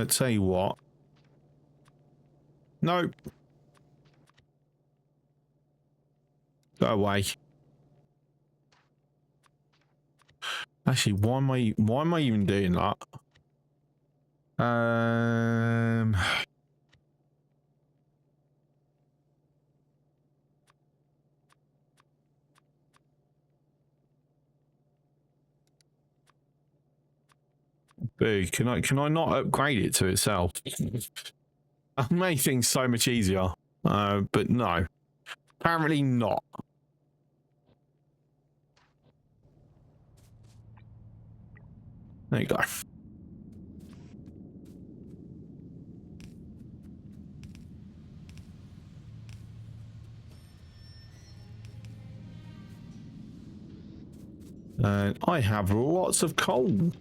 Tell you what. Nope. Go away. Actually, why am I even doing that? Boo, can I not upgrade it to itself? That made things so much easier. But no. Apparently not. There you go. I have lots of coal.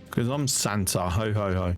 Because I'm Santa. Ho, ho, ho.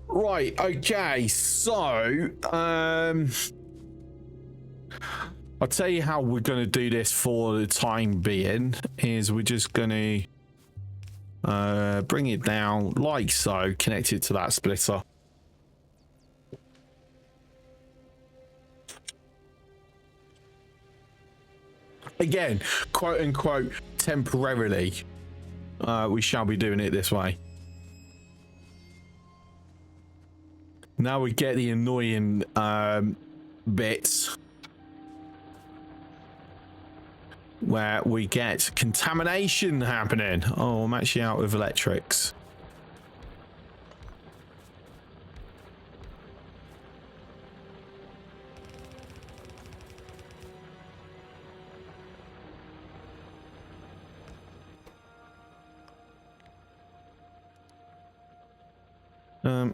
Right, okay, so I'll tell you how we're going to do this for the time being is we're just going to bring it down like so, connect it to that splitter. Again, quote unquote, temporarily, we shall be doing it this way. Now we get the annoying bits where we get contamination happening. Oh, I'm actually out of electrics.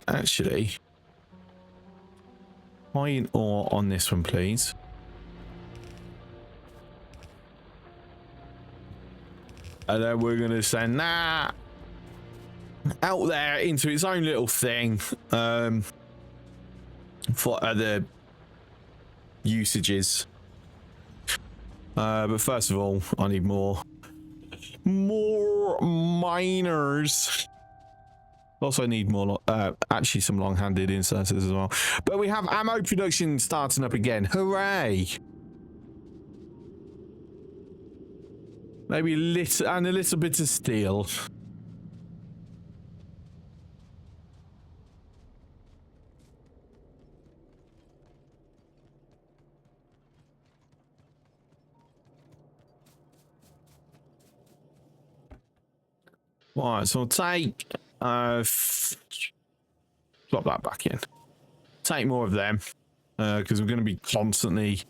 Actually, iron ore on this one, please. And then we're going to send that out there into its own little thing for other usages. But first of all, I need more miners. Also need more, actually some long-handed inserters as well. But we have ammo production starting up again. Hooray! Maybe a little bit of steel. Right, so I'll take drop that back in. Take more of them because we're going to be constantly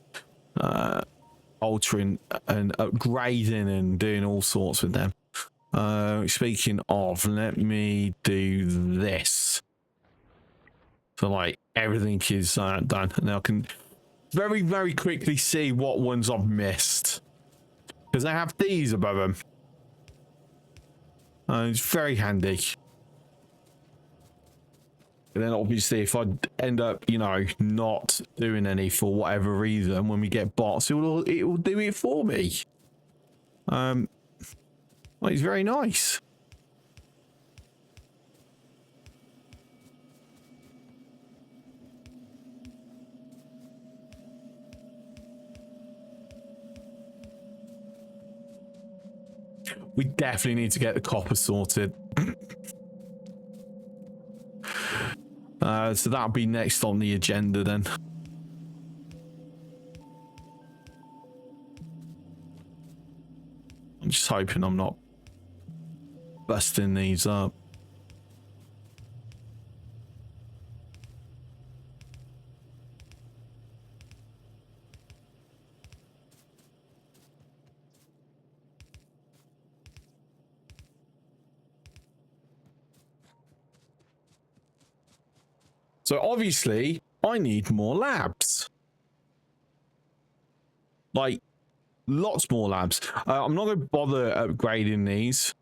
altering and upgrading and doing all sorts with them. Speaking of, let me do this. So like everything is done. Now I can very, very quickly see what ones I've missed because I have these above them. It's very handy. And then obviously if I end up, you know, not doing any for whatever reason, when we get bots, it will do it for me. Well, it's very nice. We definitely need to get the copper sorted. So that'll be next on the agenda then. I'm just hoping I'm not busting these up. So obviously, I need more labs. Like, lots more labs. I'm not going to bother upgrading these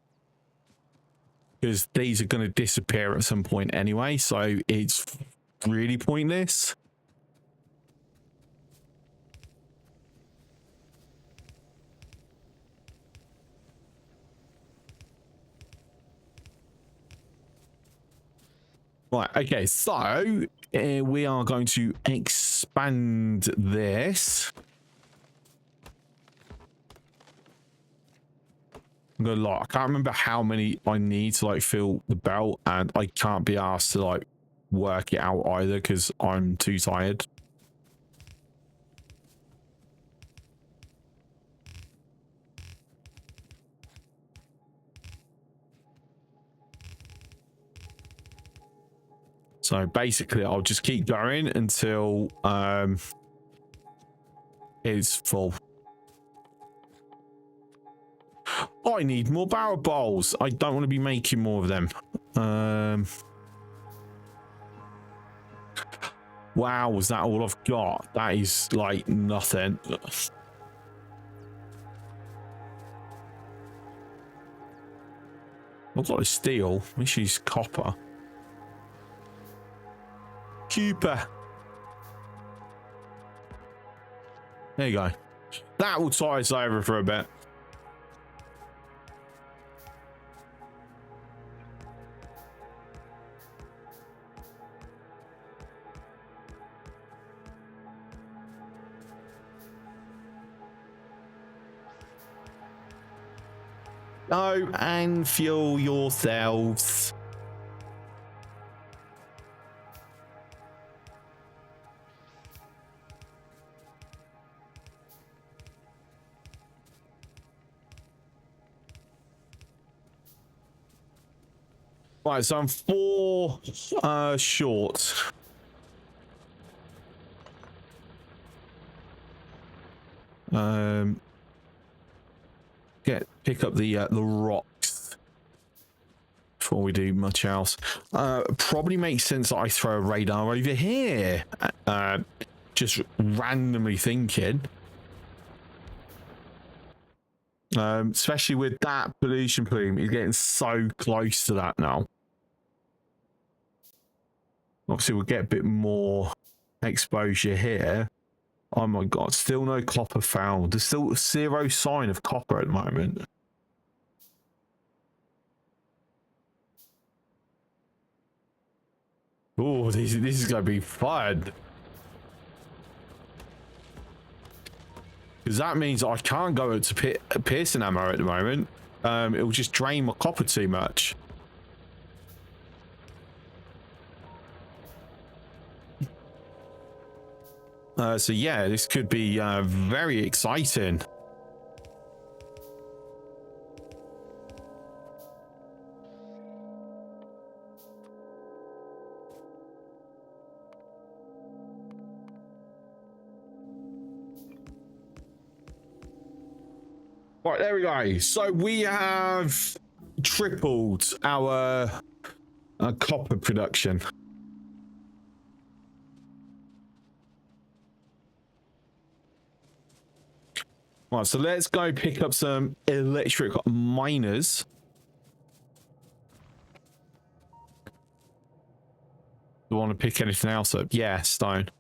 because these are going to disappear at some point anyway, so it's really pointless. Right, okay, so we are going to expand this. I'm gonna lie, I can't remember how many I need to like fill the belt, and I can't be asked to like work it out either because I'm too tired. So basically, I'll just keep going until it's full. I need more barrel bowls. I don't want to be making more of them. Wow, was that all I've got? That is like nothing. I've got a steel. This is copper. Cooper. There you go. That will tie us over for a bit. Go and fuel yourselves. Right, so I'm 4 short. Pick up the rocks before we do much else. Probably makes sense that I throw a radar over here. Just randomly thinking. Especially with that pollution plume, it's getting so close to that now. Obviously, we'll get a bit more exposure here. Oh my god, still no copper found. There's still 0 sign of copper at the moment. Oh, this is going to be fun. Because that means I can't go to piercing ammo at the moment. It will just drain my copper too much. So yeah, this could be very exciting. Right, there we go. So we have tripled our copper production. Right, so let's go pick up some electric miners. Do you want to pick anything else up? Yeah, stone.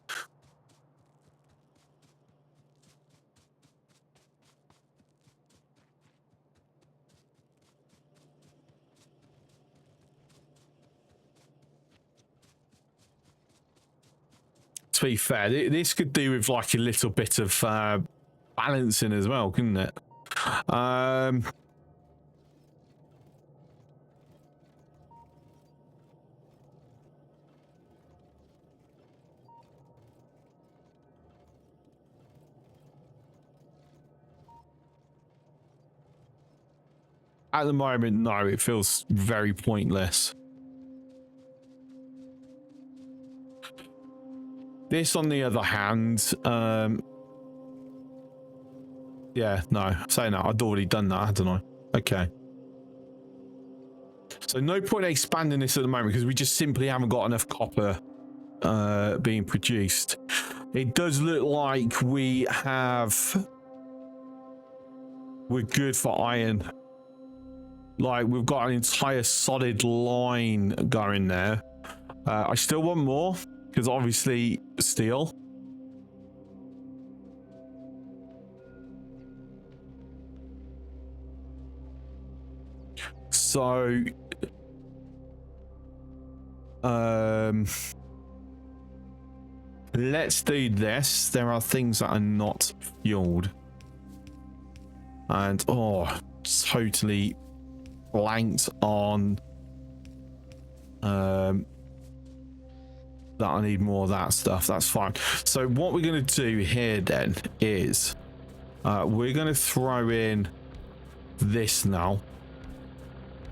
To be fair, this could do with like a little bit of balancing as well, couldn't it? At the moment, no, it feels very pointless. This, on the other hand, yeah, no, say no, I'd already done that, hadn't I? Okay. So no point in expanding this at the moment because we just simply haven't got enough copper being produced. It does look like we're good for iron. Like, we've got an entire solid line going there. I still want more because obviously steel. So let's do this. There are things that are not fueled. And totally blanked on that I need more of that stuff. That's fine. So what we're going to do here then is we're going to throw in this now.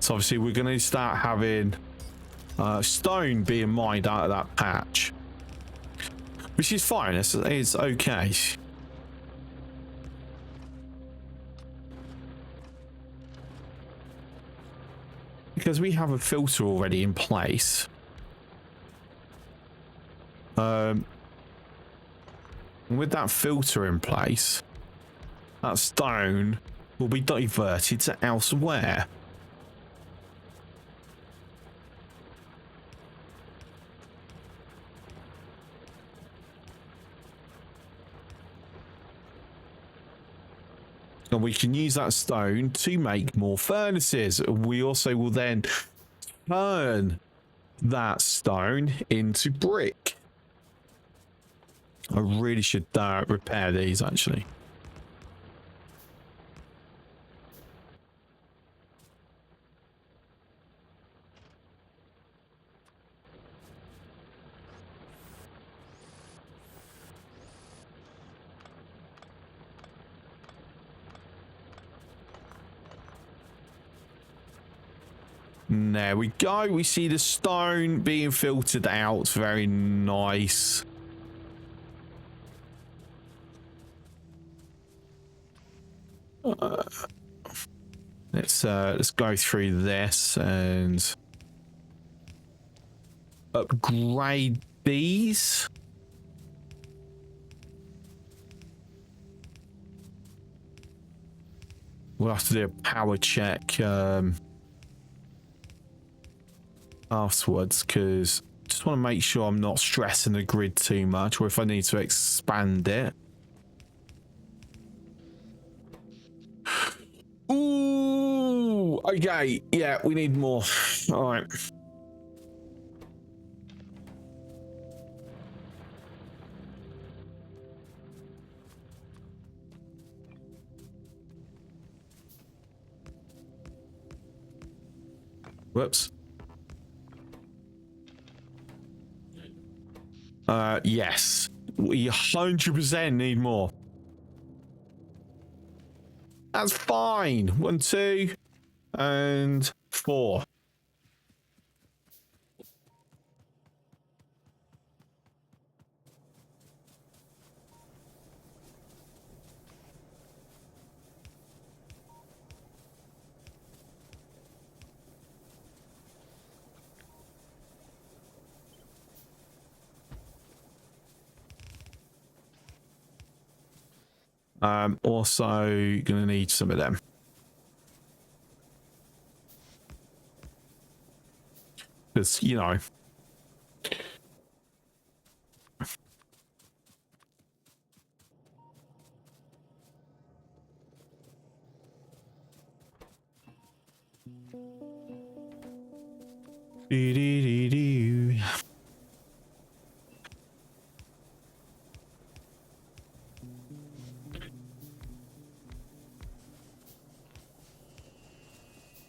So obviously we're going to start having stone being mined out of that patch, which is fine. It's okay. Because we have a filter already in place. With that filter in place, that stone will be diverted to elsewhere. And we can use that stone to make more furnaces. We also will then turn that stone into brick. I really should repair these, actually. There we go. We see the stone being filtered out. Very nice. Let's go through this and upgrade these. We'll have to do a power check afterwards, because I just want to make sure I'm not stressing the grid too much, or if I need to expand it. Ooh, okay, yeah, we need more. All right. Whoops. Yes, we 100% need more. That's fine. 1, 2, and 4. Also gonna need some of them. Because, you know. Doo-doo-doo-doo.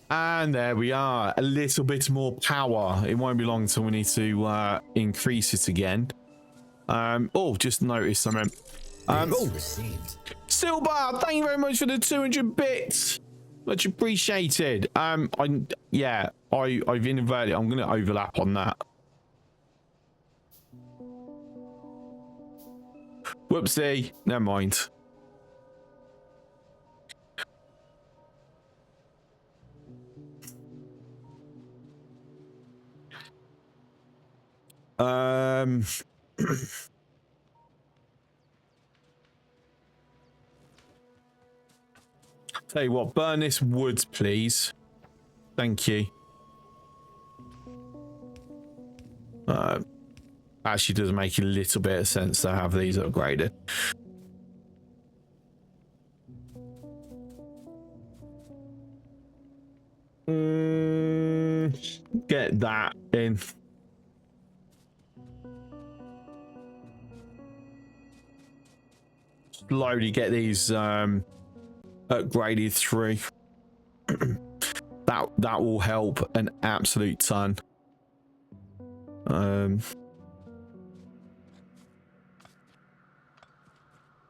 And there we are, a little bit more power. It won't be long until we need to increase it again. Oh, just noticed something. Oh, Silver, thank you very much for the 200 bits. Much appreciated. I've inverted. I'm gonna overlap on that. Whoopsie, never mind. Tell you what, burn this wood, please. Thank you. Actually does make a little bit of sense to have these upgraded. Get that in. Slowly get these upgraded through. that will help an absolute ton. All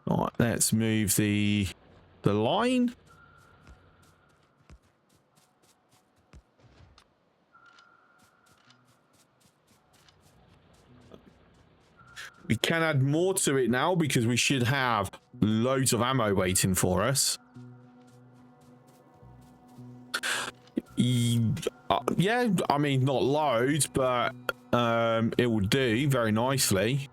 right, let's move the line. We can add more to it now because we should have loads of ammo waiting for us. Yeah, I mean, not loads, but it will do very nicely.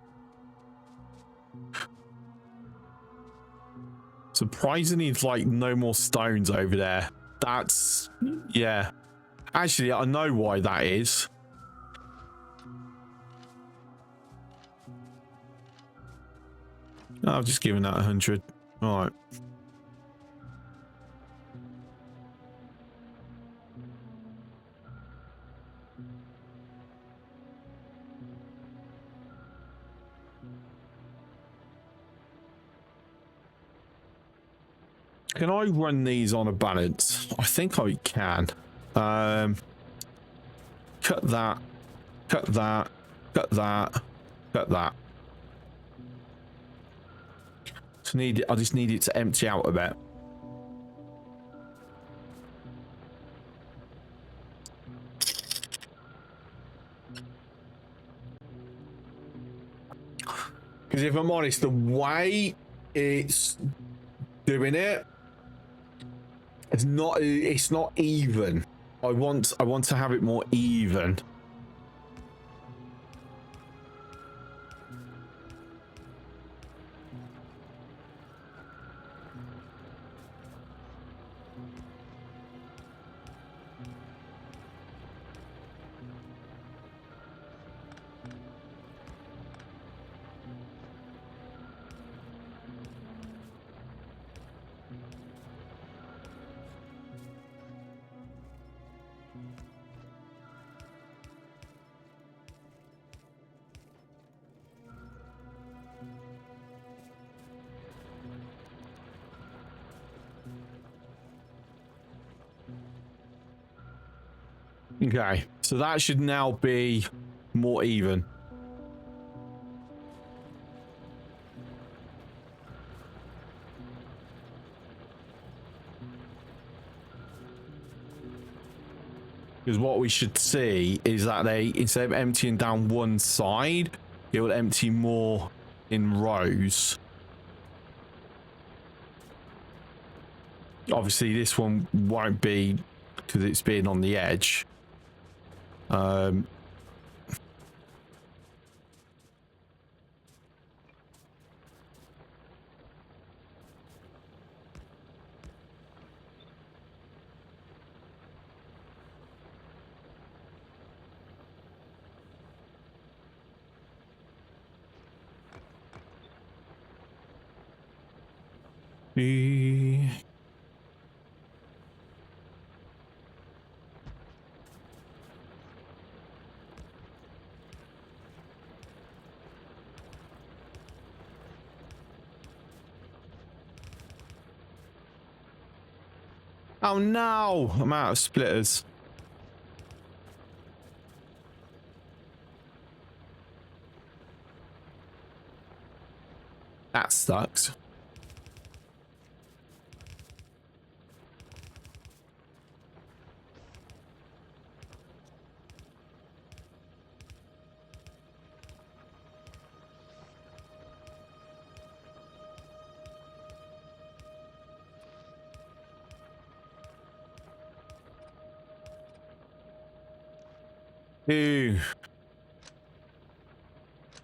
Surprisingly, it's like no more stones over there. That's, yeah. Actually, I know why that is. I've just given that 100. All right. Can I run these on a balance? I think I can. Cut that, cut that, cut that, cut that. I just need it to empty out a bit. Because if I'm honest, the way it's doing it, it's not even. I want to have it more even. Okay, so that should now be more even. Because what we should see is that they, instead of emptying down one side, it will empty more in rows. Obviously, this one won't be because it's being on the edge. Oh no, I'm out of splitters. That sucks. Ew.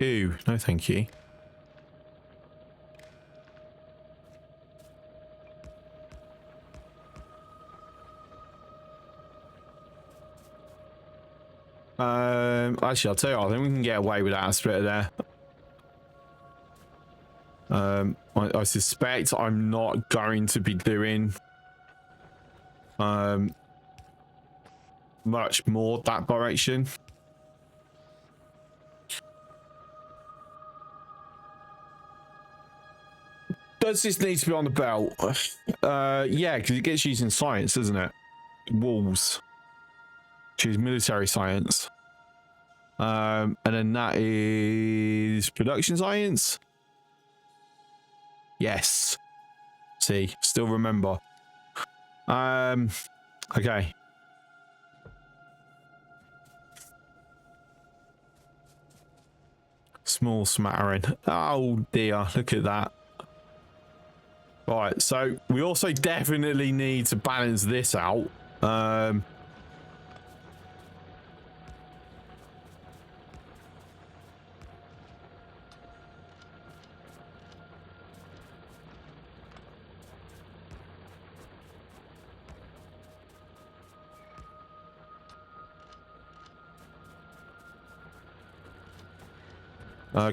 Ew, no thank you. Actually, I'll tell you what, I think we can get away without a splitter there. I suspect I'm not going to be doing much more that direction. Does this need to be on the belt? Yeah, because it gets used in science, doesn't it? Walls. Which is military science. And then that is production science. Yes. See, still remember. Okay. Small smattering. Oh dear, look at that. Right, so we also definitely need to balance this out.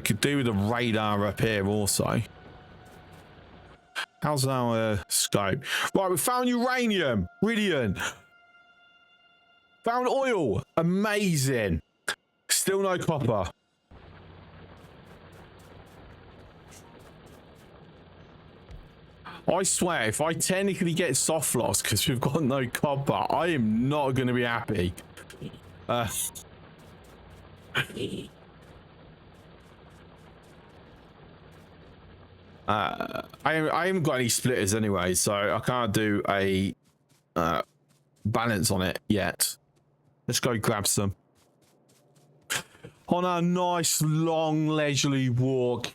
Could do with a radar up here also. How's our scope? Right, we found uranium. Brilliant. Found oil. Amazing. Still no copper. I swear, if I technically get soft loss because we've got no copper, I am not going to be happy. I haven't got any splitters anyway, so I can't do a balance on it yet. Let's go grab some. On a nice, long, leisurely walk.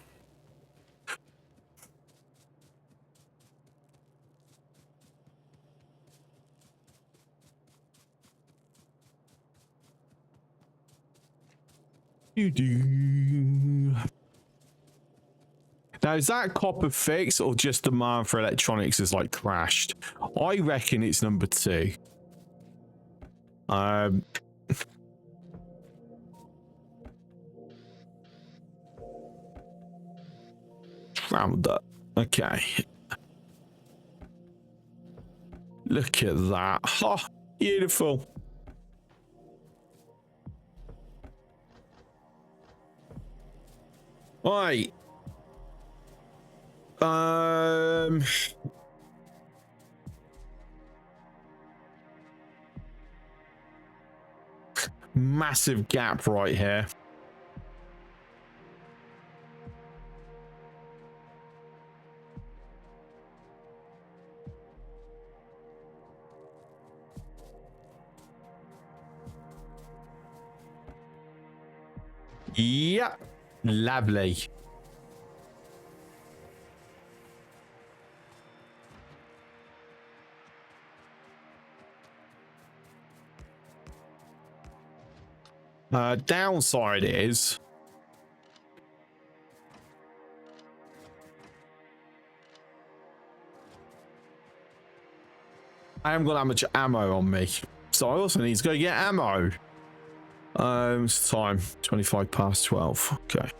Now, is that copper fixed or just demand for electronics is like crashed? I reckon it's number 2. Round up. Okay. Look at that. Oh, beautiful. Right. Massive gap right here. Yep. Lovely. Downside is I haven't got that much ammo on me, so I also need to go get ammo. It's time 25 past 12. Okay.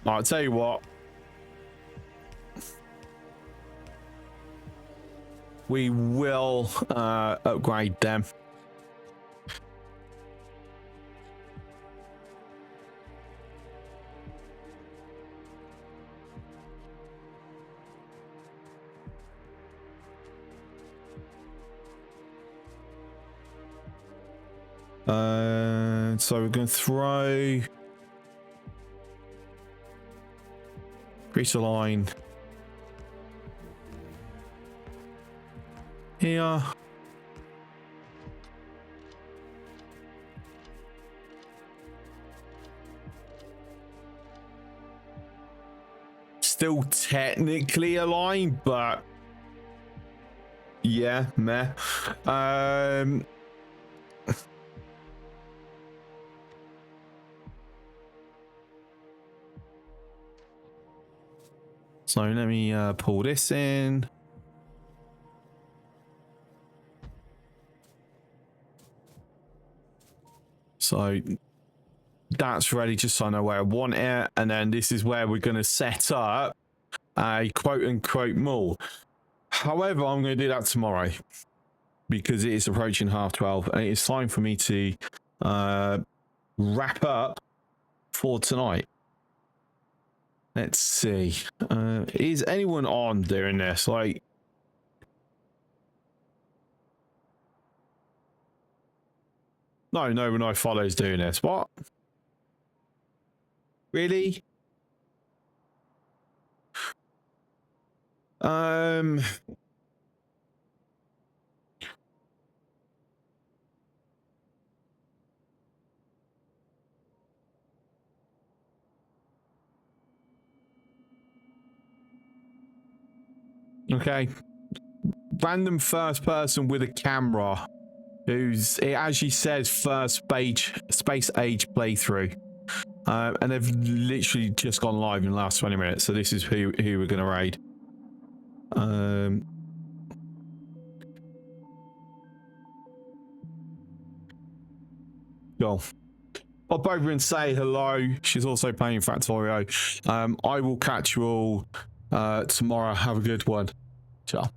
I'll tell you what. We will upgrade them. So we're going to throw crease a line here. Still technically a line, but yeah, meh. So let me pull this in. So that's ready, just so I know where I want it. And then this is where we're going to set up a quote-unquote mall. However, I'm going to do that tomorrow because it is approaching 12:30 and it's time for me to wrap up for tonight. Let's see. Is anyone on doing this? Like, no, when I follows doing this. What? Really? Okay. Random first person with a camera who's, it actually says first space age playthrough. And they've literally just gone live in the last 20 minutes. So this is who we're going to raid. Go. Pop over and say hello. She's also playing Factorio. I will catch you all tomorrow. Have a good one. Ciao.